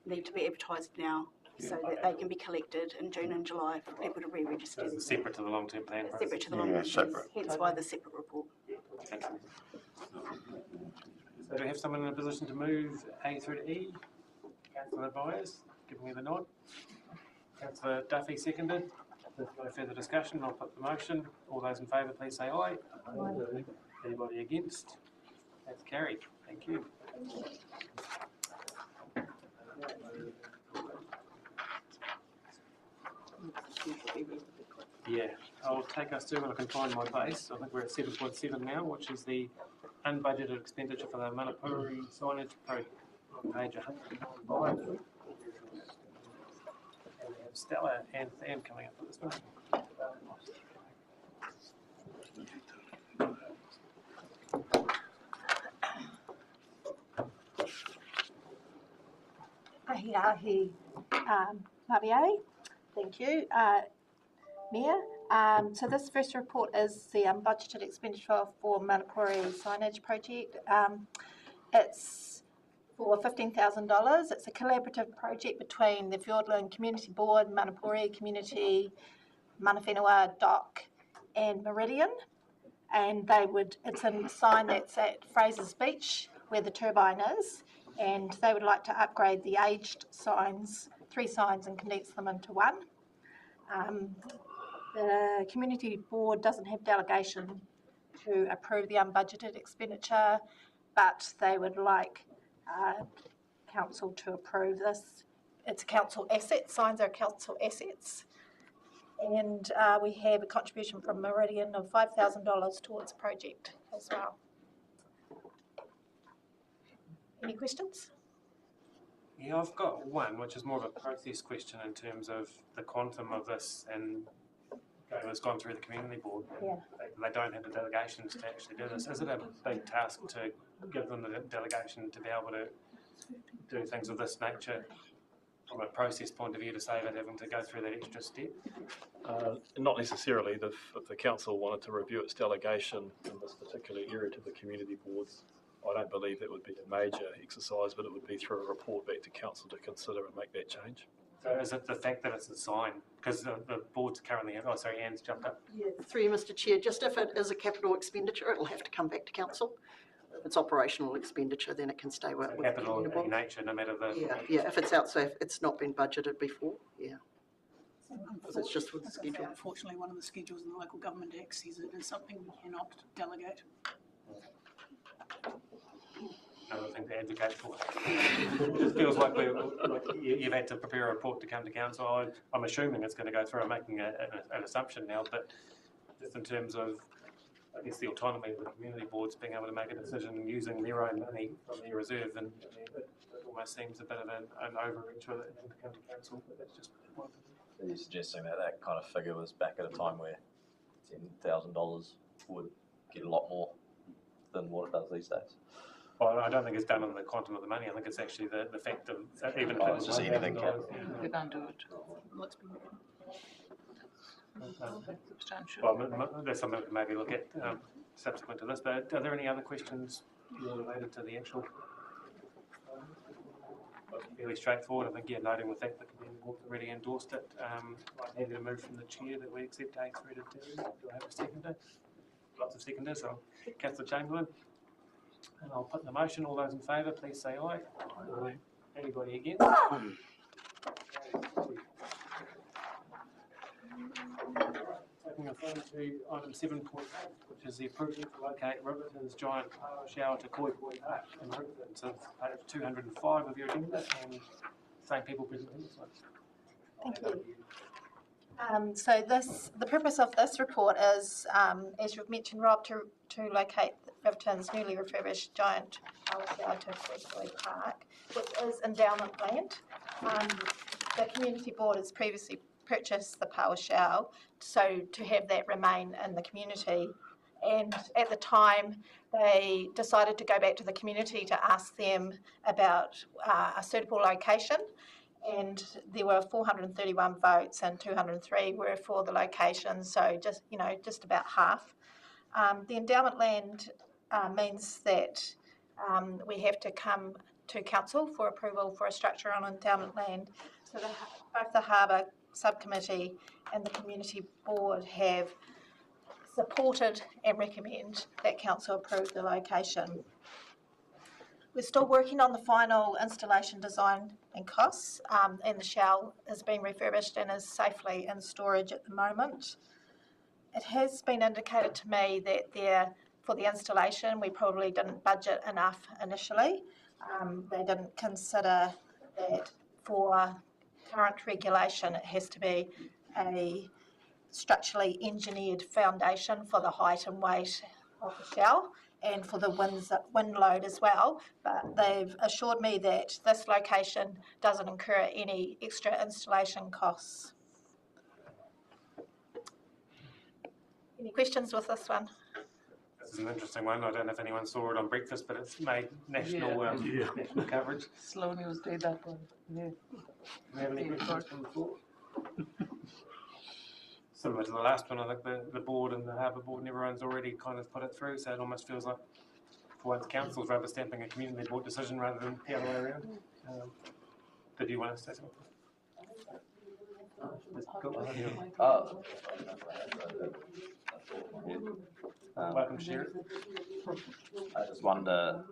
need to be advertised now, so that they can be collected in June and July for people to re-register.
So it's separate to the long-term plan process?
Separate to the long-term plan, hence why the separate report.
Thank you. So do we have someone in a position to move A through to E? Councillor Byers, giving me the nod. Councillor Duffy seconded. If no further discussion, I'll put the motion. All those in favour, please say aye. Aye. Anybody against? That's carried. Thank you. Yeah, I'll take us to, when I can find my base, I think we're at 7.7 now, which is the unbudgeted expenditure for the Manapuri signage project on page 105. Stella and coming up with this one.
Ahi, Marie. Thank you, Mayor. So this first report is the budgeted expenditure for Manapori signage project. It's for $15,000. It's a collaborative project between the Fiordland Community Board, Manapori Community, Mana Whenua, Dock and Meridian. And it's a sign that's at Fraser's Beach where the turbine is. And they would like to upgrade the aged signs, 3 signs, and condense them into one. The community board doesn't have delegation to approve the unbudgeted expenditure, but they would like council to approve this. It's a council asset, signs are council assets. And we have a contribution from Meridian of $5,000 towards the project as well. Any questions?
Yeah, I've got one, which is more of a process question in terms of the quantum of this, and it's gone through the community board.
Yeah.
They don't have the delegations to actually do this. Is it a big task to give them the delegation to be able to do things of this nature from a process point of view to save it having to go through that extra step?
Not necessarily. If the council wanted to review its delegation in this particular area to the community boards, I don't believe that would be a major exercise, but it would be through a report back to council to consider and make that change.
So is it the fact that it's a sign? Because the board's currently, oh sorry, Anne's jumped up.
Yeah, through you, Mr Chair, just if it is a capital expenditure, it'll have to come back to council. If it's operational expenditure, then it can stay with the
Capital
community board.
in nature, no matter the...
Yeah, if it's outside, if it's not been budgeted before, yeah. Because it's just with the schedule.
Unfortunately, one of the schedules in the Local Government Act says it is something we cannot delegate.
Another thing to advocate for. It feels like you've had to prepare a report to come to council. I'm assuming it's going to go through. I'm making an assumption now, but just in terms of, I guess, the autonomy of the community boards being able to make a decision using their own money from their reserve, and it almost seems a bit of an overreach for them to come to council, but that's just one thing.
Are you suggesting that that kind of figure was back at a time where $10,000 would get a lot more than what it does these days?
Well, I don't think it's done on the quantum of the money. I think it's actually the fact of even if it's
just anything.
We can't do it. Let's be substantial.
Well, that's something we can maybe look at subsequent to this. But are there any other questions related to the actual? Fairly straightforward. I think, yeah, noting with that the community board already endorsed it. I'm happy to move from the chair that we accept A3 to 2. Do I have a seconder? Lots of seconders. So Councillor Chamberlain. And I'll put the motion. All those in favour, please say aye. Aye. Anybody against? Taking us on to item 7.8, which is the approval to locate Riverton's giant power shower to Koi Park in Riverton. So page 205 of your agenda, and same people presenting this one.
Thank you. So the purpose of this report is, as you've mentioned, Rob, to locate Riverton's newly refurbished giant power shower to Koi Park, which is endowment land. The community board has previously purchased the power shower, so to have that remain in the community. And at the time, they decided to go back to the community to ask them about a suitable location. And there were 431 votes, and 203 were for the location. So just about half. The endowment land means that we have to come to council for approval for a structure on endowment land. So both the Harbour Subcommittee and the Community Board have supported and recommend that council approve the location. We're still working on the final installation design and costs, and the shower is being refurbished and is safely in storage at the moment. It has been indicated to me that for the installation, we probably didn't budget enough initially. They didn't consider that for current regulation, it has to be a structurally engineered foundation for the height and weight of the shower. and for the wind load as well, but they've assured me that this location doesn't incur any extra installation costs. Any questions with this one?
This is an interesting one. I don't know if anyone saw it on breakfast, but it's made national national coverage.
Slow news day, that one. Yeah.
Do we have any questions from the floor? Similar to the last one, I think the board and the harbour board and everyone's already kind of put it through, so it almost feels like for once council's rubber stamping a community board decision rather than the other way around. Did you want to say something? Welcome to share it.
I just wonder,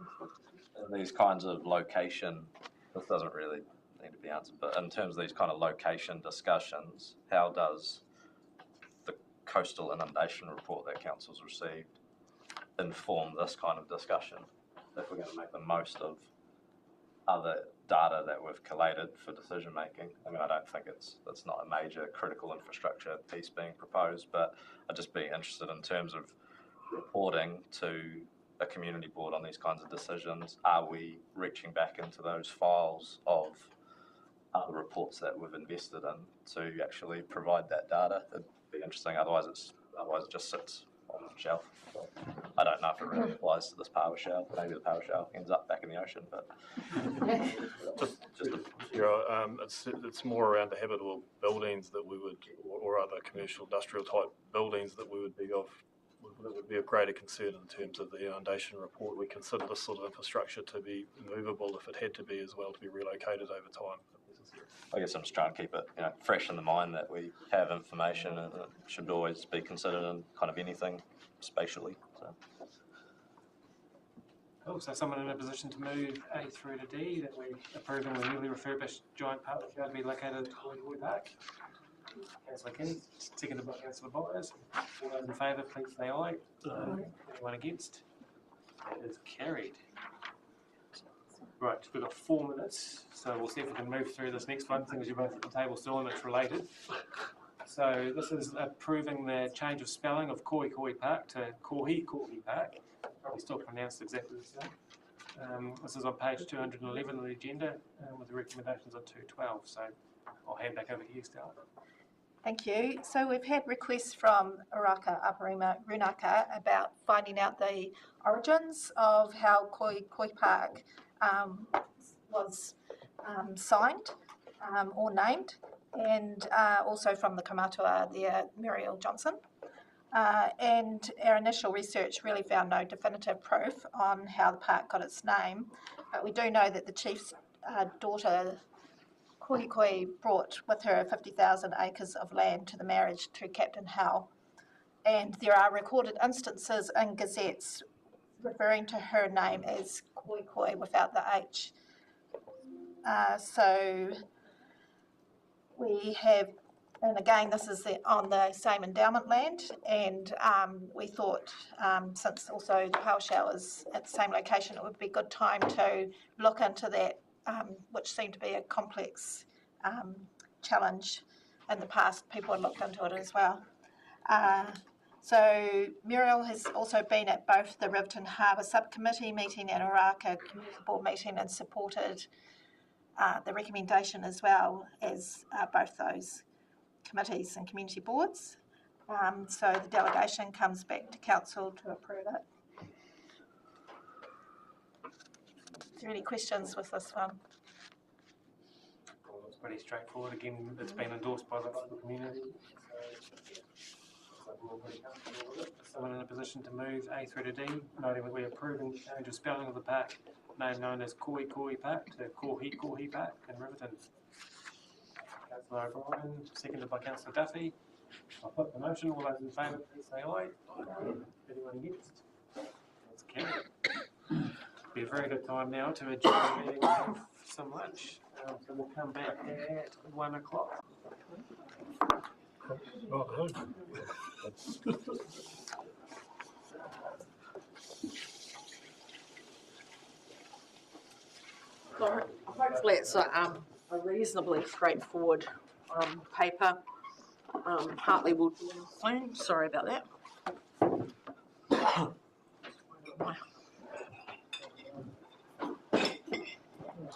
in these kinds of location, this doesn't really need to be answered, but in terms of these kind of location discussions, how does the coastal inundation report that council's received inform this kind of discussion? If we're going to make the most of other data that we've collated for decision making. I mean, I don't think it's not a major critical infrastructure piece being proposed, but I'd just be interested in terms of reporting to a community board on these kinds of decisions. Are we reaching back into those files of other reports that we've invested in to actually provide that data? It'd be interesting. Otherwise it just sits on the shelf. I don't know if it really applies to this power shell. Maybe the power shell ends up back in the ocean, but
it's more around the habitable buildings that we would, or other commercial industrial type buildings that would be of greater concern in terms of the inundation report. We consider this sort of infrastructure to be movable if it had to be as well, to be relocated over time.
I guess I'm just trying to keep it fresh in the mind that we have information and it should always be considered in kind of anything spatially.
So someone in a position to move A through to D, that we're approving the newly refurbished giant park to be located at Koi Park. Councillor Kenny, seconded by Councillor Byers. All those in favour, please say aye. Anyone against? That is carried. Right, we've got 4 minutes, so we'll see if we can move through this next one, seeing as you're both at the table still and it's related. So this is approving the change of spelling of Koi Park to Kohi Park. Probably still pronounced exactly the same. This is on page 211 of the agenda with the recommendations on 212. So I'll hand back over to you, Stella.
Thank you. So we've had requests from Oraka Aparima Runaka about finding out the origins of how Koi Park was signed or named, and also from the Kamatua there, Muriel Johnson. And our initial research really found no definitive proof on how the park got its name, but we do know that the chief's daughter, Koi, brought with her 50,000 acres of land to the marriage to Captain Howe, and there are recorded instances in gazettes referring to her name as Koi without the H. So we have, and again, this is on the same endowment land, and we thought since also the power shower is at the same location, it would be a good time to look into that, which seemed to be a complex challenge in the past. People had looked into it as well. So Muriel has also been at both the Riverton Harbour Subcommittee meeting and Oraka Community Board meeting and supported the recommendation as well as both those committees and community boards. So the delegation comes back to council to approve it. Is there any questions with this one?
Well, it's pretty straightforward. Again, it's been endorsed by the local community. Someone in a position to move A through to D, noting that we're approving the change of spelling of the park, name known as Koi Park to Kohi Park in Riverton. Councillor O'Brien, seconded by Councillor Duffy. I'll put the motion. All those in favour, please say aye. Anyone against? That's carried. Be a very good time now to adjourn the meeting and have some lunch. So we'll come back at 1 o'clock.
So hopefully it's a reasonably straightforward paper. Hartley will do it soon. Sorry about that.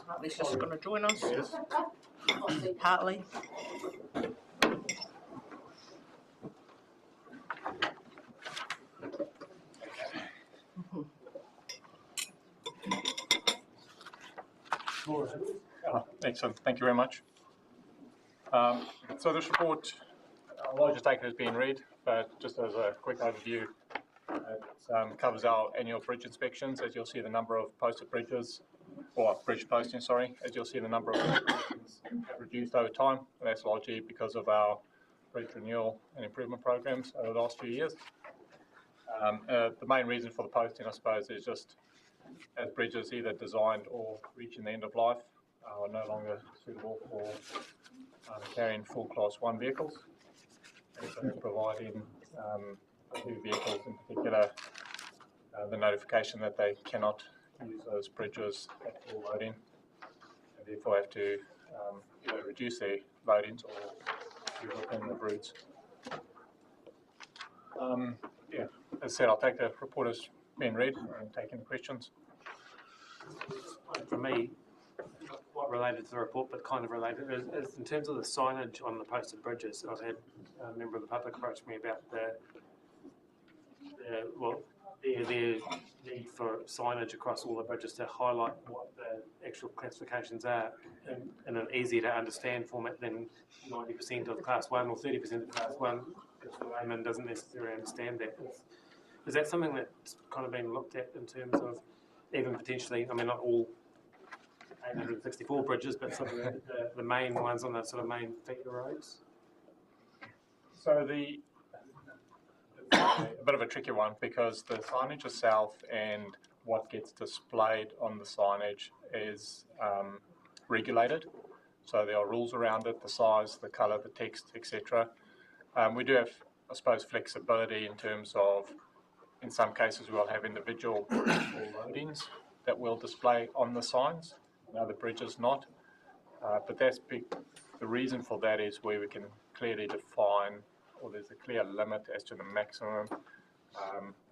Hartley's just going to join us. I see Hartley.
Excellent, thank you very much. So this report, I'll largely take it as being read, but just as a quick overview, it covers our annual bridge inspections. As you'll see, the number of posted bridges, or bridge posting, sorry, as you'll see, the number of inspections have reduced over time, and that's largely because of our bridge renewal and improvement programs over the last few years. The main reason for the posting, I suppose, is just as bridges either designed or reaching the end of life are no longer suitable for carrying full Class 1 vehicles, and so providing new vehicles in particular the notification that they cannot use those bridges at full loading, and therefore have to either reduce their loadings or within the routes. Yeah, as I said, I'll take the report as being read and take any questions.
For me, not related to the report, but kind of related, is in terms of the signage on the posted bridges. I've had a member of the public approach me about their need for signage across all the bridges to highlight what the actual classifications are in an easier to understand format than 90% of Class 1 or 30% of Class 1, because the layman doesn't necessarily understand that. Is that something that's kind of been looked at in terms of even potentially, I mean, not all 864 bridges, but sort of the main ones on the sort of main feeder roads?
So it's a bit of a tricky one, because the signage itself and what gets displayed on the signage is regulated. So there are rules around it, the size, the colour, the text, etc. We do have, I suppose, flexibility in terms of, in some cases, we'll have individual loadings that we'll display on the signs, in other bridges not. But that's the reason for that is where we can clearly define, or there's a clear limit as to the maximum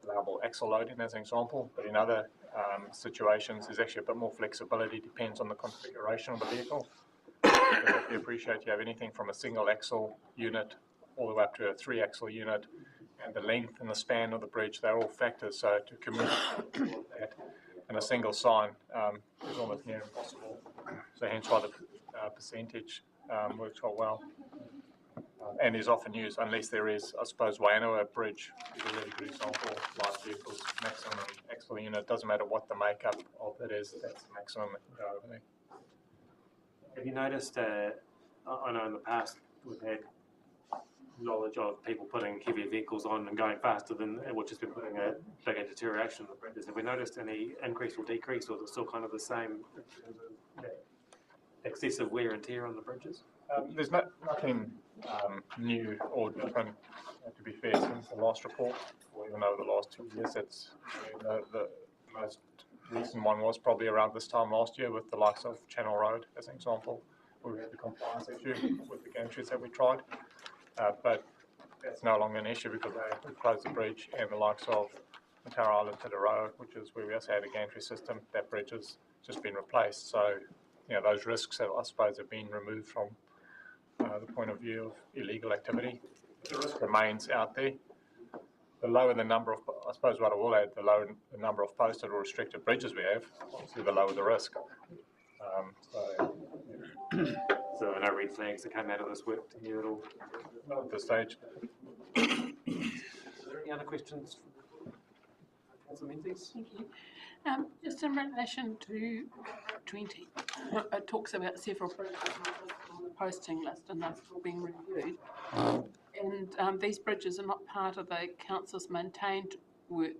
allowable axle loading, as an example. But in other situations, there's actually a bit more flexibility, depends on the configuration of the vehicle. If you appreciate, you have anything from a single axle unit all the way up to a 3-axle unit, and the length and the span of the bridge, they're all factors. So to communicate that in a single sign is almost near impossible. So hence why the percentage works quite well. And is often used, unless there is, I suppose, Wainoa Bridge is a really good example. Light vehicles, maximum axle unit, doesn't matter what the makeup of it is, that's the maximum that can go over there.
Have you noticed, I know in the past we've had knowledge of people putting heavier vehicles on and going faster than, which has been putting a bigger deterioration of the bridges. Have we noticed any increase or decrease, or is it still kind of the same in terms of excessive wear and tear on the bridges?
There's nothing new or different, to be fair, since the last report, or even over the last 2 years. It's the most recent one was probably around this time last year with the likes of Channel Road, as an example, where we had the compliance issue with the gantries that we tried. But that's no longer an issue, because we closed the bridge, and the likes of Matara Island to the Road, which is where we also had a gantry system, that bridge has just been replaced. So, you know, those risks, I suppose, have been removed from the point of view of illegal activity. The risk remains out there. The lower the number of, I suppose what I will add, the lower the number of posted or restricted bridges we have, obviously the lower the risk.
So no red flags that came out of this work to you at all?
Not at this stage.
Are there any other questions? Councillor Menzies?
Thank you. Just in relation to 20, it talks about several bridges on the posting list, and they're still being reviewed. And these bridges are not part of the council's maintained network.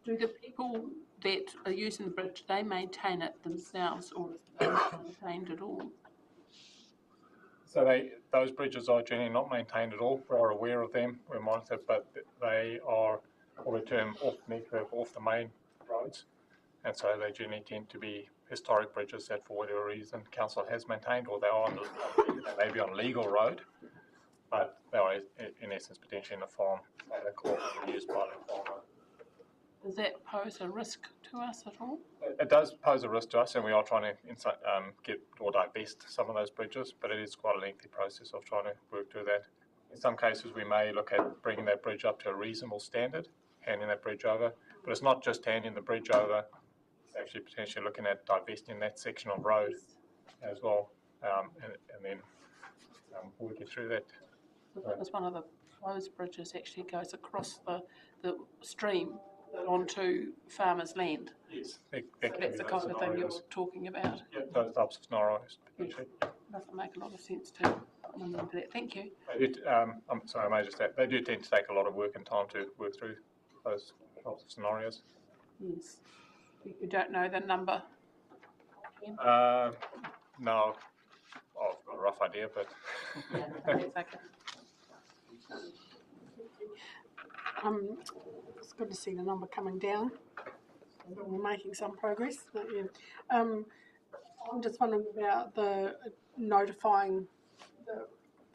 Do the people that are using the bridge, they maintain it themselves, or is it not maintained at all?
So those bridges are generally not maintained at all. We're aware of them, we're monitored, but they are what we term off network, off the main roads, and so they generally tend to be historic bridges that, for whatever reason, council has maintained, or they may be on legal road, but they are in essence potentially in the farm, so they're called and used by the farmer.
Does that pose a risk to us at all?
It does pose a risk to us, and we are trying to get or divest some of those bridges, but it is quite a lengthy process of trying to work through that. In some cases, we may look at bringing that bridge up to a reasonable standard, handing that bridge over, but it's not just handing the bridge over, it's actually potentially looking at divesting that section of road as well, and then working through that.
Because one of the proposed bridges actually goes across the stream onto farmers' land.
Yes.
So that's the kind of thing you're talking about.
Yeah, those types of scenarios.
Doesn't make a lot of sense to remember that. Thank you.
I'm sorry, I may just add, they do tend to take a lot of work and time to work through those types of scenarios.
Yes. You don't know the number?
No, I've got a rough idea, but
That's okay.
It's good to see the number coming down. We're making some progress. I'm just wondering about the notifying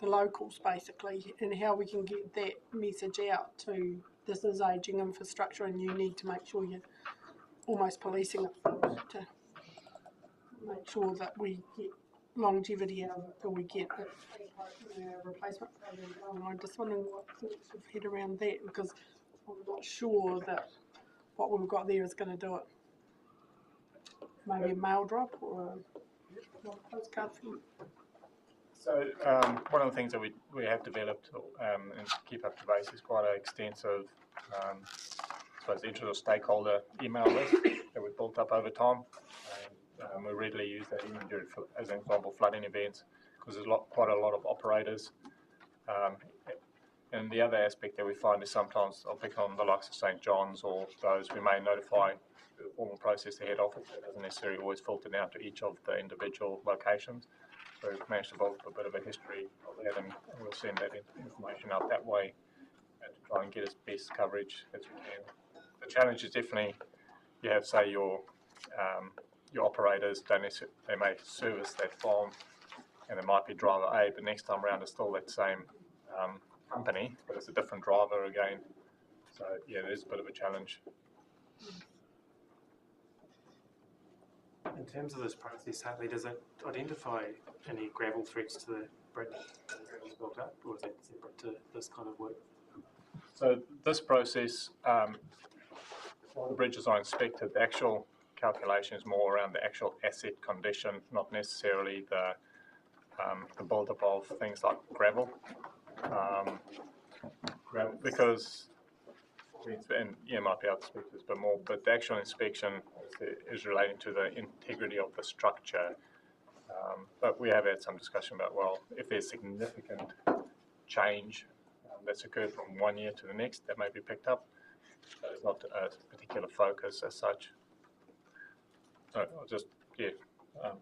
the locals basically, and how we can get that message out to this is ageing infrastructure and you need to make sure you're almost policing it to make sure that we get longevity out of it till we get a replacement program going. I'm just wondering what thoughts you've had around that, because I'm not sure that what we've got there is going to do it. Maybe a mail drop or a postcard from.
So one of the things that we have developed and keep up to base is quite an extensive, I suppose, interest of stakeholder email list that we've built up over time. And we readily use that even during, as an example, flooding events, because there's quite a lot of operators. And the other aspect that we find is sometimes I'll pick on the likes of St. John's or those we may notify the formal process to head office. It doesn't necessarily always filter down to each of the individual locations. So we've managed to build up a bit of a history of that, and we'll send that information out that way to try and get as best coverage as we can. The challenge is definitely you have, say, your operators, they may service that farm, and it might be driver A, but next time around it's still that same company, but it's a different driver again. So yeah, it is a bit of a challenge.
In terms of this process, Hartley, does it identify any gravel threats to the bridge that gravel's built up, or is that separate to this kind of work?
So this process, while the bridges are inspected, the actual calculation is more around the actual asset condition, not necessarily the build-up of things like gravel. Because, and you might be able to speak to this a bit more, but the actual inspection is relating to the integrity of the structure. But we have had some discussion about, well, if there's significant change that's occurred from one year to the next, that may be picked up. But it's not a particular focus as such. So I'll just, yeah.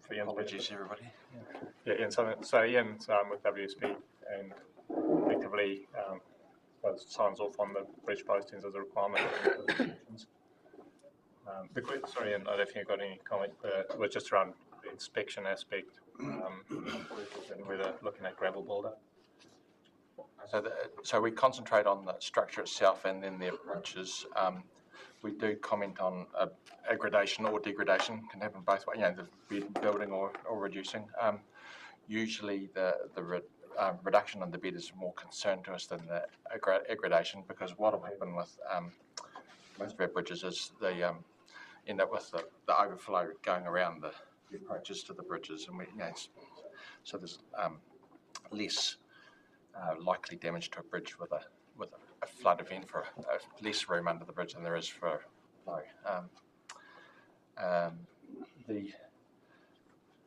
For Ian's
Apologies, everybody.
Yeah, Ian, so Ian's with WSP and effectively signs off on the bridge postings as a requirement. Sorry, Ian, I don't think you've got any comment, but we're just around the inspection aspect and whether looking at gravel buildup.
So we concentrate on the structure itself and then the approaches. We do comment on aggradation or degradation, can happen both ways, the building or reducing. Usually the reduction on the bed is more concern to us than the aggradation, because what will happen with most of our bridges is they end up with the overflow going around the approaches to the bridges, and so there's less likely damage to a bridge with a flood event for less room under the bridge than there is for flow. The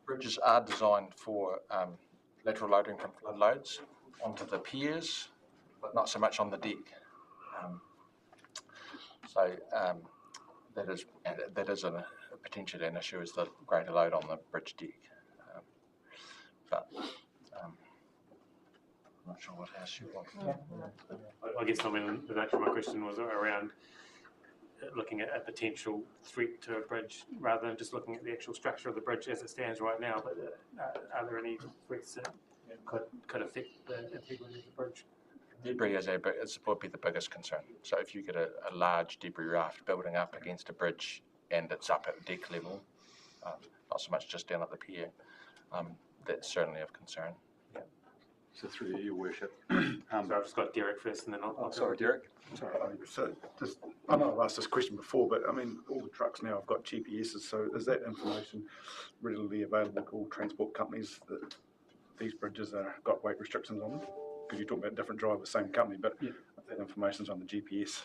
bridges are designed for lateral loading from flood loads onto the piers, but not so much on the deck. That is a potentially an issue, is the greater load on the bridge deck. I'm not sure what else you want.
I guess actually my question was around looking at a potential threat to a bridge rather than just looking at the actual structure of the bridge as it stands right now. But are there any threats that could affect the integrity of the bridge?
Debris would be the biggest concern. So if you get a large debris raft building up against a bridge and it's up at deck level, not so much just down at the pier, that's certainly of concern. Yeah.
So through you, Your Worship.
So I've just got Derek first and then I'll
sorry, Derek.
Sorry, so just, I know I've asked this question before, but I mean, all the trucks now have got GPSs, so is that information readily available to all transport companies that these bridges are got weight restrictions on them? Because you're talking about different drivers, same company, but if that information's on the GPS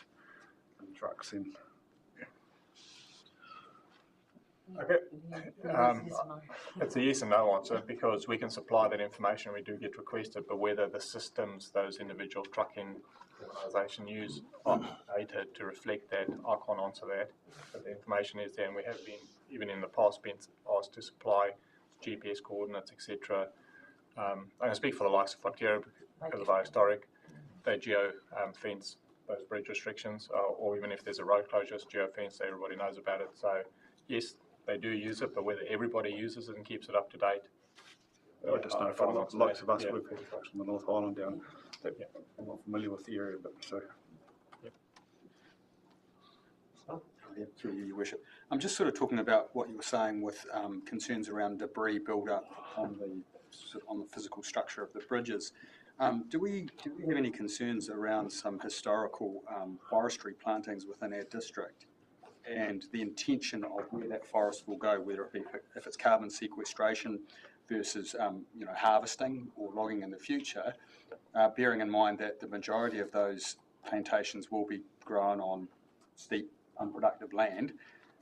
and the trucks, then...
Okay. It's a yes and no answer because we can supply that information, we do get requested, but whether the systems those individual trucking organisation use are data to reflect that, I can't answer that. But the information is there, and we have been, even in the past, been asked to supply GPS coordinates, etc. I'm going to speak for the likes of Fonterra because of our historic. They geo-fence those bridge restrictions, or even if there's a road closure, it's geo-fence, everybody knows about it. So, yes, they do use it, but whether everybody uses it and keeps it up to date,
I just know for the likes of us, we've had trucks from the North Island down, that I'm not familiar with the area, but so...
Through you, Your Worship. I'm just sort of talking about what you were saying with concerns around debris build-up on the physical structure of the bridges. Do we have any concerns around some historical forestry plantings within our district and the intention of where that forest will go, whether it be if it's carbon sequestration versus harvesting or logging in the future, bearing in mind that the majority of those plantations will be grown on steep, unproductive land,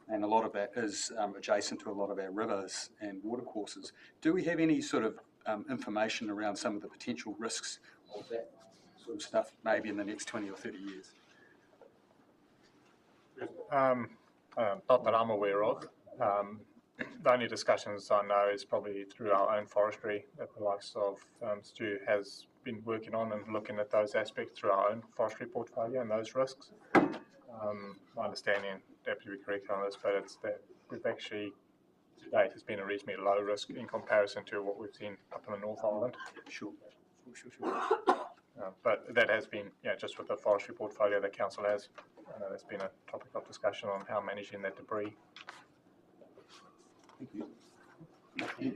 and a lot of that is adjacent to a lot of our rivers and watercourses. Do we have any sort of information around some of the potential risks of that sort of stuff maybe in the next 20 or 30 years?
Not that I'm aware of. The only discussions I know is probably through our own forestry that the likes of Stu has been working on and looking at those aspects through our own forestry portfolio and those risks. My understanding, deputy correct on this, but it's that we've actually to date has been a reasonably low risk in comparison to what we've seen up in the North Island.
Sure.
But that has been, just with the forestry portfolio that council has, there's been a topic of discussion on how managing that debris.
Thank you.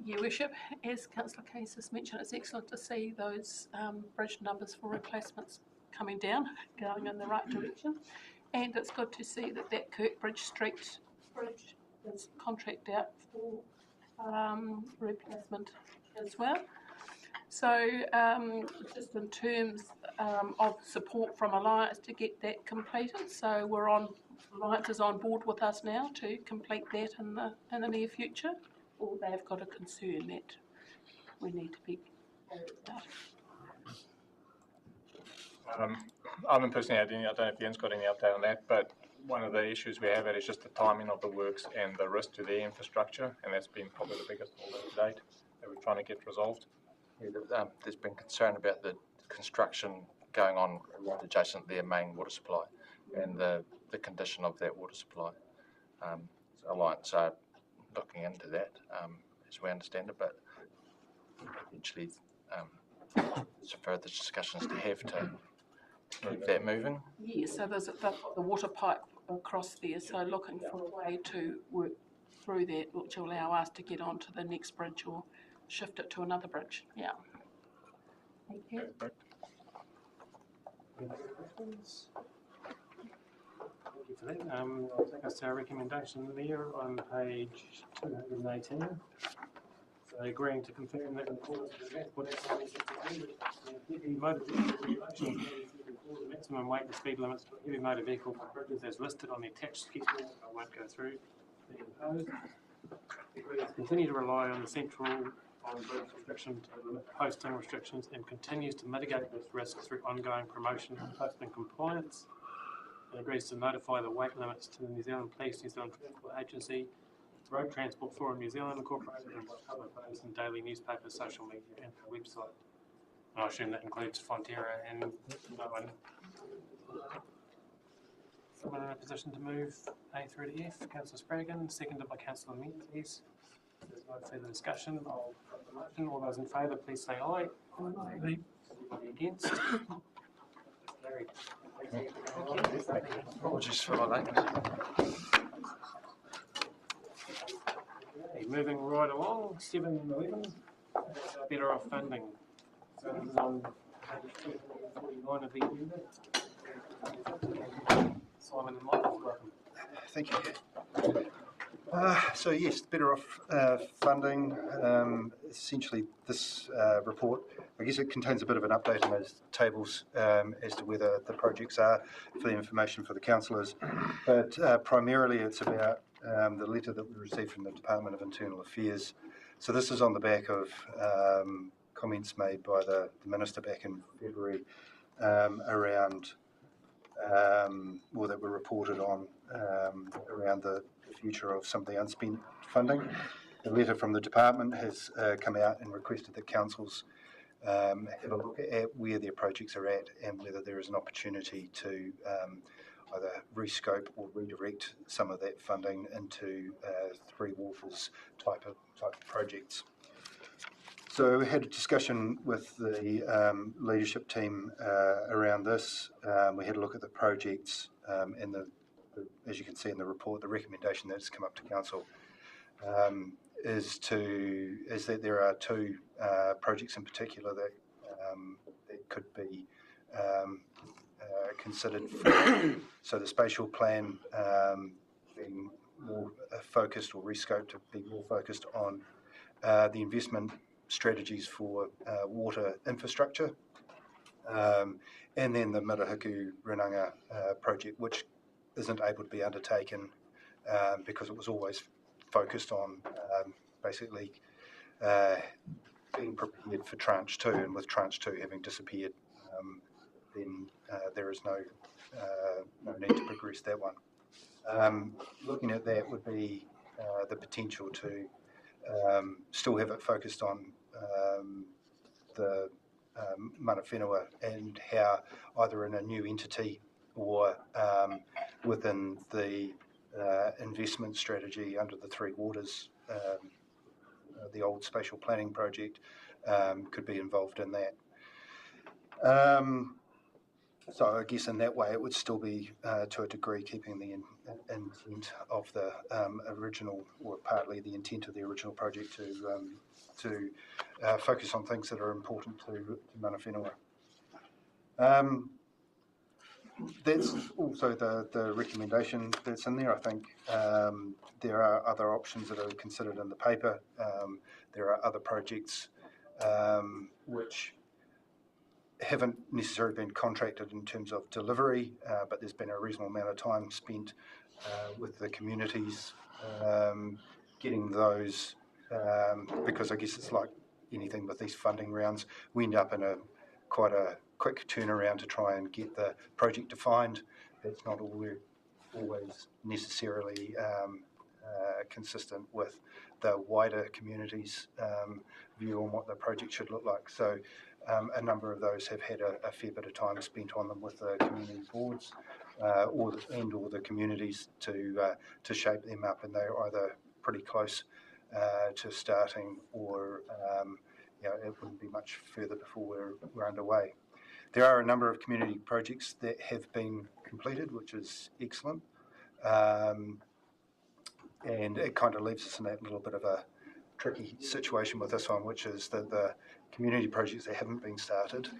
Your Worship, as Councillor Case has mentioned, it's excellent to see those bridge numbers for replacements coming down, going in the right direction. And it's good to see that Kirkbridge Street bridge is contracted out for replacement as well. So just in terms of support from Alliance to get that completed, so Alliance is on board with us now to complete that in the near future, or they've got a concern that we need to be about.
I haven't personally had any, I don't know if Ian's got any update on that, but one of the issues we have is just the timing of the works and the risk to their infrastructure, and that's been probably the biggest holdup to date that we're trying to get resolved.
Yeah, there's been concern about the construction going on right adjacent to their main water supply and the condition of that water supply. So Alliance are looking into that as we understand it, but potentially some further discussions to have to keep that moving.
Yeah, so there's the water pipe across there, so looking for a way to work through that which will allow us to get onto the next bridge or shift it to another bridge. Yeah. Thank you.
Thank you for that. I'll take us to our recommendation there on page 218. So agreeing to confirm that in accordance with the Transport Act, heavy motor vehicle regulations, the maximum weight and speed limits for heavy motor vehicle bridges as listed on the attached schedule. I won't go through. Imposed. Continue to rely on the central on-bridge restriction to limit posting restrictions and continues to mitigate this risk through ongoing promotion and posting compliance. It agrees to notify the weight limits to the New Zealand Police, New Zealand Transport Agency, Road Transport Forum New Zealand Incorporated, and public posts in daily newspapers, social media and our website. And I assume that includes Fonterra and no one. Someone in a position to move A through to F? Councillor Spraggan, seconded by Councillor Menzies. There's no further discussion. I'll put the motion. All those in favour, please say aye. Aye. Any against? Carried.
Apologies for my lateness.
Okay, moving right along, 711, better off funding. So this is on page 249 of the agenda. Simon and Michael, welcome.
Thank you. So yes, better off funding. Essentially, this report, I guess it contains a bit of an update on those tables as to whether the projects are for the information for the councillors. But primarily, it's about the letter that we received from the Department of Internal Affairs. So this is on the back of comments made by the Minister back in February around, or that were reported on around the future of some of the unspent funding. The letter from the department has come out and requested that councils have a look at where their projects are at and whether there is an opportunity to either rescope or redirect some of that funding into Three Waters type of projects. So we had a discussion with the leadership team around this. We had a look at the projects and as you can see in the report, the recommendation that's come up to council is that there are two projects in particular that could be considered for. So the spatial plan being more focused, or rescoped to be more focused on the investment strategies for water infrastructure, and then the Mirahiku Runanga project, which isn't able to be undertaken because it was always focused on basically being prepared for tranche 2, and with tranche 2 having disappeared, then there is no need to progress that one. Looking at that would be the potential to still have it focused on the mana whenua, and how either in a new entity or within the investment strategy under the Three Waters, the old spatial planning project, could be involved in that. So I guess in that way it would still be, to a degree, keeping the intent of the original, or partly the intent of the original project, to focus on things that are important to mana whenua. That's also the recommendation that's in there. I think there are other options that are considered in the paper. There are other projects which haven't necessarily been contracted in terms of delivery, but there's been a reasonable amount of time spent with the communities getting those, because I guess it's like anything with these funding rounds, we end up in quite a quick turnaround to try and get the project defined. That's not always necessarily consistent with the wider community's view on what the project should look like. So a number of those have had a fair bit of time spent on them with the community boards or the communities to shape them up, and they're either pretty close to starting, or it wouldn't be much further before we're underway. There are a number of community projects that have been completed, which is excellent, and it kind of leaves us in that little bit of a tricky situation with this one, which is that the community projects that haven't been started,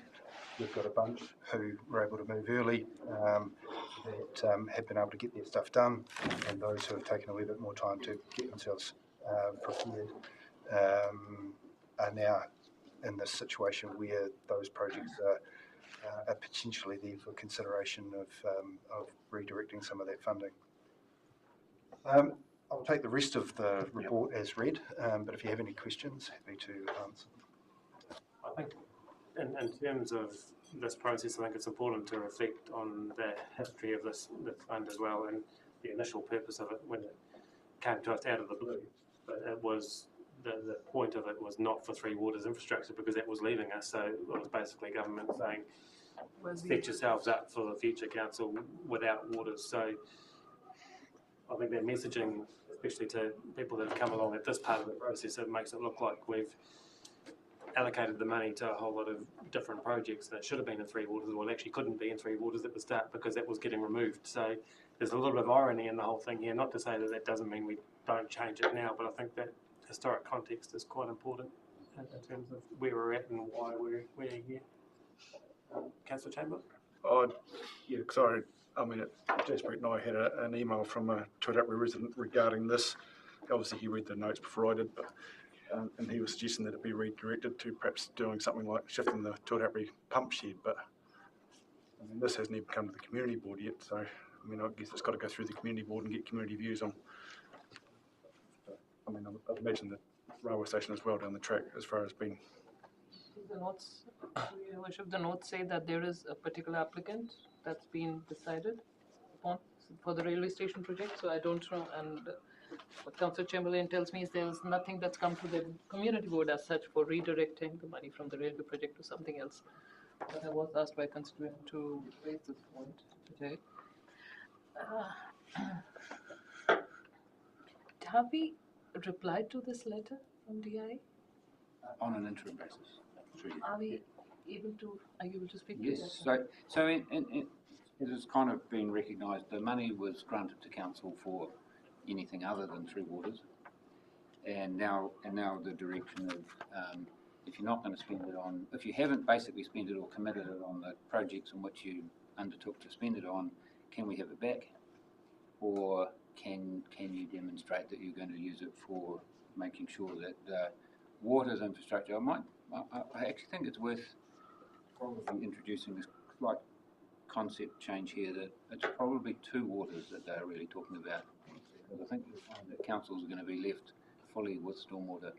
we've got a bunch who were able to move early, that have been able to get their stuff done, and those who have taken a wee bit more time to get themselves prepared are now in this situation where those projects are potentially there for consideration of redirecting some of that funding. I'll take the rest of the report as read, but if you have any questions, happy to answer.
I think in terms of this process, I think it's important to reflect on the history of this fund as well, and the initial purpose of it when it came to us out of the blue. But it was, the point of it was not for Three Waters infrastructure, because that was leaving us. So it was basically government saying, set yourselves up for the future council without waters. So I think that messaging, especially to people that have come along at this part of the process, it makes it look like we've allocated the money to a whole lot of different projects that should have been in Three Waters, well, actually couldn't be in Three Waters at the start because that was getting removed. So there's a little bit of irony in the whole thing here. Not to say that that doesn't mean we don't change it now, but I think that historic context is quite important in terms of where we're at and why we're here. Councillor Chamber?
Yeah, sorry. I mean, Jasper and I had an email from a Tūrapuri resident regarding this. Obviously, he read the notes before I did, but and he was suggesting that it be redirected to perhaps doing something like shifting the Tūrapuri pump shed. But I mean, this hasn't even come to the community board yet, so I mean, I guess it's got to go through the community board and get community views on. I mean, I'd imagine the railway station as well down the track as far as being.
The notes, Your Worship, the notes say that there is a particular applicant that's been decided upon for the railway station project, so I don't know, and what Councillor Chamberlain tells me is there is nothing that's come to the community board as such for redirecting the money from the railway project to something else. But I was asked by a constituent to raise this point today. Have we replied to this letter from DI?
On an interim basis.
Are you able to speak to
Yes, so it has kind of been recognised, the money was granted to council for anything other than Three Waters, and now the direction of if you're not going to spend it on, if you haven't basically spent it or committed it on the projects in which you undertook to spend it on, can we have it back, or can you demonstrate that you're going to use it for making sure that water's infrastructure? I actually think it's worth probably introducing this slight concept change here, that it's probably two waters that they're really talking about. Because I think you'll find that councils are going to be left fully with stormwater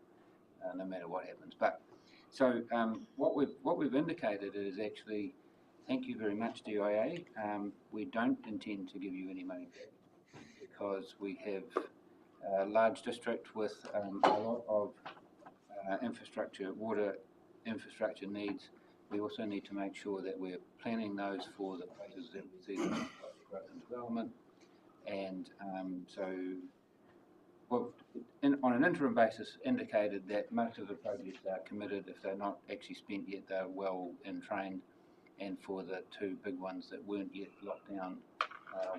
no matter what happens. But so what we've indicated is actually, thank you very much, DIA. We don't intend to give you any money back because we have a large district with a lot of infrastructure, water infrastructure needs. We also need to make sure that we're planning those for the places that we see growth and development. And so, on an interim basis, indicated that most of the projects are committed. If they're not actually spent yet, they're well entrained. And for the two big ones that weren't yet locked down,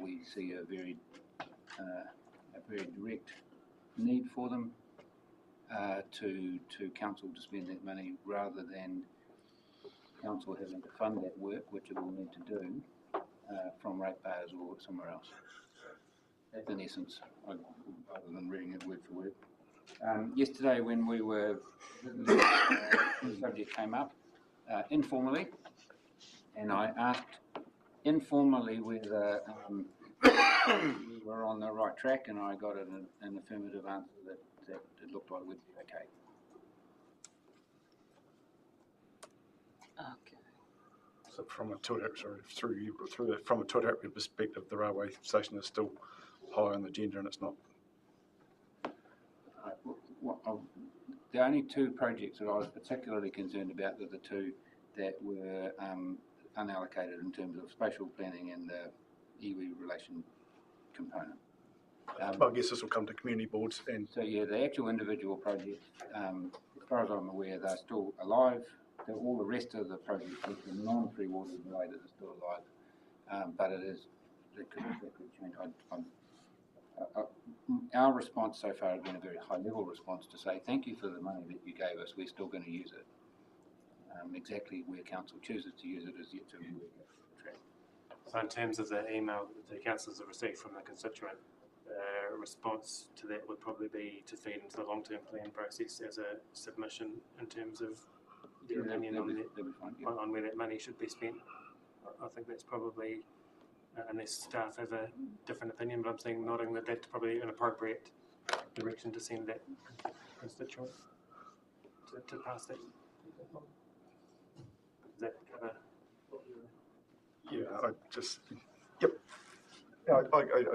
we see a very direct need for them. To council to spend that money rather than council having to fund that work, which it will need to do from ratepayers or somewhere else. That's in essence, other than reading it word for word. Yesterday, when we were the subject came up informally, and I asked informally whether we were on the right track, and I got an affirmative answer that it looked like we'd be okay.
Okay.
So from a from a Tūrapuri perspective, the railway station is still high on the agenda, and it's not.
The only two projects that I was particularly concerned about are the two that were unallocated in terms of spatial planning and the iwi relation component.
Well, I guess this will come to community boards. And
so, yeah, the actual individual projects, as far as I'm aware, they're still alive. All the rest of the projects, which are non-Three Waters related, are still alive. But it could change. Our response so far has been a very high-level response to say thank you for the money that you gave us. We're still going to use it. Exactly where council chooses to use it is yet to be tracked.
So in terms of the email that the councillors have received from the constituent, response to that would probably be to feed into the long-term plan process as a submission in terms of their opinion on where that money should be spent. I think that's probably, unless staff have a different opinion, but I'm saying nodding that that's probably an appropriate direction to send that constituent to pass that. Does that cover what you're...
Yeah, I'd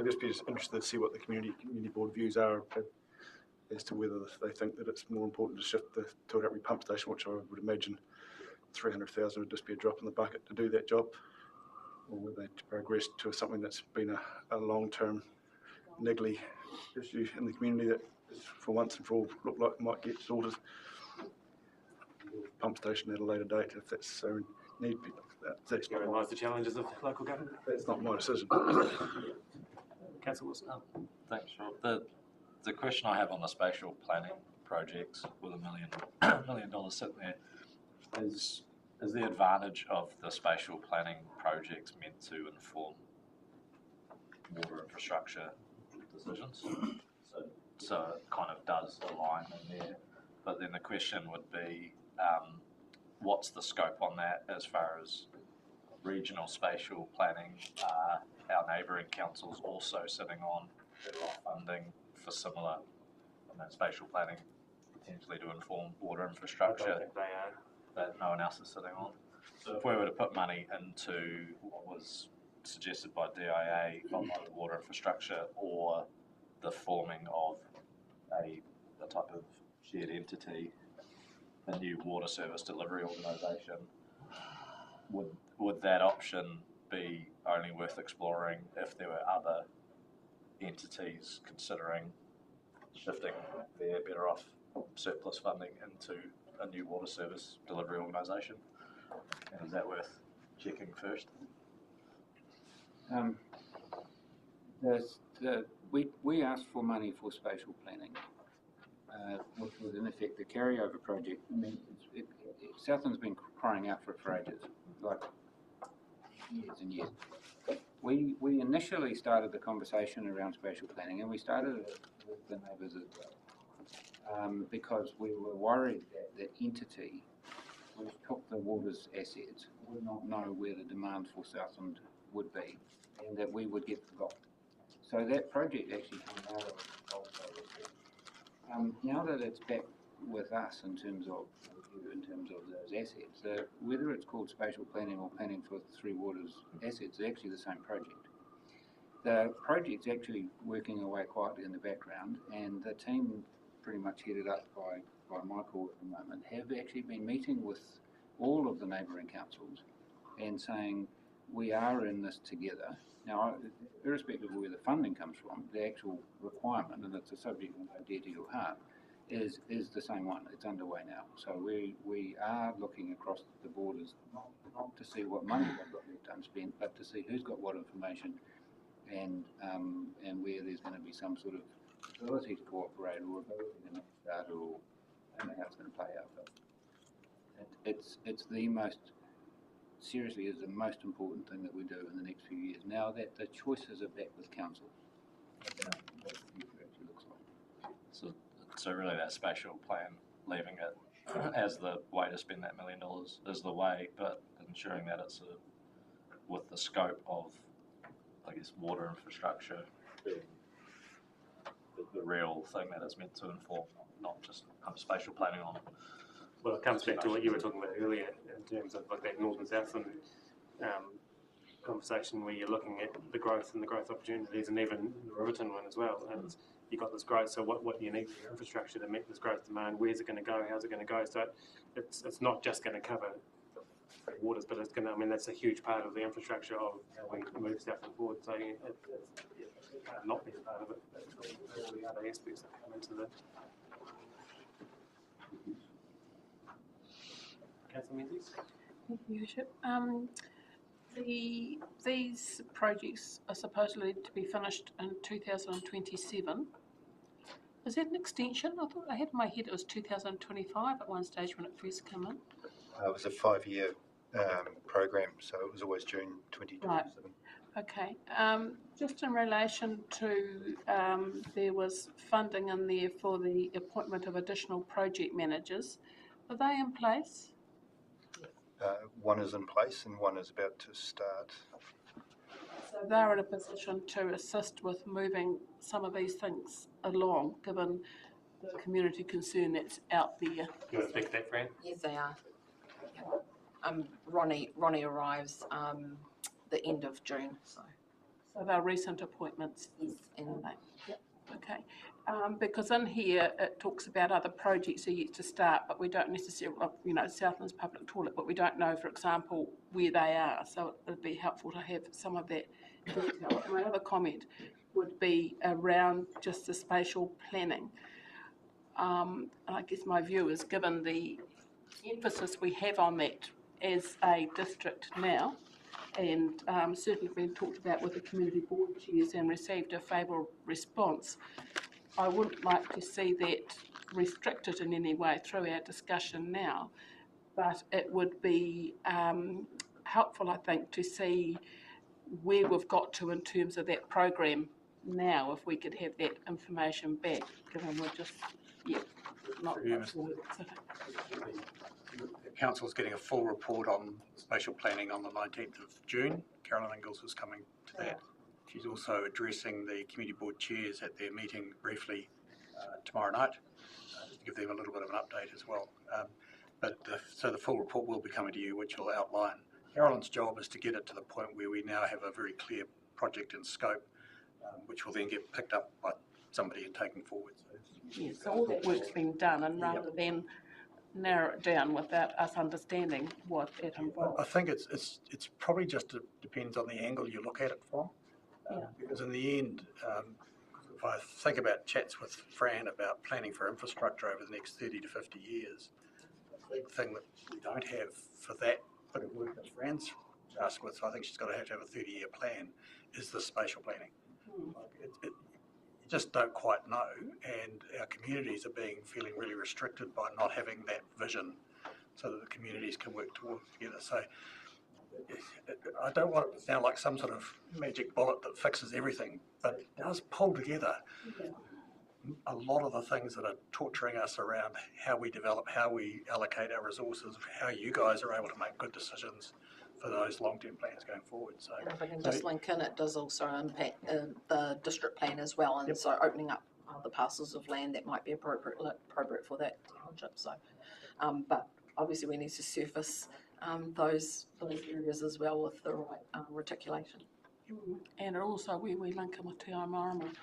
just be interested to see what the community board views are as to whether they think that it's more important to shift the Tūrapuri pump station, which I would imagine 300,000 would just be a drop in the bucket to do that job, or whether they progress to something that's been a long-term niggly issue in the community that for once and for all look like it might get sorted. pump station at a later date if that's so need be. That's
You realise the challenges of local government?
That's not my decision.
Councillor Wilson.
Thanks, Rob. The question I have on the spatial planning projects with $1 million sitting there is the advantage of the spatial planning projects meant to inform water infrastructure decisions? So it kind of does align in there. But then the question would be, what's the scope on that as far as regional spatial planning? Our neighbouring councils also sitting on funding for similar spatial planning, potentially to inform water infrastructure.
I don't think they are.
That no one else is sitting on. So if we were to put money into what was suggested by DIA on the water infrastructure or the forming of a type of shared entity, a new water service delivery organisation, would that option be only worth exploring if there were other entities considering shifting their better off surplus funding into a new water service delivery organisation? And is that worth checking first?
We asked for money for spatial planning, which was in effect the carryover project. I mean, Southland's been crying out for it for ages, like years and years. We initially started the conversation around spatial planning, and we started it with the neighbours as well, because we were worried that the entity which took the water's assets would not know where the demand for Southland would be, and that we would get forgotten. So that project actually came out of now that it's back with us in terms of those assets, whether it's called spatial planning or planning for Three Waters assets, they're actually the same project. The project's actually working away quietly in the background, and the team, pretty much headed up by Michael at the moment, have actually been meeting with all of the neighbouring councils and saying, we are in this together. Now, irrespective of where the funding comes from, the actual requirement, and it's a subject that I dear to your heart, is the same one. It's underway now. So we are looking across the borders, not to see what money they've got left unspent, but to see who's got what information and where there's going to be some sort of ability to cooperate or ability to make a start, or I don't know how it's going to play out. But it's the most, seriously, is the most important thing that we do in the next few years. Now that the choices are back with council, about what the future actually looks like.
So really that spatial plan, leaving it as the way to spend that $1 million is the way, but ensuring that it's with the scope of, I guess, water infrastructure being the real thing that it's meant to inform, not just spatial planning on.
Well, it comes back to what you were talking about earlier in terms of like that North and Southland conversation where you're looking at the growth and the growth opportunities, and even the Riverton one as well. And you've got this growth, so what do you need for your infrastructure to meet this growth demand? Where's it going to go? How's it going to go? So it's not just going to cover the waters, but it's going to, I mean, that's a huge part of the infrastructure of how we move Southland forward. So it can't not be a part of it. All the other aspects that come into the Councillor Menzies.
Thank you, Worship. These projects are supposedly to be finished in 2027. Is that an extension? I thought I had in my head it was 2025 at one stage when it first came in.
It was a 5-year program, so it was always June 2027.
Right. Okay. Just in relation to there was funding in there for the appointment of additional project managers. Are they in place?
One is in place and one is about to start.
So they're in a position to assist with moving some of these things along, given the community concern that's out there.
You want to speak to that, Fran?
Yes, they are. Ronnie arrives the end of June. So
they're recent appointments?
Yes. And
yep. Okay. Because in here it talks about other projects are yet to start, but we don't necessarily, Southland's public toilet, but we don't know, for example, where they are. So it would be helpful to have some of that detail. And my other comment would be around just the spatial planning. I guess my view is, given the emphasis we have on that as a district now, and certainly been talked about with the community board chairs and received a favourable response. I wouldn't like to see that restricted in any way through our discussion now, but it would be helpful, I think, to see where we've got to in terms of that program now, if we could have that information back, given we're just, not much forward.
The council's getting a full report on spatial planning on the 19th of June. Carolyn Ingalls is coming to that. She's also addressing the community board chairs at their meeting briefly tomorrow night, just to give them a little bit of an update as well. So the full report will be coming to you, which will outline. Carolyn's job is to get it to the point where we now have a very clear project and scope, which will then get picked up by somebody and taken forward.
Yes, so all that work's been done, and rather than narrow it down without us understanding what it involves.
I think it's probably just depends on the angle you look at it from. Because in the end, if I think about chats with Fran about planning for infrastructure over the next 30 to 50 years, the big thing that we don't have for that bit of work that Fran's tasked with, so I think she's got to have a 30-year plan, is the spatial planning. You just don't quite know, and our communities are feeling really restricted by not having that vision so that the communities can work together. So I don't want it to sound like some sort of magic bullet that fixes everything, but it does pull together a lot of the things that are torturing us around how we develop, how we allocate our resources, how you guys are able to make good decisions for those long-term plans going forward. So,
if I can just link in, it does also impact the district plan as well, and so opening up other parcels of land that might be appropriate for that township. So, but obviously we need to surface those areas as well with the right reticulation.
And also we link in with Te Aimarama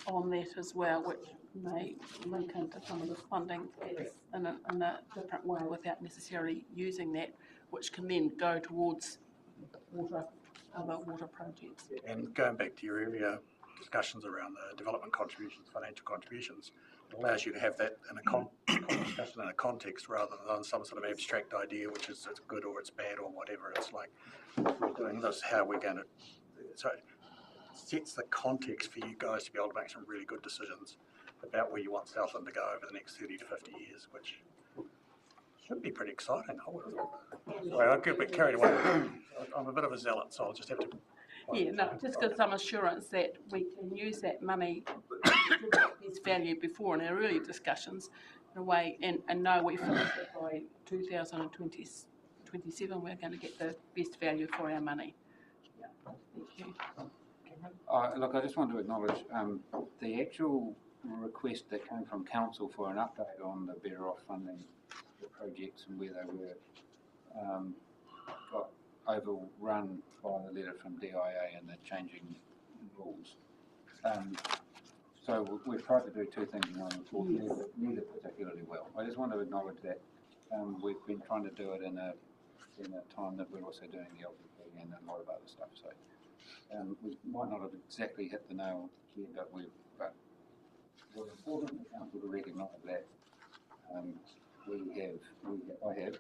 on that as well, which may link into some of the funding in a different way without necessarily using that, which can then go towards other water projects.
And going back to your earlier discussions around the development contributions, financial contributions, it allows you to have that in a discussion in a context rather than some sort of abstract idea, which is it's good or it's bad or whatever. It's like, we're doing this, how we're going to. So it sets the context for you guys to be able to make some really good decisions about where you want Southland to go over the next 30 to 50 years, which should be pretty exciting. Anyway, I get a bit carried away. I'm a bit of a zealot, so I'll just have to.
Yeah, no, just give some assurance that we can use that money to its value before in our earlier discussions in a way, and know we feel that by 2027 we're going to get the best value for our money. Thank you.
Look, I just want to acknowledge the actual request that came from council for an update on the Better Off funding the projects and where they were got overrun by the letter from DIA and the changing rules. So we've tried to do two things in one report, neither particularly well. I just want to acknowledge that we've been trying to do it in a time that we're also doing the LPP and a lot of other stuff. So we might not have exactly hit the nail here, but we're important for council to recognise that I have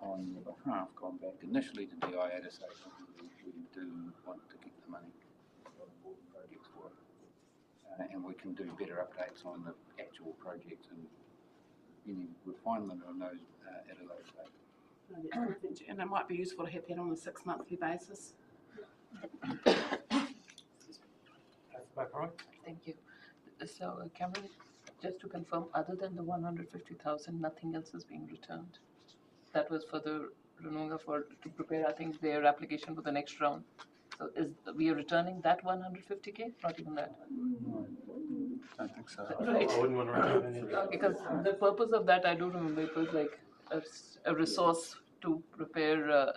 on your behalf gone back initially to DIA to say we do want to get the money for important projects for it, and we can do better updates on the actual projects and any refinement on those at a later stage.
And it might be useful to have that on a 6-monthly basis.
Thank you. So, Cameron, just to confirm, other than the 150,000, nothing else is being returned? That was for the Rununga to prepare, I think, their application for the next round. So we are returning that 150K? Not even that?
I don't think so.
Right.
I wouldn't want to return any.
Because the purpose of that, I do remember, it was like a resource to prepare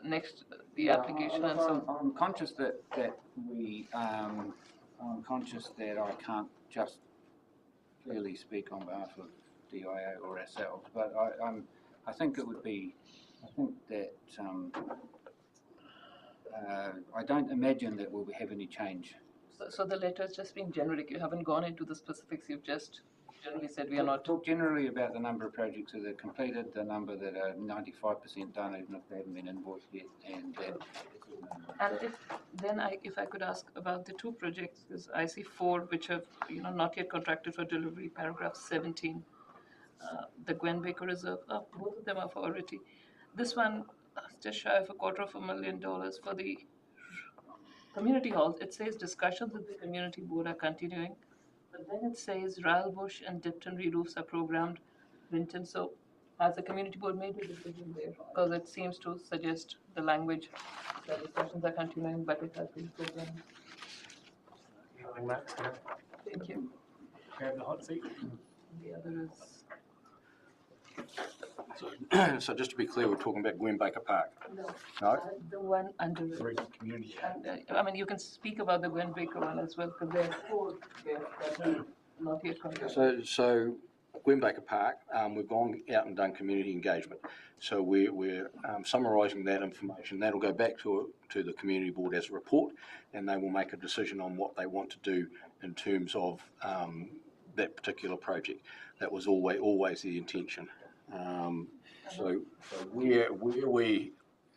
the application. And so
I'm conscious that I'm conscious that I can't just clearly speak on behalf of DIA or ourselves, but I think it would be. I think that I don't imagine that we'll have any change.
So the letter has just been generic. You haven't gone into the specifics. You've just generally said we are not.
Talk generally about the number of projects that are completed, the number that are 95% done, even if they haven't been invoiced yet, and that.
And if I could ask about the two projects, because I see four which have, not yet contracted for delivery, paragraph 17. The Gwen Baker Reserve, both of them are for already. This one, just shy of $250,000 for the community halls. It says discussions with the community board are continuing, but then it says Rylbush and Dipton re-roofs are programmed, Winton. So has the community board made a decision there? Because it seems to suggest the language that discussions are continuing, but it has been programmed.
Max,
Thank you.
grab the hot seat.
The other is.
So just to be clear, we're talking about Gwen Baker Park?
No.
No?
The one under it.
Regional community.
And, you can speak about the Gwen Baker one as well, because there are four there that are not yet contracted.
So Gwen Baker Park, we've gone out and done community engagement. So we're summarising that information. That'll go back to the community board as a report, and they will make a decision on what they want to do in terms of that particular project. That was always the intention. So where we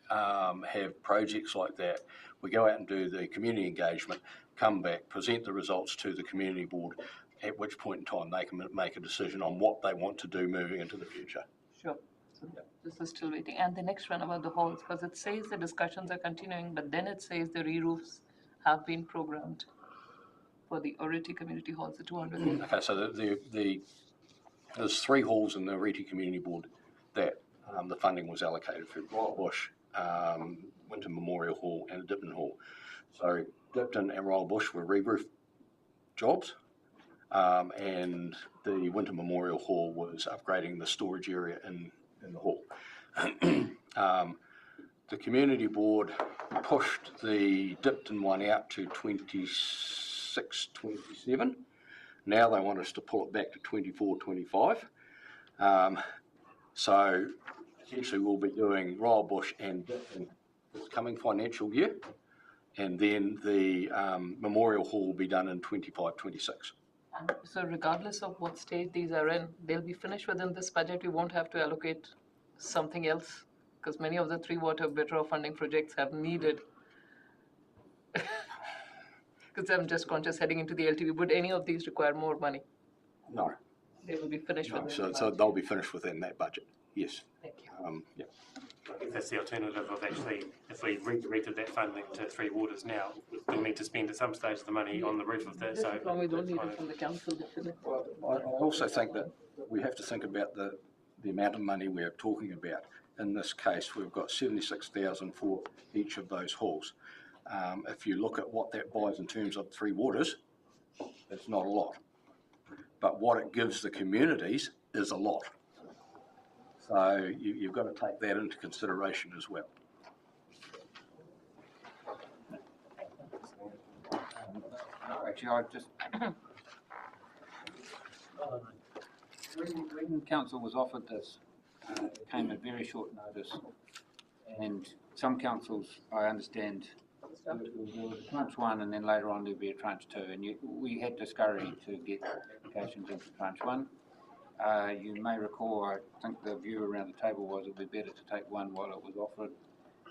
have projects like that, we go out and do the community engagement, come back, present the results to the community board, at which point in time they can make a decision on what they want to do moving into the future.
Sure. So this is still waiting. And the next one about the halls, because it says the discussions are continuing, but then it says the re-roofs have been programmed for the Oriti community halls, the 200.
Okay, so there's 3 halls in the Oriti Community Board that the funding was allocated for: Rylbush, Winton Memorial Hall and Dipton Hall. So Dipton and Rylbush were re-roof jobs, and the Winton Memorial Hall was upgrading the storage area in the hall. The Community Board pushed the Dipton one out to 26, 27. Now they want us to pull it back to 24, 25. So essentially we'll be doing Rylbush and Dipton this coming financial year, and then the Memorial Hall will be done in 25, 26.
So regardless of what stage these are in, they'll be finished within this budget. We won't have to allocate something else, because many of the 3 water better off funding projects have needed. Because I'm just conscious heading into the LTV. Would any of these require more money?
No.
They will be finished within the
So they'll be finished within that budget, yes.
Thank you.
Yeah.
I think that's the alternative of actually, if we redirected that funding to 3 waters now, we still need to spend at some stage the money on the roof of that. So
we don't need it from the council.
I also think that we have to think about the amount of money we're talking about. In this case, we've got 76,000 for each of those halls. If you look at what that buys in terms of 3 waters, it's not a lot. But what it gives the communities is a lot. So you've got to take that into consideration as well.
Actually, I just when council was offered this, it came at very short notice, and some councils, I understand, there was tranche 1, and then later on there'd be a tranche 2, and we had to scurry to get applications into tranche 1. You may recall, I think the view around the table was it would be better to take 1 while it was offered,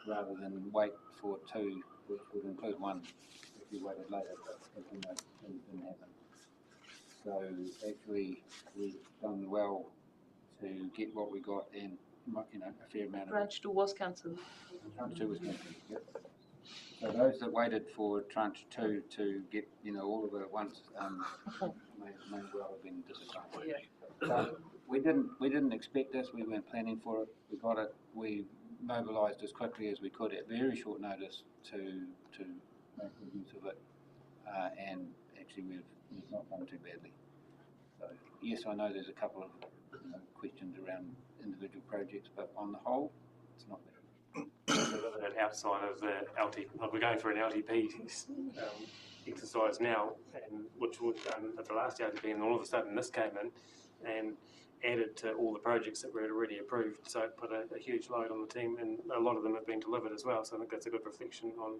rather than wait for 2, which would include 1 if you waited later, but as you know, things didn't happen. So actually, we've done well to get what we got, and a fair amount of
Tranche 2 was cancelled.
Tranche 2 was cancelled, yep. So those that waited for tranche 2 to get, all of it at once, may well have been disappointed.
Yeah.
So we didn't expect this. We weren't planning for it. We got it. We mobilised as quickly as we could at very short notice to make good use of it, and actually we've not done too badly. So yes, I know there's a couple of questions around individual projects, but on the whole, it's not bad.
Outside of the LT, we're going through an LTP exercise now, and which was done at the last LTP, and all of a sudden this came in and added to all the projects that were already approved. So it put a huge load on the team, and a lot of them have been delivered as well. So I think that's a good reflection on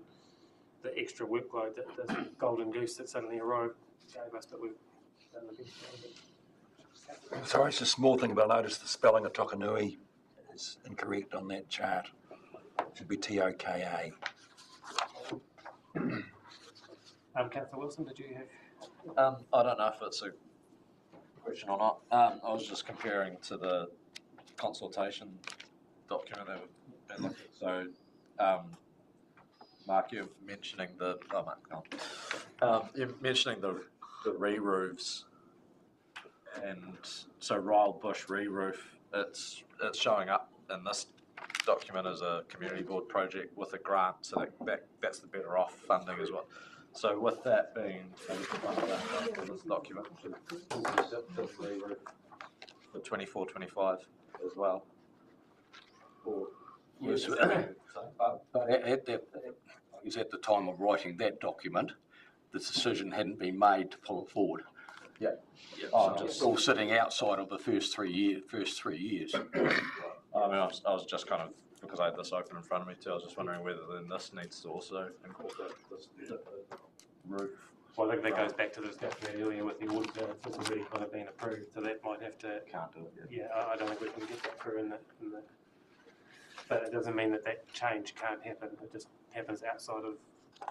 the extra workload that the golden goose that suddenly arrived gave us, but we've done the best.
Sorry, it's a small thing, but I noticed the spelling of Tokanui is incorrect on that chart. It should be Toka.
Councillor Wilson, did you have?
I don't know if it's a question or not. I was just comparing to the consultation document that we've been looking at. So, Mark, you're mentioning you're mentioning the re-roofs, and so Ryle Bush re-roof, it's showing up in this document as a community board project with a grant, so that's the better off funding as well. So with that being in this document, for 24-25 as well.
Yes, but at the time of writing that document, the decision hadn't been made to pull it forward.
Yeah.
So it's all sitting outside of the first 3 years.
I mean, I was just kind of, because I had this open in front of me too, I was just wondering whether then this needs to also incorporate this roof.
Well, I think that goes back to the discussion earlier with the auditor. It's already kind of been approved, so that might have to.
Can't do it.
Yeah, I don't think we can get that through in the. But it doesn't mean that change can't happen. It just happens outside of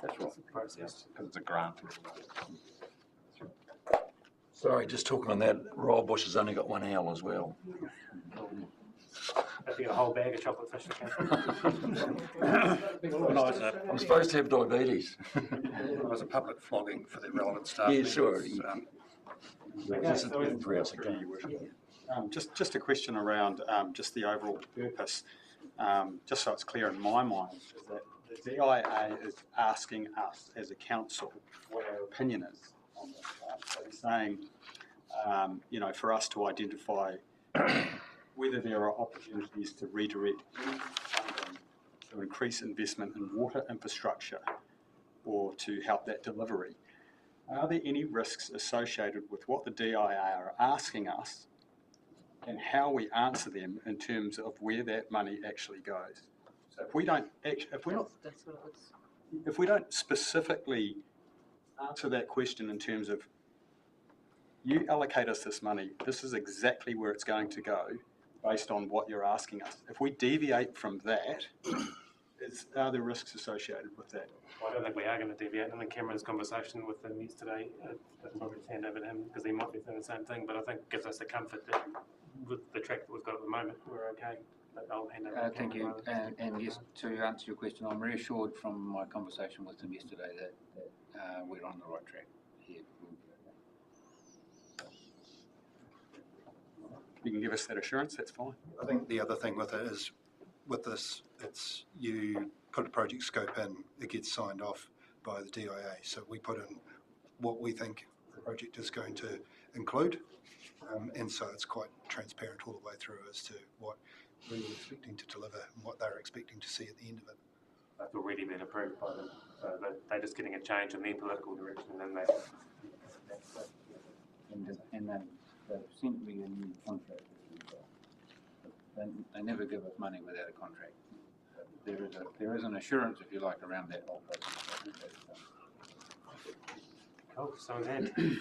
That's right.
the process.
Because it's a grant.
Sorry, just talking on that, Ryle Bush has only got one owl as well.
Have you got a whole bag of chocolate fish
I'm supposed to have diabetes.
It was a public flogging for the relevant staff.
Yeah, sure.
Just a question around just the overall purpose, just so it's clear in my mind, is that the DIA is asking us as a council what our opinion is on this. So they're saying, for us to identify whether there are opportunities to redirect funding to increase investment in water infrastructure or to help that delivery. Are there any risks associated with what the DIA are asking us and how we answer them in terms of where that money actually goes? So if we don't specifically answer that question in terms of you allocate us this money, this is exactly where it's going to go based on what you're asking us. If we deviate from that, are there risks associated with that?
Well, I don't think we are going to deviate. I think Cameron's conversation with them yesterday, doesn't probably hand over to him because he might be doing the same thing, but I think it gives us the comfort that with the track that we've got at the moment, we're okay. But I'll hand over to
Thank
Cameron.
you. And yes, to answer your question, I'm reassured from my conversation with them yesterday that we're on the right track here.
You can give us that assurance, that's fine.
I think the other thing with it is, with this, it's you put a project scope in, it gets signed off by the DIA. So we put in what we think the project is going to include, and so it's quite transparent all the way through as to what we're expecting to deliver and what they're expecting to see at the end of it.
That's already been approved by them. So they're just getting a change in their political direction, and then
And then they've sent me a new contract. They never give us money without a contract. There is an assurance, if you like, around that whole process.
Cool. So we've had the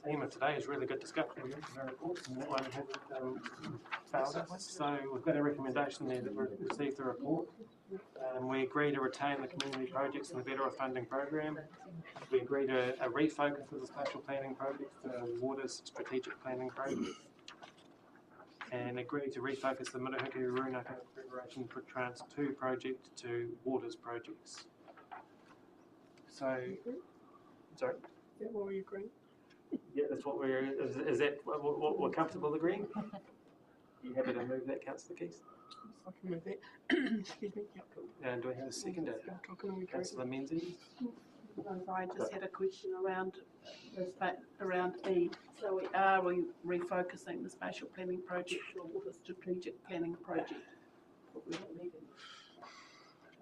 theme of today is really good discussion of the reports, and that one had failed us. So we've got a recommendation there that we've received the report. We agree to retain the community projects in the Better Off Funding Program. We agree to a refocus of the spatial planning projects to Water's strategic planning project. And agree to refocus the Murihuki Runaka Preparation for Trans 2 project to Waters projects. So, sorry?
Is that what we agree?
Yeah, that's what is that what we're comfortable agreeing? Are you happy to move that, Councillor Keys?
I can move that. Excuse me. Yep.
And do we have a second? Councillor Menzies?
I just had a question around E. So are we refocusing the spatial planning project or the strategic planning project?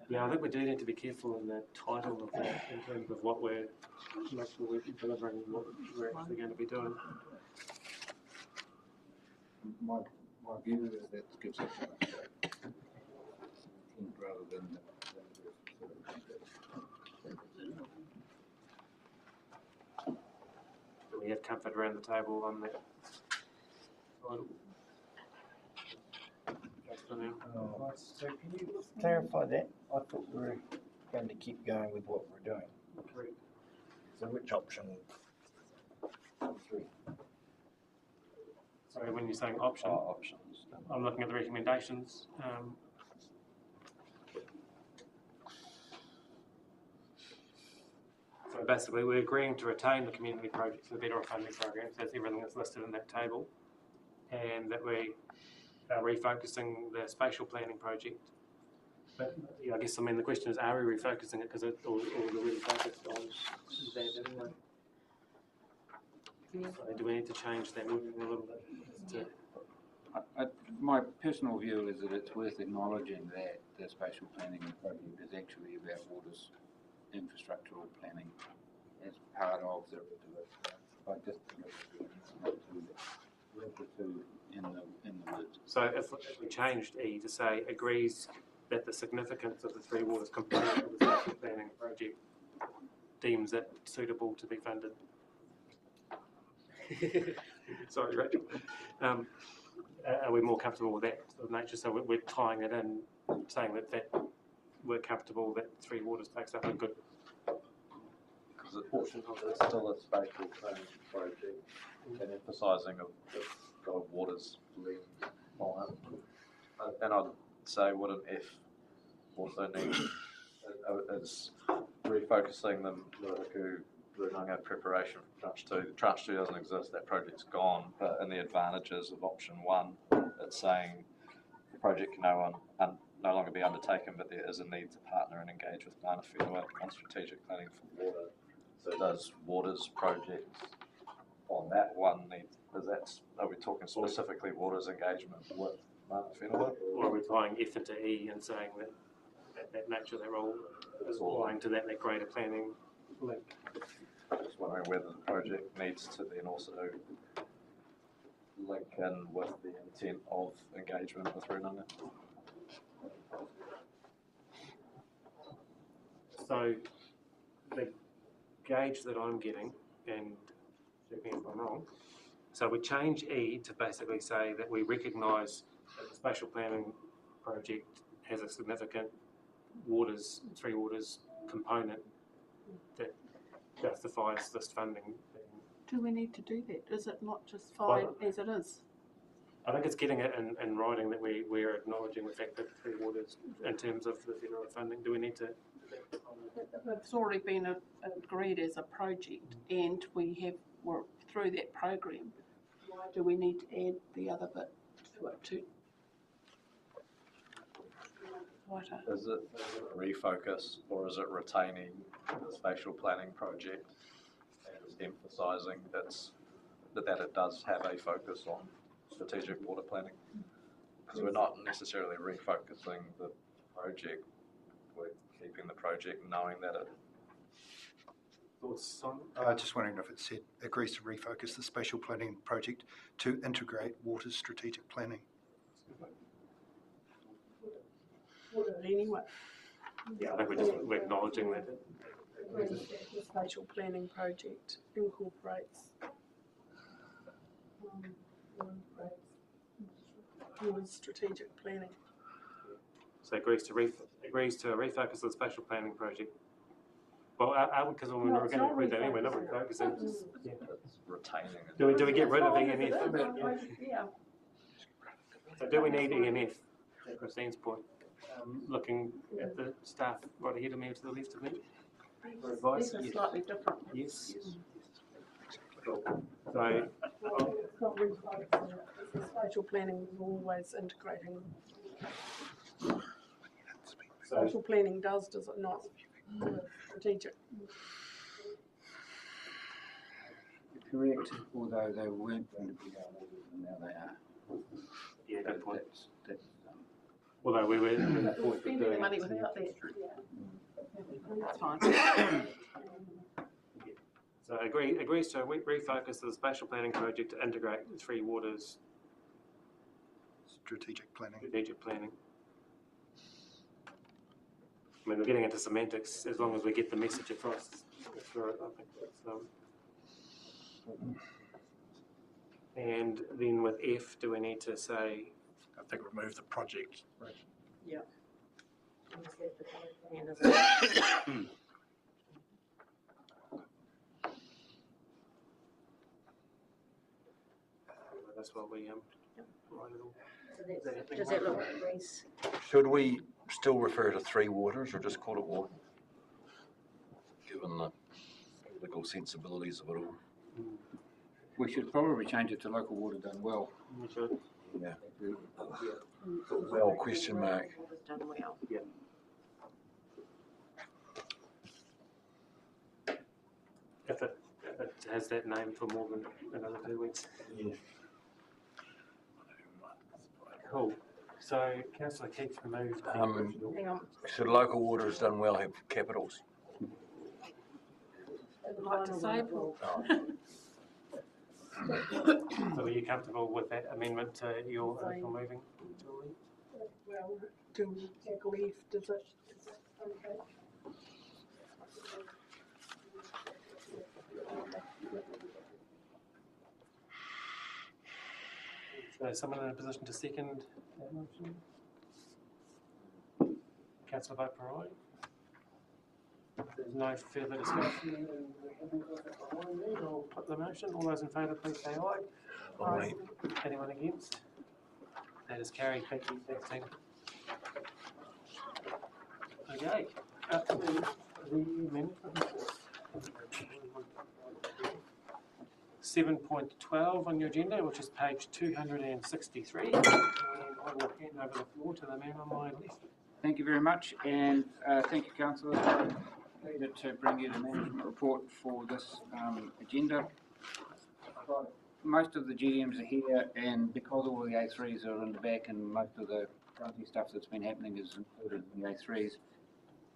Yeah, I think we do need to be careful in the title of that in terms of what we're make sure we're delivering and what we're actually going to be doing.
My view is that gives us rather than
Do we have comfort around the table on that?
Oh, so can you clarify that? I thought we were going to keep going with what we're doing. So which option? 3.
Sorry, when you're saying option?
Options.
I'm looking at the recommendations. So basically, we're agreeing to retain the community projects and better funding programs, that's everything that's listed in that table, and that we are refocusing the spatial planning project. But yeah, I guess, the question is, are we refocusing it because all we're really focused on is that anyway? So do we need to change that wording a little bit?
My personal view is that it's worth acknowledging that the spatial planning project is actually about water's infrastructural planning as part of the I just think it's in the words.
So if we changed E to say agrees that the significance of the Three Waters component of the spatial planning project deems it suitable to be funded. Sorry, Rachel. Are we more comfortable with that sort of nature? So we're tying it in, saying that we're comfortable that Three Waters takes up a good portion of
It's still a spatial planning project and emphasising of water's lens on it. And I'd say wouldn't F also need is refocusing the Muriku Runanga preparation for Tranche 2. Tranche 2 doesn't exist, that project's gone, but in the advantages of option 1, it's saying the project can no longer be undertaken, but there is a need to partner and engage with Mana Whenua on strategic planning for water. So does Waters projects on that one are we talking specifically Waters engagement with Mana Whenua?
Or are we tying F into E and saying that nature their role is applying to that greater planning link?
Just wondering whether the project needs to then also link in with the intent of engagement with Runanga.
So the gauge that I'm getting, and check me if I'm wrong, so we change E to basically say that we recognise that the spatial planning project has a significant Three Waters component that justifies this funding.
Do we need to do that? Is it not just fine as it is?
I think it's getting it in writing that we're acknowledging the fact that Three Waters, in terms of the federal funding, do we need to?
It's already been agreed as a project, and we're through that program. Why do we need to add the other bit to it?
Is it a refocus, or is it retaining the spatial planning project and emphasising that it does have a focus on strategic water planning? Because we're not necessarily refocusing the project, we're keeping the project knowing that it.
Thoughts on?
Just wondering if it said agrees to refocus the spatial planning project to integrate water strategic planning.
Anyway.
Yeah, I think we're acknowledging that.
The spatial planning project incorporates strategic planning.
So agrees to refocus the spatial planning project. Well, because we're not going to include that anyway, not refocusing.
It's retaining it.
Do we get rid of E and F?
Yeah.
So do we need E and F? At Christine's point, looking at the staff right ahead of me or to the left of me.
These are slightly different.
Yes.
So, it's not refocusing it. The spatial planning is always integrating. Spatial planning does it not? Strategic.
Correct, although they weren't going to be our and now they are.
Yeah, good point.
That's
Although we were
spending the money without that.
That's fine.
So agrees to refocus the spatial planning project to integrate Three Waters
strategic planning.
I mean, we're getting into semantics as long as we get the message across. I think that's, And then with F, do we need to say?
I think remove the project.
Yeah.
That's what we
Does that look nice?
Should we still refer to Three Waters or just call it water? Given the political sensibilities of it all.
We should probably change it to local water done well.
We should.
Yeah. Well, question mark.
Done well.
Yeah. If it has that name for more than another 2 weeks.
Yeah.
Cool. So Councillor Keith removed.
Hang on.
Should local water is done well have capitals?
Like disabled.
So are you comfortable with that amendment to your removing?
Well, do take leave, is that okay?
So is someone in a position to second that motion? Councillor vote for aye. There's no further discussion. I'll put the motion. All those in favour, please say aye.
Aye.
Anyone against? That is carried. Thank you. Thanks, team. Okay. Up to the amendment report. 7.12 on your agenda, which is page 263. And I will hand over the floor to the man on my left.
Thank you very much, and thank you, councillors. Pleasure to bring you the management report for this agenda. Most of the GMs are here, and because all the A3s are in the back and most of the fronty stuff that's been happening is included in the A3s,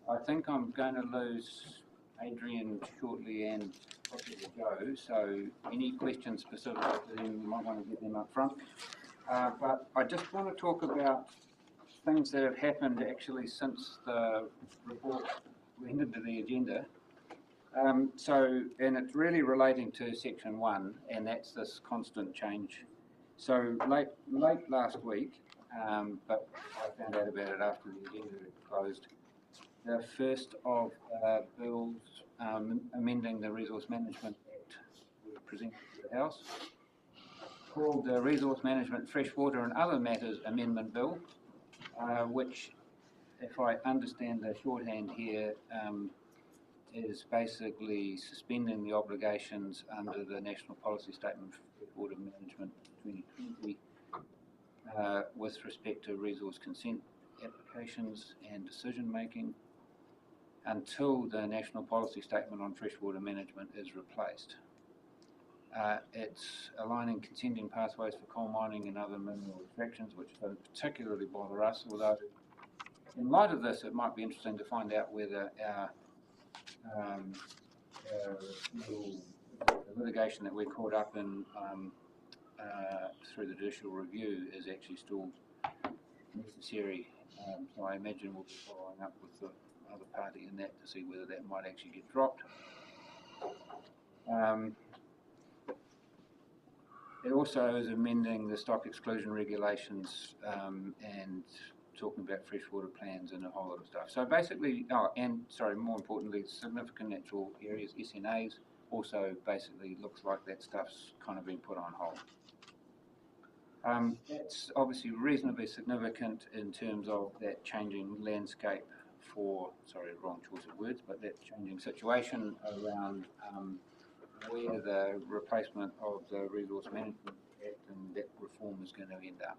I think I'm going to lose Adrian shortly and possibly Joe, so any questions specific to them, you might want to get them up front. But I just want to talk about things that have happened actually since the report went into the agenda. And it's really relating to section 1, and that's this constant change. So late last week, but I found out about it after the agenda had closed, the first of bills amending the Resource Management Act was presented to the House, called the Resource Management, Freshwater and Other Matters Amendment Bill, which, if I understand the shorthand here, is basically suspending the obligations under the National Policy Statement for Freshwater Management 2020 with respect to resource consent applications and decision making until the National Policy Statement on Freshwater Management is replaced. It's aligning consenting pathways for coal mining and other mineral extractions, which don't particularly bother us, although in light of this, it might be interesting to find out whether our litigation that we're caught up in through the judicial review is actually still necessary. So I imagine we'll be following up with the other party in that to see whether that might actually get dropped. It also is amending the stock exclusion regulations and talking about freshwater plans and a whole lot of stuff. So basically, more importantly, significant natural areas, SNAs, also basically looks like that stuff's kind of been put on hold. That's obviously reasonably significant in terms of that changing landscape for, sorry, wrong choice of words, but that changing situation around where the replacement of the Resource Management Act and that reform is going to end up.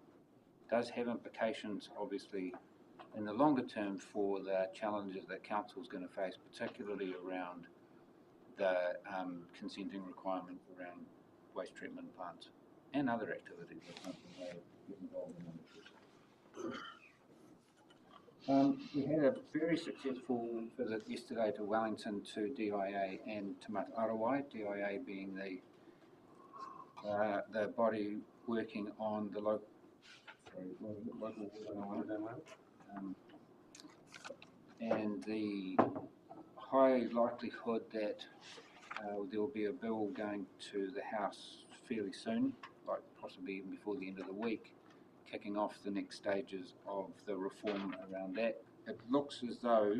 It does have implications, obviously, in the longer term for the challenges that council is going to face, particularly around the consenting requirement around waste treatment plants and other activities that council may get involved in. We had a very successful visit yesterday to Wellington, to DIA and to Matarawai, DIA being the body working on the local and the high likelihood that there will be a bill going to the House fairly soon, like possibly even before the end of the week, kicking off the next stages of the reform around that. It looks as though,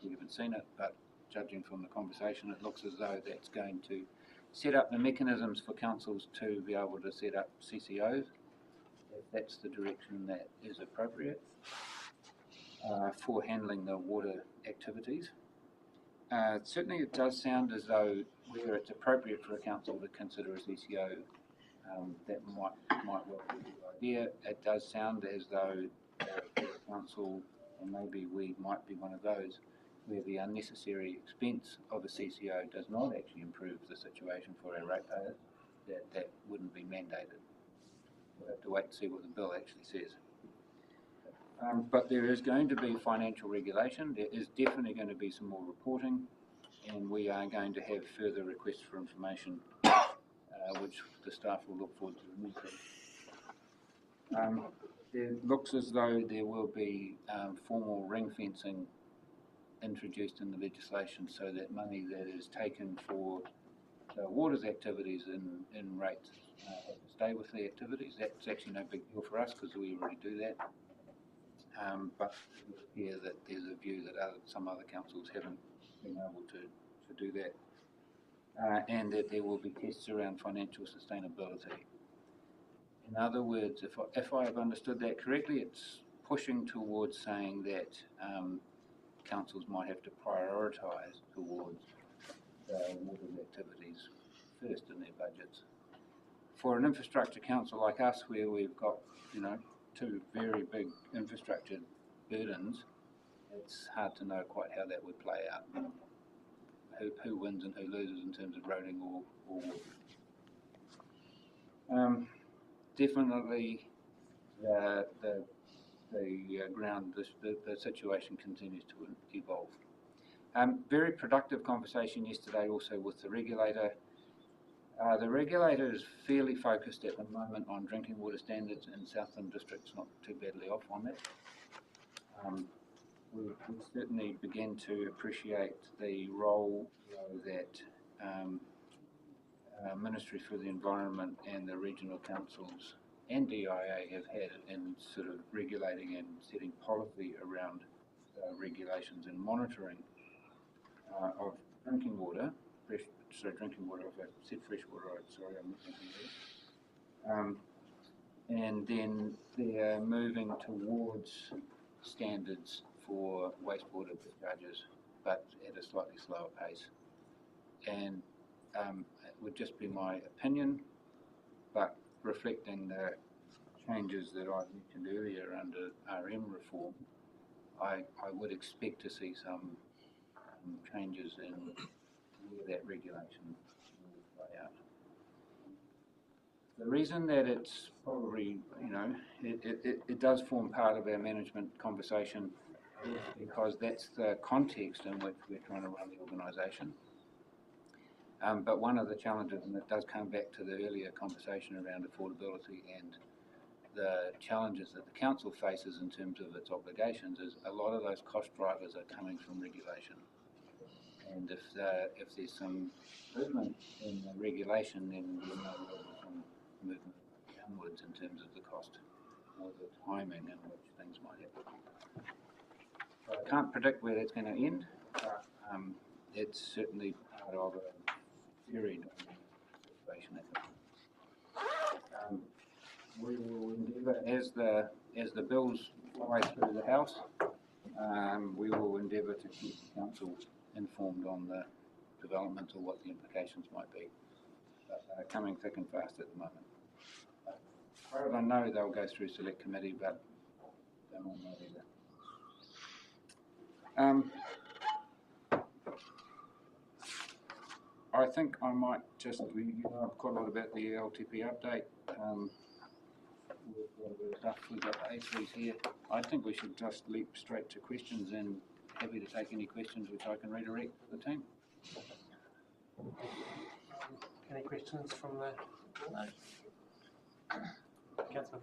we haven't seen it, but judging from the conversation, it looks as though that's going to set up the mechanisms for councils to be able to set up CCOs, if that's the direction that is appropriate, for handling the water activities. Certainly it does sound as though where it's appropriate for a council to consider a CCO, that might well be a good idea. It does sound as though the council, and maybe we might be one of those, where the unnecessary expense of a CCO does not actually improve the situation for our ratepayers, that wouldn't be mandated. We'll have to wait and see what the bill actually says. But there is going to be financial regulation. There is definitely going to be some more reporting, and we are going to have further requests for information, which the staff will look forward to meeting. It looks as though there will be formal ring fencing introduced in the legislation, so that money that is taken for the waters activities in rates have to stay with the activities. That's actually no big deal for us because we already do that. But it would appear that there's a view that some other councils haven't been able to do that, and that there will be tests around financial sustainability. In other words, if I have understood that correctly, it's pushing towards saying that councils might have to prioritise towards the water activities first in their budgets. For an infrastructure council like us, where we've got, two very big infrastructure burdens, it's hard to know quite how that would play out. Who wins and who loses in terms of roading or water. Definitely the situation continues to evolve. Very productive conversation yesterday also with the regulator. The regulator is fairly focused at the moment on drinking water standards, and Southland District's not too badly off on that. We certainly begin to appreciate the role that Ministry for the Environment and the regional councils and DIA have had in sort of regulating and setting policy around regulations and monitoring of drinking water. Drinking water, if I said fresh water, sorry, I'm not thinking that. And then they're moving towards standards for wastewater discharges, but at a slightly slower pace. And it would just be my opinion, but reflecting the changes that I mentioned earlier under RM reform, I would expect to see some changes in where that regulation will play out. The reason that it's probably, it does form part of our management conversation is because that's the context in which we're trying to run the organisation. But one of the challenges, and it does come back to the earlier conversation around affordability and the challenges that the council faces in terms of its obligations, is a lot of those cost drivers are coming from regulation. And if there's some movement in the regulation, then we'll know there's some movement downwards in terms of the cost or the timing in which things might happen. So I can't predict where that's going to end, but it's certainly part of a very dynamic situation at the moment. We will endeavour, as the bills fly through the House, we will endeavour to keep the council informed on the development or what the implications might be. But coming thick and fast at the moment. As far as I know, they'll go through select committee, but don't all know either. I think I might just, I've quite a lot about the LTP update. We've got the A3s here. I think we should just leap straight to questions, and happy to take any questions which I can redirect to the team.
Any questions from the Councillor?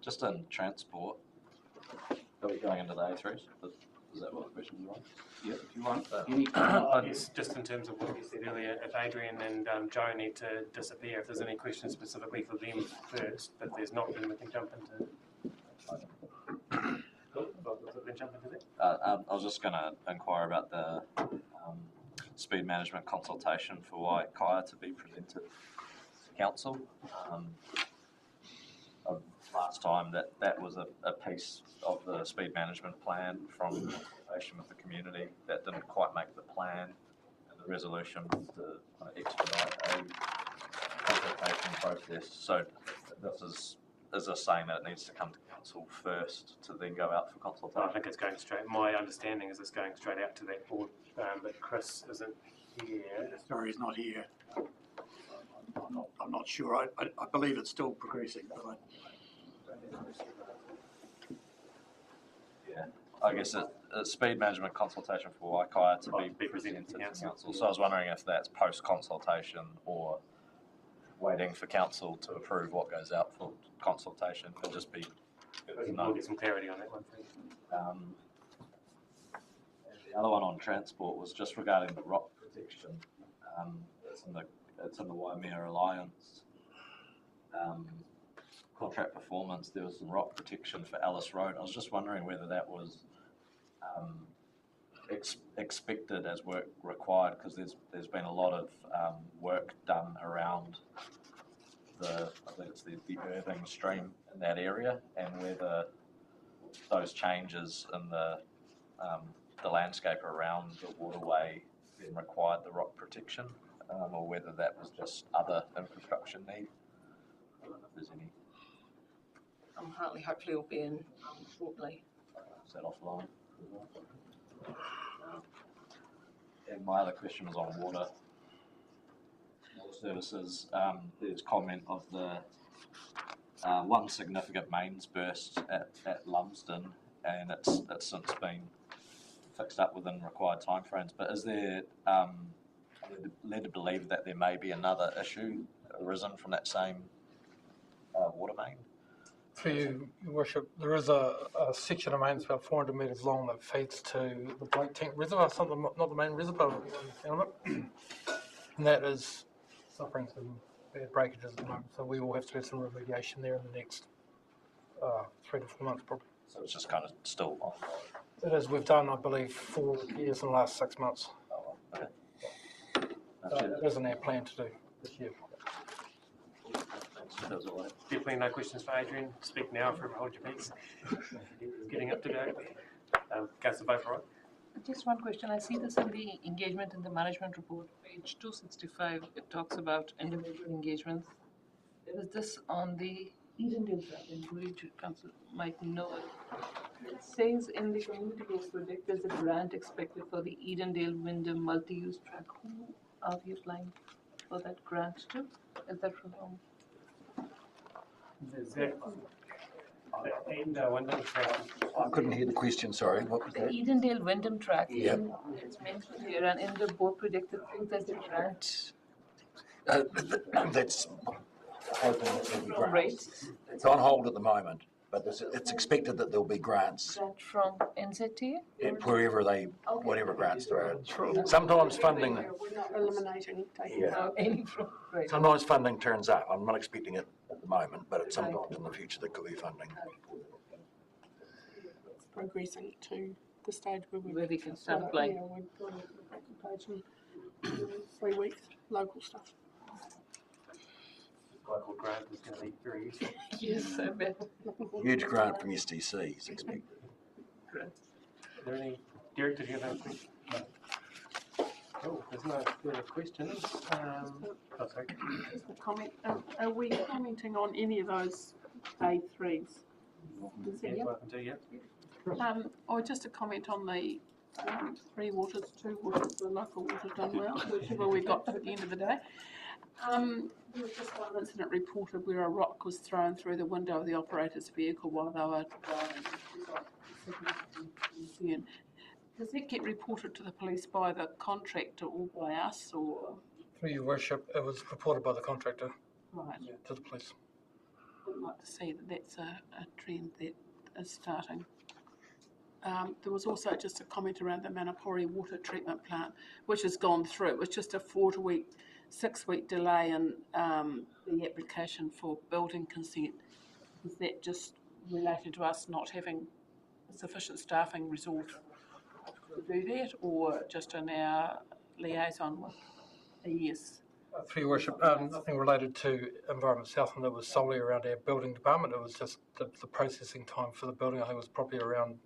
Just in transport, are we going into the A3s? Is that what the question was?
Yep, if you want. Any
I guess just in terms of what you said earlier, if Adrian and Joe need to disappear, if there's any questions specifically for them first, but there's not, then we can jump into. Cool. Then jump into that.
I was just going to inquire about the speed management consultation for Waikaia to be presented to council. Last time that was a piece of the speed management plan from consultation with the community that didn't quite make the plan and the resolution to expedite a consultation process. So this is this saying that it needs to come to council first to then go out for consultation?
I think it's going straight. My understanding is it's going straight out to that board, but Chris isn't here.
Sorry, he's not here. I'm not sure. I believe it's still progressing, but
yeah, I guess a speed management consultation for Waikaia to be presented to council. So I was wondering if that's post consultation or waiting for council to approve what goes out for consultation. It'll just be good to know.
We'll get some clarity on that one.
The other one on transport was just regarding the rock protection. It's in the Waimea Alliance contract performance. There was some rock protection for Alice Road. I was just wondering whether that was expected as work required, because there's been a lot of work done around I think it's the Irving stream in that area, and whether those changes in the landscape around the waterway then required the rock protection, or whether that was just other infrastructure need. I don't know if there's any.
Hopefully it'll be in shortly.
Is that offline? And my other question was on water services. There's comment of the one significant mains burst at Lumsden, and it's since been fixed up within required timeframes. But is there led to believe that there may be another issue arisen from that same water main?
Through you, Your Worship, there is a section of mains about 400 metres long that feeds to the Blake Tank Reservoir, not the main reservoir, and that is suffering some bad breakages at the moment. So we will have to do some remediation there in the next 3 to 4 months, probably.
So it's just kind of still on.
It is. We've done, I believe, 4 years in the last 6 months.
Oh, okay.
It isn't our plan to do this year.
Definitely no questions for Adrian. Speak now, if you hold your peace. Getting up to date. Councillor Beaufort.
Just one question. I see this in the engagement in the management report, page 265. It talks about individual engagements. Is this on the Edendale track? And Council might know it. It says in the community based project there's a grant expected for the Edendale Wyndham multi-use track. Who are we applying for that grant to? Is that from home?
I couldn't hear the question, sorry. What was
The
that?
Edendale Wyndham track.
Yep.
It's mentioned here, and in the board predicted things there's a grant.
That's hoping that there'll be grants.
Right.
It's on hold at the moment, but it's expected that there'll be grants
Grant from NZT?
wherever whatever grants there are. Sometimes funding,
We're not eliminating, taking
Yeah.
out.
Any from, right.
sometimes funding turns up. I'm not expecting it at the moment, but at some point in the future there could be funding.
It's progressing to the stage
Where we can start applying.
Yeah, we've got a application in 3 weeks, local stuff.
Local grant is going to be very useful.
Yes, I bet.
Huge grant from STC is expected.
Are there any, Derek, did you have any questions? No. Cool, there's no further questions. Sorry.
Just a comment, are we commenting on any of those A3s?
Yeah, welcome to, yeah.
Or just a comment on the 3 waters, 2 waters, the local waters done well, whichever we got to at the end of the day. There was just one incident reported where a rock was thrown through the window of the operator's vehicle while they were driving. Does that get reported to the police by the contractor or by us, or?
Through Your Worship, it was reported by the contractor
Right.
to the police.
I'd like to see that that's a trend that is starting.
there was also just a comment around the Manapori water treatment plant, which has gone through. It was just a 6-week delay in the application for building consent. Is that just related to us not having sufficient staffing resource to do that, or just in our liaison with ES?
Through your worship, nothing related to Environment Southland. It was solely around our building department. It was just the processing time for the building. I think it was probably around,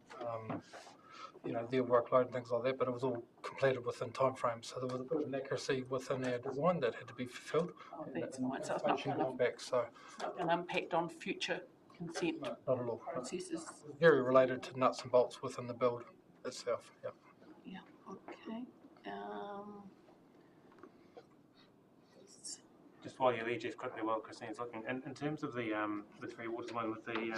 their workload and things like that. But it was all completed within time frames. So there was a bit of inaccuracy within our design that had to be fulfilled.
Oh, that's fine. So it's not going to impact on future consent
not at all.
processes.
Very related to nuts and bolts within the build itself. Yeah.
Yeah. Okay.
Just while you're there, Jeff, quickly while Christine's looking, in terms of the Three Waters one with the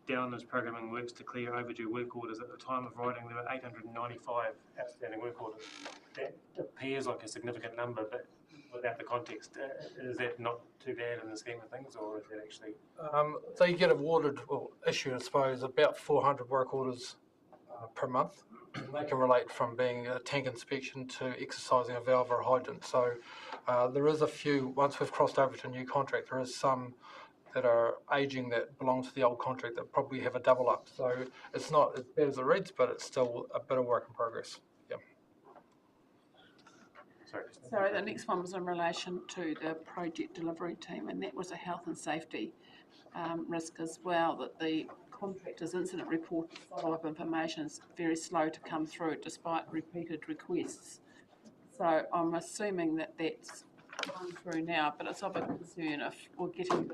Downers programming works to clear overdue work orders, at the time of writing there were 895 outstanding work orders. That appears like a significant number, but without the context, is that not too bad in the scheme of things, or is that actually?
They get awarded, issued, I suppose, about 400 work orders per month. They can relate from being a tank inspection to exercising a valve or a hydrant. So there is a few, once we've crossed over to a new contract, there is some that are ageing that belong to the old contract that probably have a double up. So it's not as bad as it reads, but it's still a bit of work in progress. Yeah.
So the next one was in relation to the project delivery team, and that was a health and safety risk as well, that the contractor's incident report follow-up information is very slow to come through despite repeated requests. So I'm assuming that that's gone through now, but it's of a concern if we're getting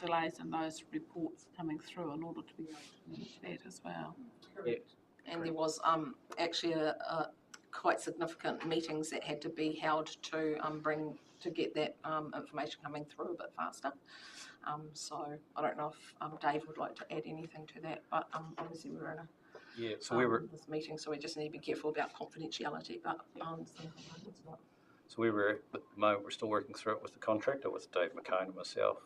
delays in those reports coming through in order to be able to manage that as well.
Correct. And there was actually a quite significant meetings that had to be held to get that information coming through a bit faster. So I don't know if Dave would like to add anything to that, but obviously we're in this meeting, so we just need to be careful about confidentiality. But
so we're at the moment we're still working through it with the contractor, with Dave McCone and myself.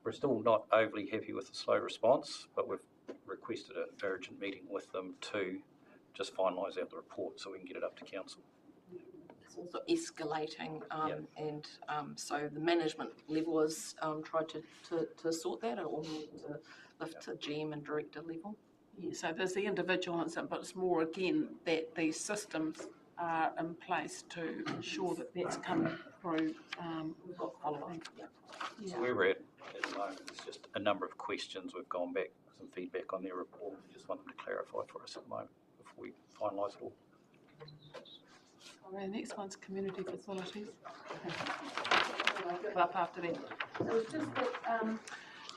We're still not overly happy with the slow response, but we've requested an urgent meeting with them to just finalise out the report so we can get it up to council.
It's also escalating, and so the management level has tried to sort that, or to lift to GM and director level.
Yeah, so there's the individual incident, but it's more again that these systems are in place to ensure that that's coming through. We've got following.
So where we're at the moment is just a number of questions. We've gone back some feedback on their report. We just want them to clarify for us at the moment before we finalise it all.
The next one's community facilities. I'll give up after that. It was just that,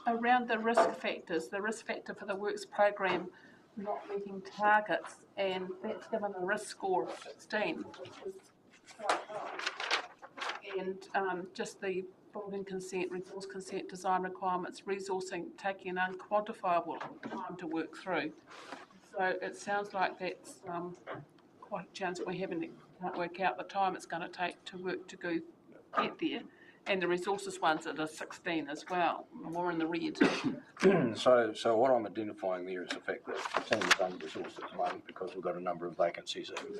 around the risk factor for the works program not meeting targets, and that's given a risk score of 16, which is quite high. And just the building consent, resource consent, design requirements, resourcing, taking an unquantifiable time to work through. So it sounds like that's quite a chance we can't work out the time it's going to take to get there. And the resources ones at a 16 as well, more in the red.
So what I'm identifying there is the fact that the team is under-resourced at the moment because we've got a number of vacancies that we've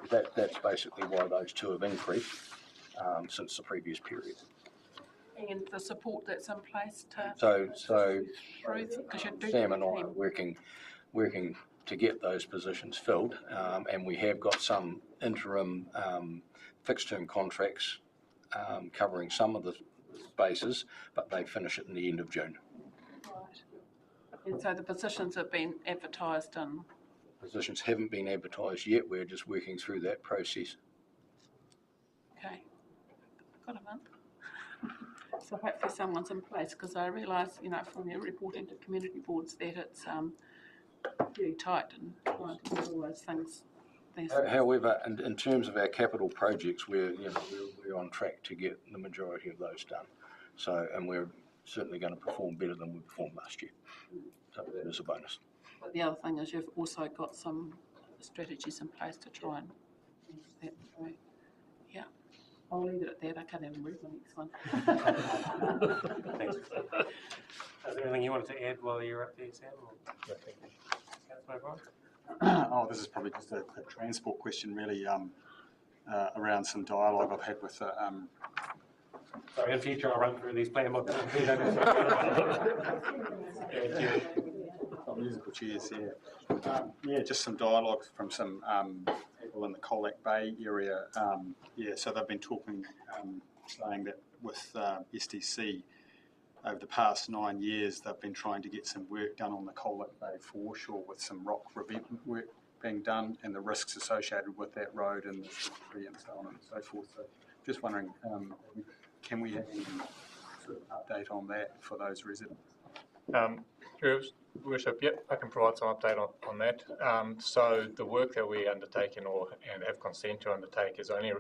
been that's basically why those two have increased since the previous period.
And the support that's in place to
So
Sam
and I are working to get those positions filled, and we have got some interim fixed-term contracts covering some of the spaces, but they finish at the end of June.
Right. And so the positions have been advertised and...
Positions haven't been advertised yet. We're just working through that process.
Okay. Got a month. So hopefully someone's in place, because I realise, from your reporting to community boards that it's very tight and trying to get all those things.
However, in terms of our capital projects, we're on track to get the majority of those done. So, and we're certainly going to perform better than we performed last year. So that is a bonus.
But the other thing is you've also got some strategies in place to try and manage that through. Yeah. I'll leave it at that. I can't even read my next one.
Thanks. Is there anything you wanted to add while you're up there, Sam?
Oh, this is probably just a transport question, really, around some dialogue I've had with
Sorry, in future I'll run through these plan mods.
Musical chairs, yeah. Yeah, just some dialogue from some people in the Colac Bay area. So they've been talking, saying that with SDC, over the past 9 years, they've been trying to get some work done on the Colac Bay foreshore with some rock revetment work being done and the risks associated with that road and the tree and so on and so forth. So just wondering, can we have any sort of update on that for those residents?
Your Worship, yep, I can provide some update on that. So the work that we undertaken and have consent to undertake is only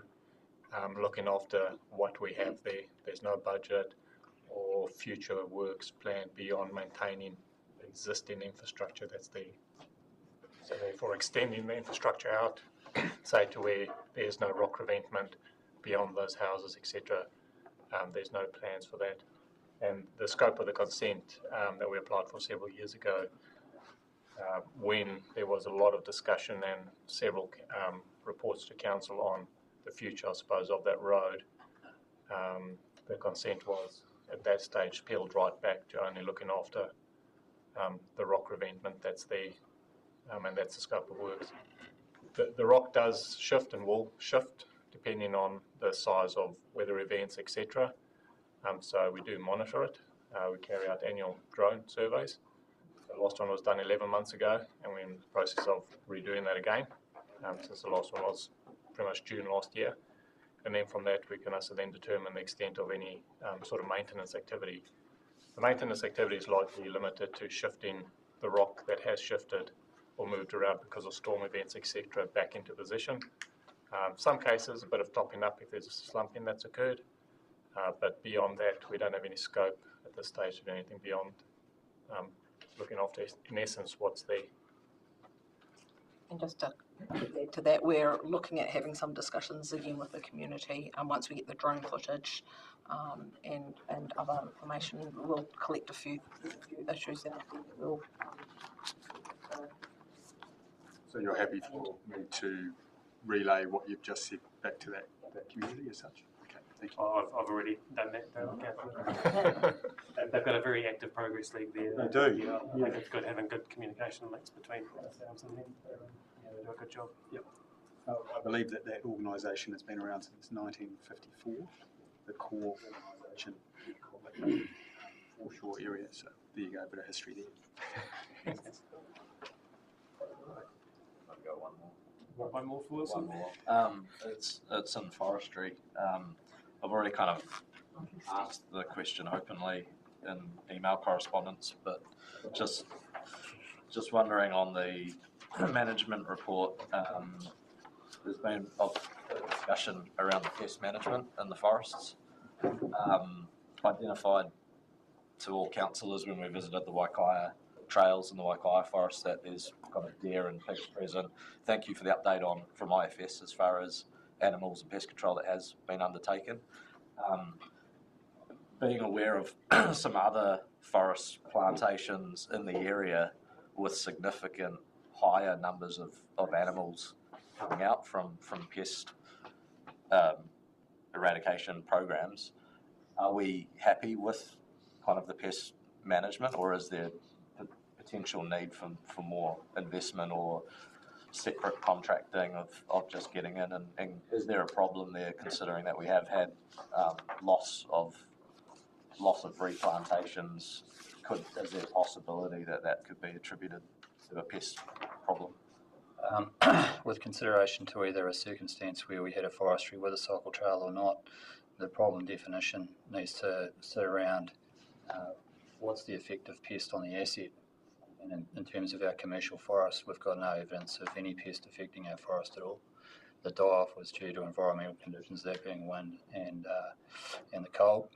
looking after what we have there. There's no budget or future works planned beyond maintaining the existing infrastructure that's there. So therefore extending the infrastructure out, say to where there's no rock revetment beyond those houses, etc. There's no plans for that. And the scope of the consent that we applied for several years ago, when there was a lot of discussion and several reports to council on the future, I suppose, of that road, the consent was at that stage peeled right back to only looking after the rock revetment that's there, and that's the scope of works. The rock does shift and will shift depending on the size of weather events, etc. So we do monitor it. We carry out annual drone surveys. The last one was done 11 months ago, and we're in the process of redoing that again, since the last one was pretty much June last year. And then from that, we can also then determine the extent of any sort of maintenance activity. The maintenance activity is likely limited to shifting the rock that has shifted or moved around because of storm events, etc., back into position. Some cases, a bit of topping up if there's a slumping that's occurred. But beyond that, we don't have any scope at this stage to do anything beyond looking after, in essence, what's there.
And just to add to that, we're looking at having some discussions again with the community. Once we get the drone footage and other information, we'll collect a few issues out there.
So you're happy for me to relay what you've just said back to that community as such? Okay, thank you.
I've already done that. They've got a very active progress league there.
They do.
Yeah, I think it's good having good communication links between ourselves and them. Yeah, they do a good job.
Yep. I believe that organisation has been around since 1954, the core organisation foreshore area. So there you go, a bit of history there.
I've got one more.
One more for us?
One more. It's in forestry. I've already kind of asked the question openly in email correspondence, but just wondering on the management report, there's been a discussion around the pest management in the forests. Identified to all councillors when we visited the Waikaia trails in the Waikaia forest that there's kind of deer and pigs present. Thank you for the update from IFS as far as animals and pest control that has been undertaken. Being aware of some other forest plantations in the area with significant higher numbers of animals coming out from pest eradication programs, are we happy with kind of the pest management, or is there potential need for more investment or separate contracting of just getting in, and is there a problem there considering that we have had loss of replantations? Is there a possibility that could be attributed to a pest problem?
With consideration to either a circumstance where we had a forestry with a cycle trail or not, the problem definition needs to sit around what's the effect of pest on the asset. And in terms of our commercial forests, we've got no evidence of any pest affecting our forest at all. The die-off was due to environmental conditions, that being wind and the cold,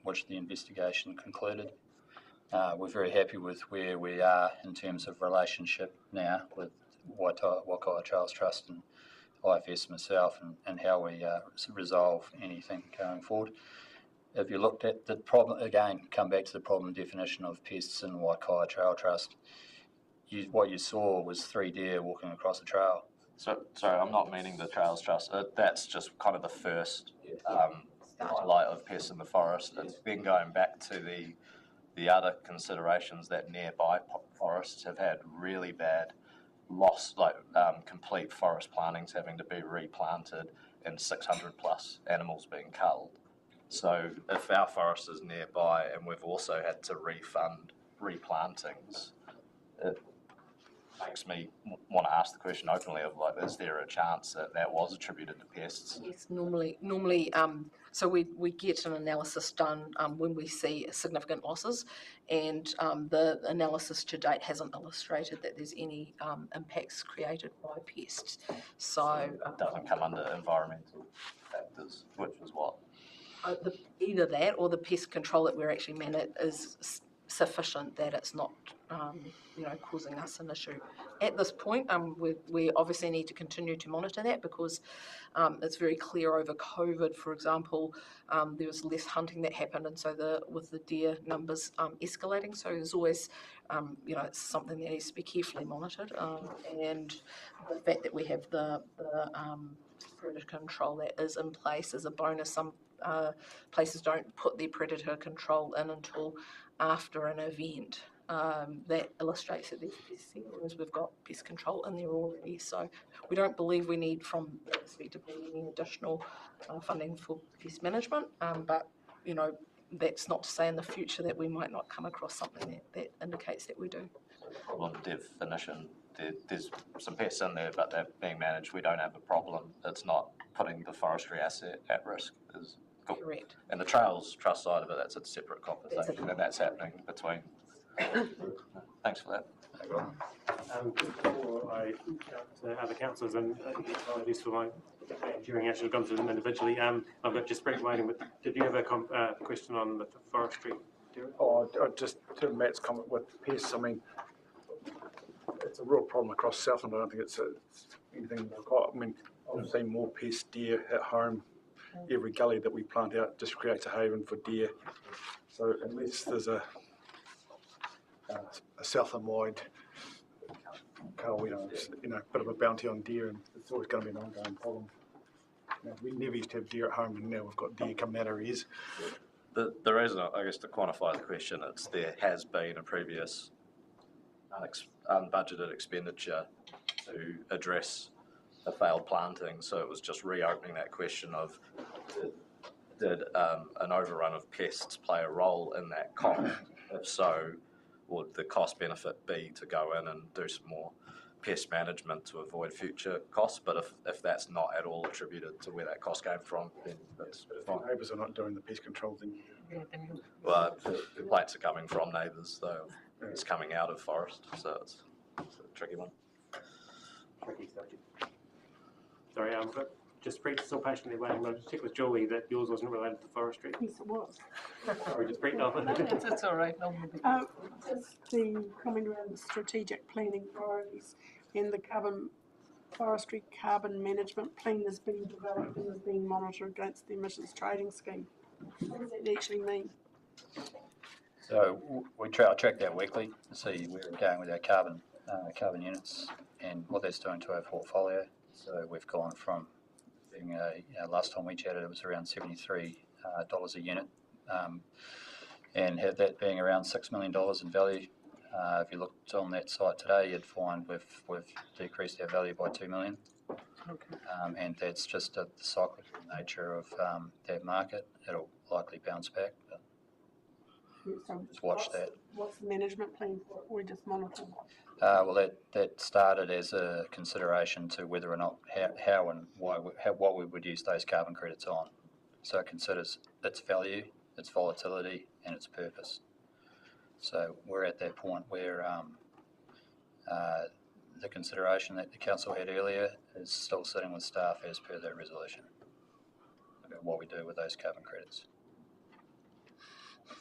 which the investigation concluded. We're very happy with where we are in terms of relationship now with Waikaia Trails Trust and IFS myself and how we resolve anything going forward. If you looked at the problem, again, come back to the problem definition of pests in Waikawa Trail Trust, what you saw was 3 deer walking across a trail.
So, sorry, I'm not meaning the Trails Trust. That's just kind of the first highlight of pests in the forest. It's been going back to the other considerations that nearby forests have had really bad loss, like complete forest plantings having to be replanted and 600 plus animals being culled. So if our forest is nearby and we've also had to refund replantings, it makes me want to ask the question openly of, like, is there a chance that that was attributed to pests?
Yes, normally, so we get an analysis done when we see significant losses, and the analysis to date hasn't illustrated that there's any impacts created by pests. So
it doesn't come under environmental factors, which is what?
Either that or the pest control that we're actually managing is sufficient that it's not causing us an issue. At this point, we obviously need to continue to monitor that because it's very clear over COVID, for example, there was less hunting that happened, and so with the deer numbers escalating, so there's always, it's something that needs to be carefully monitored, and the fact that we have the predator control that is in place is a bonus. Some places don't put their predator control in until after an event. That illustrates that there's pests there, whereas we've got pest control in there already. So we don't believe we need, from that perspective, any additional funding for pest management. But that's not to say in the future that we might not come across something that indicates that we do.
Problem definition. There's some pests in there, but they're being managed. We don't have a problem. It's not putting the forestry asset at risk. Is cool.
Correct.
And the Trails Trust side of it, that's a separate conversation, and that's happening between. Thanks for that.
Before I to other councillors, and apologies for my hearing actually gone through them individually. I've got just Brett waiting, but did you have a question on the forestry?
Just to Matt's comment with pests, I mean, it's a real problem across Southland. I don't think it's anything more quite. I mean, I've seen more pest deer at home. Every gully that we plant out just creates a haven for deer. So unless there's a Southland-wide bit of a bounty on deer, and it's always going to be an ongoing problem. We never used to have deer at home, and now we've got deer coming out our ears.
The reason, I guess, to quantify the question, it's there has been a previous unbudgeted expenditure to address the failed planting, so it was just reopening that question of did an overrun of pests play a role in that cost? If so, would the cost benefit be to go in and do some more pest management to avoid future costs? But if that's not at all attributed to where that cost came from, then that's fine.
If neighbours are not doing the pest control, then
well, the complaints are coming from neighbours, though. It's coming out of forest, so it's a tricky one.
Tricky subject. Sorry, but just Brett, still patiently waiting. I'll just check with Julie that yours wasn't related to forestry.
Yes, it was.
Sorry, just Brett.
It's all right. No.
Just the comment around the strategic planning priorities and the forestry carbon management plan is being developed and is being monitored against the emissions trading scheme. What does that actually mean?
So we track that weekly to see where we're going with our carbon units and what that's doing to our portfolio. So we've gone from being last time we chatted, it was around $73 a unit, and had that being around $6 million in value. If you looked on that site today, you'd find we've decreased our value by $2 million.
Okay.
And that's just the cyclical nature of that market. It'll likely bounce back, but
So
just watch that.
What's the management plan for it? We just monitor.
Well, that started as a consideration to whether or not how and why what we would use those carbon credits on. So it considers its value, its volatility, and its purpose. So we're at that point where the consideration that the council had earlier is still sitting with staff as per that resolution about what we do with those carbon credits.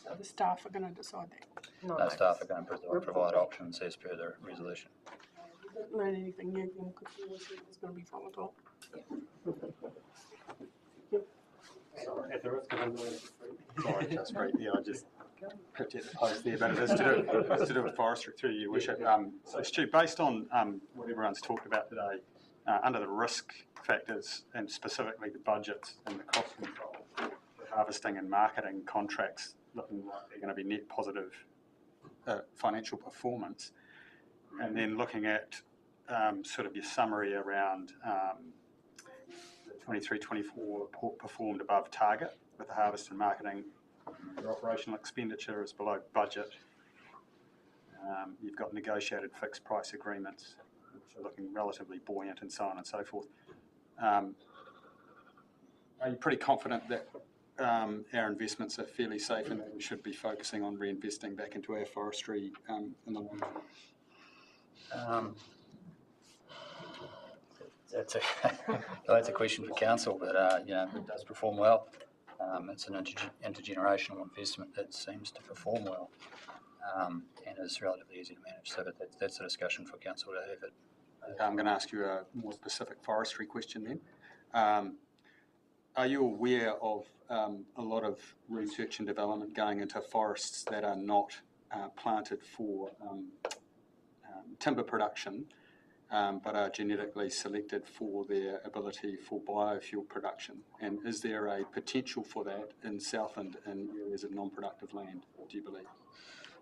So the staff are going to decide that.
No, staff are going to provide options as per the resolution.
learn anything new, then because we always think it's going to be volatile.
Sorry, at the risk of annoying.
Sorry, that's great. Yeah, I just picked at the post there, but it is to do with forestry through you, Worship. So Stu, based on what everyone's talked about today, under the risk factors and specifically the budgets and the cost control, the harvesting and marketing contracts looking like they're going to be net positive financial performance, and then looking at sort of your summary around the 23-24 report performed above target with the harvest and marketing. Your operational expenditure is below budget. You've got negotiated fixed price agreements, which are looking relatively buoyant, and so on and so forth. Are you pretty confident that our investments are fairly safe and that we should be focusing on reinvesting back into our forestry in the long term?
That's a question for council, but you know, it does perform well. It's an intergenerational investment that seems to perform well, and is relatively easy to manage. So that's a discussion for council to have.
Okay, I'm going to ask you a more specific forestry question then. Are you aware of a lot of research and development going into forests that are not planted for timber production, but are genetically selected for their ability for biofuel production? And is there a potential for that in Southland in areas of non-productive land, do you believe?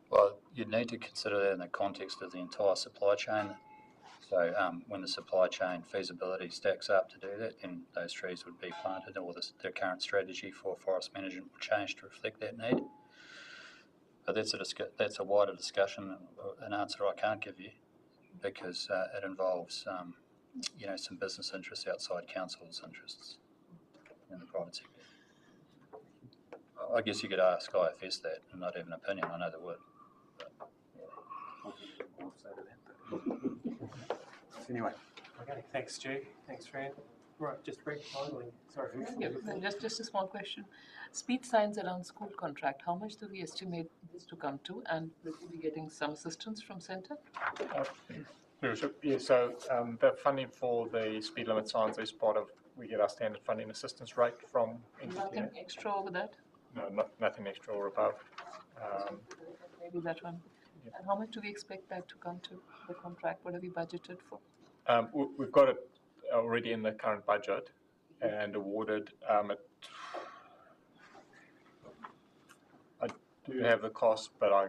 Well, you'd need to consider that in the context of the entire supply chain. So when the supply chain feasibility stacks up to do that, then those trees would be planted, or their current strategy for forest management will change to reflect that need. But that's a wider discussion, an answer I can't give you, because it involves you know, some business interests outside council's interests in the private sector. I guess you could ask IFS that and not have an opinion. I know they would.
Anyway.
Okay, thanks, Stu. Thanks, Fran. Right, just brief finally. Sorry.
Just a small question. Speed signs around school contract, how much do we estimate this to come to, and will we be getting some assistance from centre?
Yeah, so the funding for the speed limit signs is part of, we get our standard funding assistance rate from NTTA.
Nothing extra over that?
No, nothing extra or above.
Maybe that one. Yeah. And how much do we expect that to come to, the contract? What have we budgeted for?
We've got it already in the current budget and awarded. I do have the cost, but I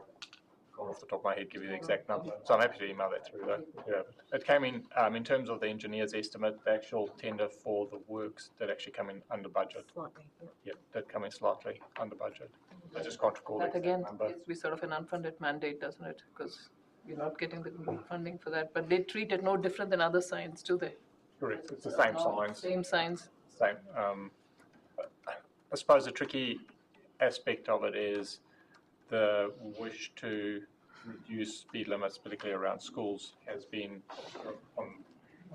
can't off the top of my head give you the exact number. So I'm happy to email that through though. Yeah. It came in terms of the engineer's estimate, the actual tender for the works did actually come in under budget.
Slightly,
yeah. Did come in slightly under budget. I just can't recall
that
the
again
number.
gives me sort of an unfunded mandate, doesn't it? Because you're not getting the funding for that, but they treat it no different than other signs, do they?
Correct, it's the same signs.
Same signs.
Same. I suppose the tricky aspect of it is the wish to reduce speed limits, particularly around schools, has been on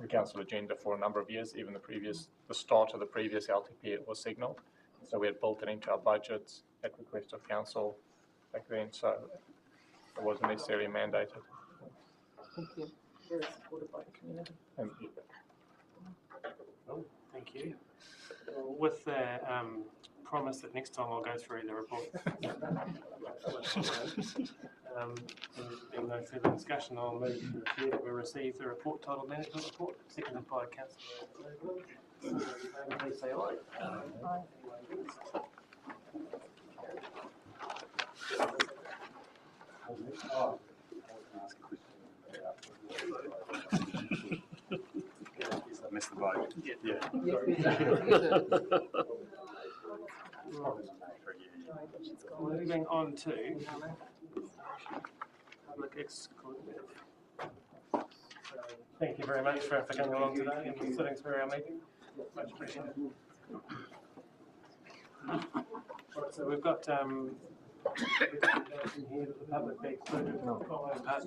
the council agenda for a number of years. Even the start of the previous LTP, it was signalled. So we had built it into our budgets at request of council back then. So it wasn't necessarily mandated.
Thank you. Very supported by the community.
Thank you.
Oh, thank you. Well, with the promise that next time I'll go through the report. Being no further discussion, I'll move to the chair that we receive the report titled Management Report, seconded by Councillor. Please say aye. Aye.
I missed the vote. Yeah.
Moving on to public exclusive. Thank you very much for coming along today and sitting through our meeting. Much appreciated. Right, so we've got recommendation here that the public be excluded from the following parts.